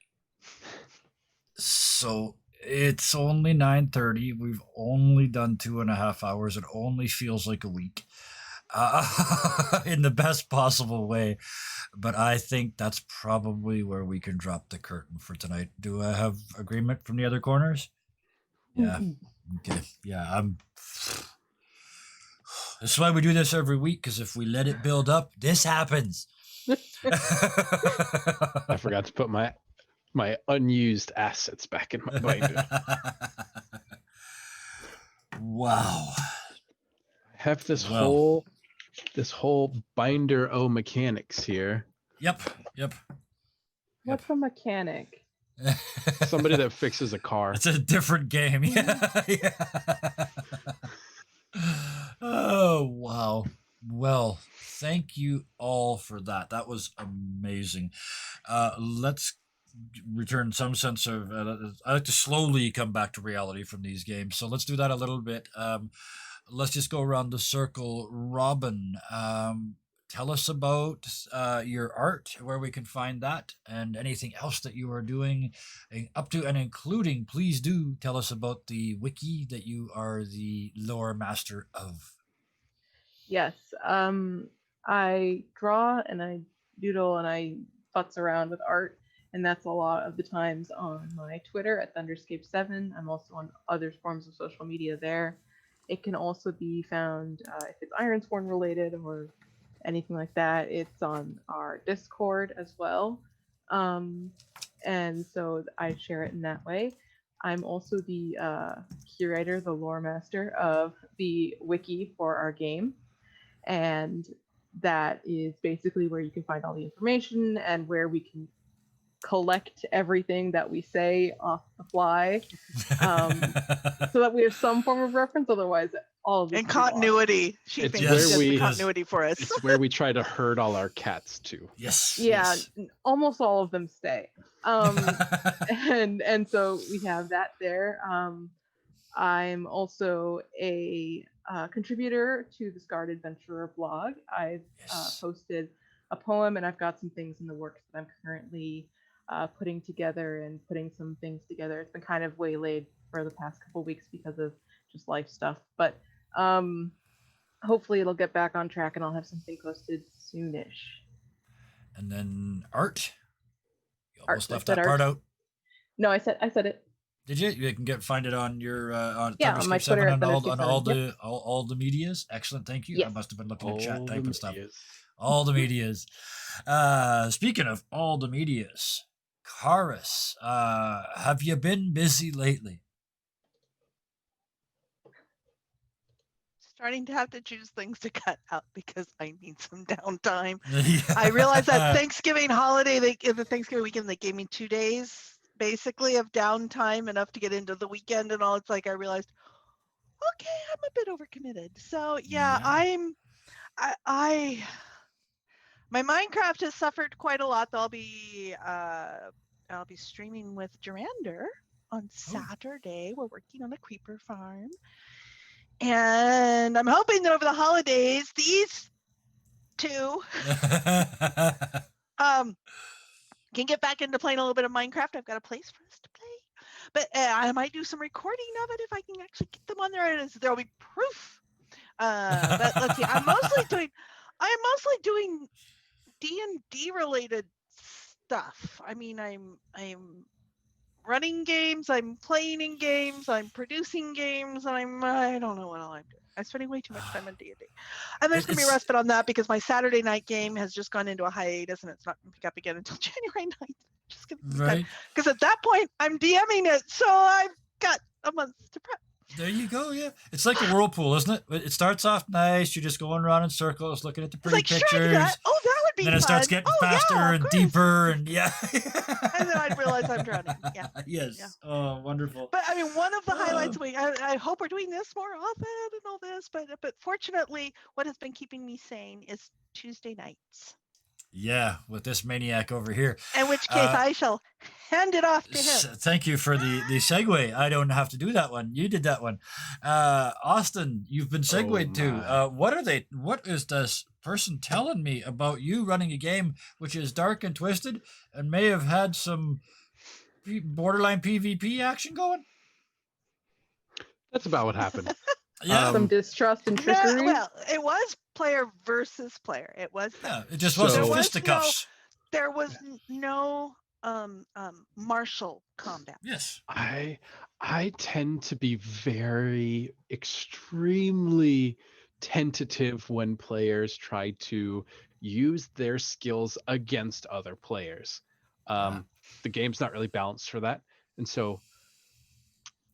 So it's only 9:30. We've only done 2.5 hours. It only feels like a week. In the best possible way. But I think that's probably where we can drop the curtain for tonight. Do I have agreement from the other corners? Yeah. Okay. Yeah, I'm. This is why we do this every week, because if we let it build up, this happens. I forgot to put my unused assets back in my binder. Wow. I have this Well. whole binder o mechanics here. Yep. What's a mechanic? Somebody that fixes a car. It's a different game. Yeah. Oh, wow. Well, thank you all for that. That was amazing. Let's return some sense of. I like to slowly come back to reality from these games, so let's do that a little bit. Let's just go around the circle. Robin, tell us about your art, where we can find that, and anything else that you are doing, up to and including. Please do tell us about the wiki that you are the lore master of. Yes. I draw and I doodle and I futz around with art, and that's a lot of the times on my Twitter at Thunderscape7. I'm also on other forms of social media there. It can also be found if it's Ironsworn related or anything like that. It's on our Discord as well. And so I share it in that way. I'm also the curator, the lore master of the wiki for our game. And that is basically where you can find all the information and where we can collect everything that we say off the fly, so that we have some form of reference. Otherwise, all of this And would be lost. continuity. She It's thinks where she does the we- continuity for us. It's where we try to herd all our cats to. Yes. Yeah, yes. almost all of them stay. And so we have that there. I'm also a contributor to the Scarred Adventurer blog. I've Yes. posted a poem, and I've got some things in the works that I'm currently putting together and putting some things together. It's been kind of waylaid for the past couple weeks because of just life stuff, but hopefully it'll get back on track and I'll have something posted soonish. And then art. You Art, almost I left said that part art. out. No, I said it. Did you? You can find it on your on Yeah, on my Thunderscape 7 Twitter at and all Thunderscape7, yep. all the medias. Excellent, thank you. I Yes. must have been looking at All chat the typing stuff. medias. All the medias. Speaking of all the medias, Karis, have you been busy lately? Starting to have to choose things to cut out because I need some downtime. I realized that Thanksgiving holiday, the Thanksgiving weekend, they gave me 2 days basically of downtime, enough to get into the weekend and all. It's like I realized, okay, I'm a bit overcommitted. So yeah, Yeah. I my Minecraft has suffered quite a lot. I'll be streaming with Jerander on Saturday. We're working on a creeper farm. And I'm hoping that over the holidays, these two can get back into playing a little bit of Minecraft. I've got a place for us to play. But I might do some recording of it if I can actually get them on there. There'll be proof. But let's see. I'm mostly doing D&D related stuff. I mean, I'm running games, I'm playing in games, I'm producing games, and I don't know what all I'm doing. I'm spending way too much time on D&D. And there's going to be respite on that because my Saturday night game has just gone into a hiatus and it's not going to pick up again until January 9th. Just going to Right. Because at that point, I'm DMing it, so I've got a month to prep. There you go. Yeah, it's like a whirlpool, isn't it? It starts off nice. You're just going around in circles, looking at the It's pretty like, sure, I do pictures. that. Oh, that would be And then it starts fun. getting Oh, faster yeah, of and course. deeper, and yeah. And then I'd realize I'm drowning. Yeah. Yes. Yeah. Oh, wonderful. But I mean, one of the highlights of the week, I hope we're doing this more often and all this, but fortunately, what has been keeping me sane is Tuesday nights. Yeah, with this maniac over here. In which case, I shall hand it off to him. Thank you for the segue. I don't have to do that one. You did that one. Austin, you've been segued to. What is this person telling me about you running a game which is dark and twisted and may have had some borderline PvP action going? That's about what happened. Yeah. Some distrust and trickery. No, well, it was player versus player. It was that. Yeah, it just wasn't So- fisticuffs. There was no martial combat. Yes. I tend to be very extremely tentative when players try to use their skills against other players. The game's not really balanced for that, and so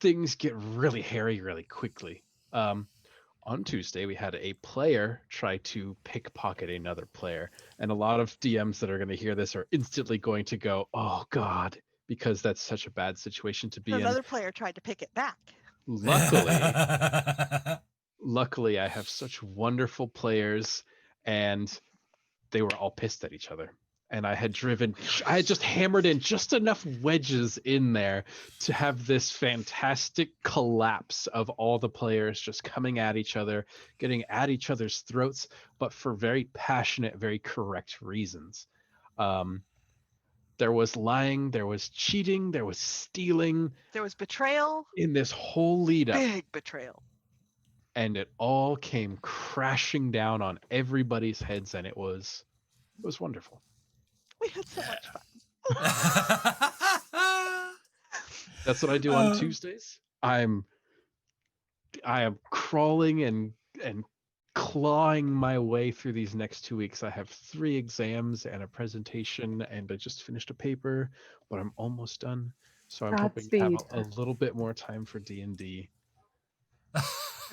things get really hairy really quickly. On Tuesday, we had a player try to pickpocket another player, and a lot of DMs that are going to hear this are instantly going to go, "Oh God," because that's such a bad situation to be in. Another player tried to pick it back. Luckily, I have such wonderful players, and they were all pissed at each other. And I had just hammered in just enough wedges in there to have this fantastic collapse of all the players just coming at each other, getting at each other's throats, but for very passionate, very correct reasons. There was lying, there was cheating, there was stealing. There was betrayal. In this whole lead up. Big betrayal. And it all came crashing down on everybody's heads, and it was wonderful. We had so much fun. That's what I do on Tuesdays. I am crawling and clawing my way through these next 2 weeks. I have 3 exams and a presentation, and I just finished a paper, but I'm almost done. So I'm hoping to have Godspeed. a little bit more time for D&D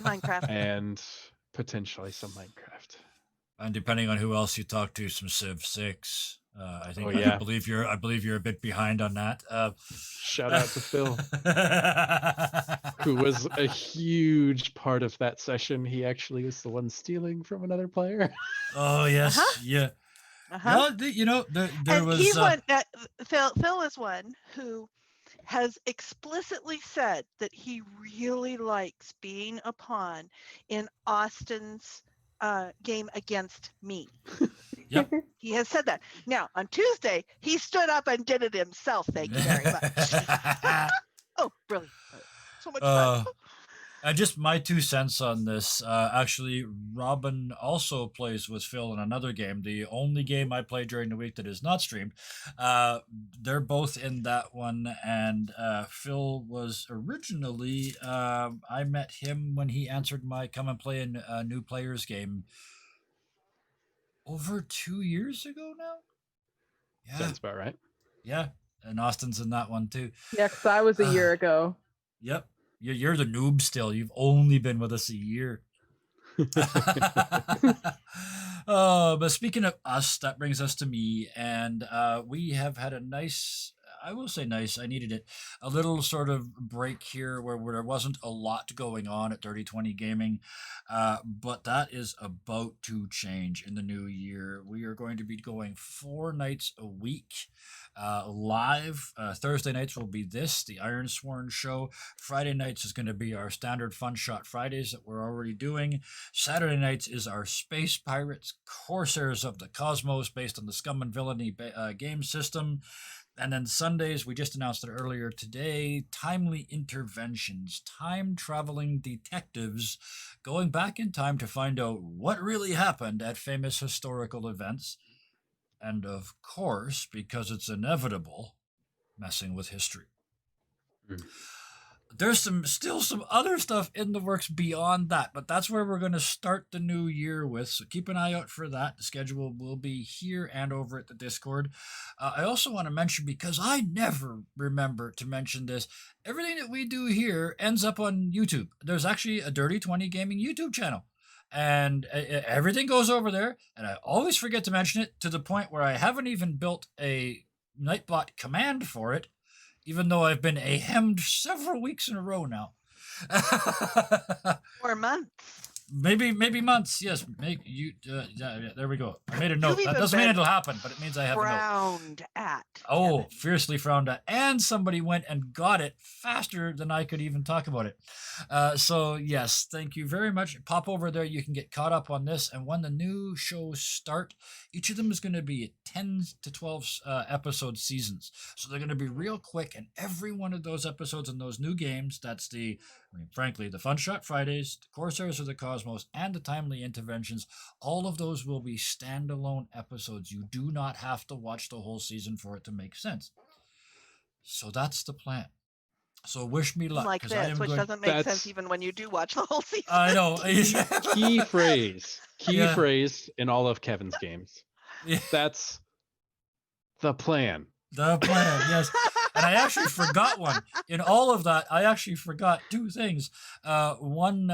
Minecraft. and potentially some Minecraft. And depending on who else you talk to, some Civ 6. I think Oh, yeah. I believe you're a bit behind on that. Shout out to Phil, who was a huge part of that session. He actually was the one stealing from another player. Oh yes, Uh-huh. yeah. Uh-huh. There And was. he's one. Phil is one who has explicitly said that he really likes being a pawn in Austin's game against me. Yep. He has said that. Now, on Tuesday, he stood up and did it himself. Thank you very much. Oh, brilliant. So much fun. Just my 2 cents on this. Actually, Robin also plays with Phil in another game. The only game I play during the week that is not streamed. They're both in that one, and Phil was originally. I met him when he answered my come and play a new players game over 2 years ago now. Yeah, Sounds about right. yeah, and Austin's in that one too. Yeah, because I was a year ago. Yep. You're the noob still. You've only been with us a year. Oh, but speaking of us, that brings us to me. And we have had a nice, I will say nice, I needed it, a little sort of break here where there wasn't a lot going on at 3020 Gaming. But that is about to change in the new year. We are going to be going 4 nights a week. Live. Thursday nights will be the Ironsworn show. Friday nights is going to be our standard Fun Shot Fridays that we're already doing. Saturday nights is our Space Pirates Corsairs of the Cosmos based on the Scum and Villainy game system. And then Sundays, we just announced it earlier today, Timely Interventions, time-traveling detectives going back in time to find out what really happened at famous historical events. And of course, because it's inevitable, messing with history. There's still some other stuff in the works beyond that, but that's where we're going to start the new year with. So keep an eye out for that. The schedule will be here and over at the Discord. I also want to mention, because I never remember to mention this, everything that we do here ends up on YouTube. There's actually a Dirty 20 Gaming YouTube channel. And everything goes over there, and I always forget to mention it, to the point where I haven't even built a Nightbot command for it, even though I've been hemmed several weeks in a row now. Or months. Maybe months. Yes. There we go. I made a note. You've That even doesn't mean been it'll happen, but it means I have a note. Frowned at. Oh, Kevin. fiercely frowned at. And somebody went and got it faster than I could even talk about it. So, yes, thank you very much. Pop over there. You can get caught up on this. And when the new shows start, each of them is going to be 10 to 12 episode seasons. So they're going to be real quick. And every one of those episodes and those new games, that's frankly, the Fun Shot Fridays, the Corsairs of the Cosmos, and the Timely Interventions, all of those will be standalone episodes. You do not have to watch the whole season for it to make sense. So that's the plan. So wish me luck. Like 'cause I this, am which going- doesn't make sense even when you do watch the whole season. I know. Key phrase Yeah. in all of Kevin's games. Yeah. That's the plan. The plan, yes. And I actually forgot one. In all of that, I actually forgot 2 things. One,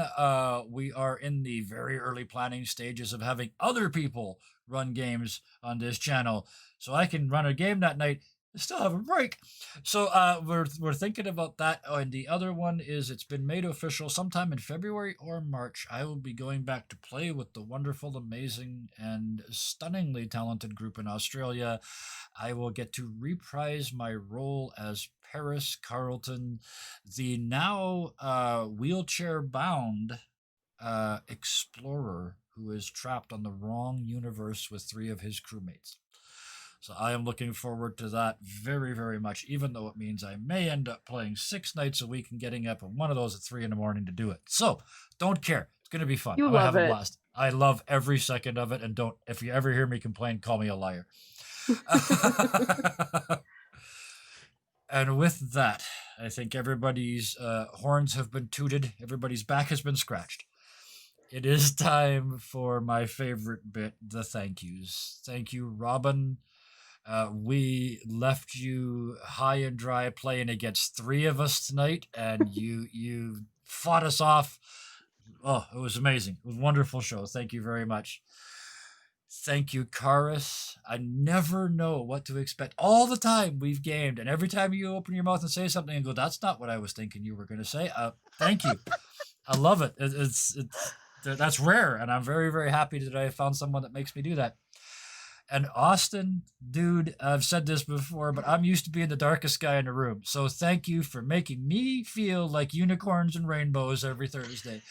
we are in the very early planning stages of having other people run games on this channel, so I can run a game that night and still have a break. So we're thinking about that. Oh, and the other one is, it's been made official sometime in February or March. I will be going back to play with the wonderful, amazing, and stunningly talented group in Australia. I will get to reprise my role as Paris Carlton, the now wheelchair-bound explorer who is trapped on the wrong universe with 3 of his crewmates. So I am looking forward to that very, very much, even though it means I may end up playing 6 nights a week and getting up on one of those at 3 a.m. to do it. So don't care. It's going to be fun. You I'm going to love have a it. blast. I love every second of it. And if you ever hear me complain, call me a liar. And with that, I think everybody's horns have been tooted. Everybody's back has been scratched. It is time for my favorite bit, the thank yous. Thank you, Robin. We left you high and dry playing against three of us tonight, and you fought us off. Oh, it was amazing. It was a wonderful show. Thank you very much. Thank you, Karis. I never know what to expect. All the time we've gamed, and every time you open your mouth and say something and go, "That's not what I was thinking you were going to say." Thank you. I love it. That's rare, and I'm very very happy that I found someone that makes me do that. And Austin, dude, I've said this before, but I'm used to being the darkest guy in the room. So thank you for making me feel like unicorns and rainbows every Thursday.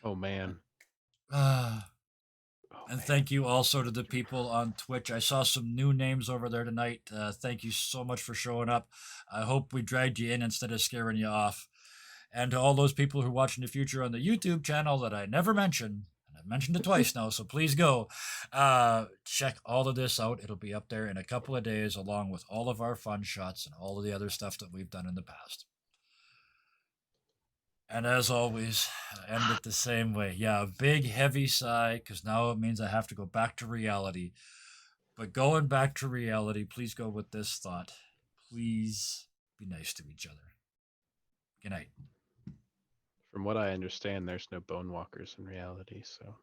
Oh man. Uh, Oh, and man. thank you also to the people on Twitch. I saw some new names over there tonight. Thank you so much for showing up. I hope we dragged you in instead of scaring you off. And to all those people who watch in the future on the YouTube channel that I never mention, and I've mentioned it twice now, so please go check all of this out. It'll be up there in a couple of days, along with all of our fun shots and all of the other stuff that we've done in the past. And as always, I end it the same way. Yeah, a big heavy sigh, because now it means I have to go back to reality. But going back to reality, please go with this thought. Please be nice to each other. Good night. From what I understand, there's no bone walkers in reality, so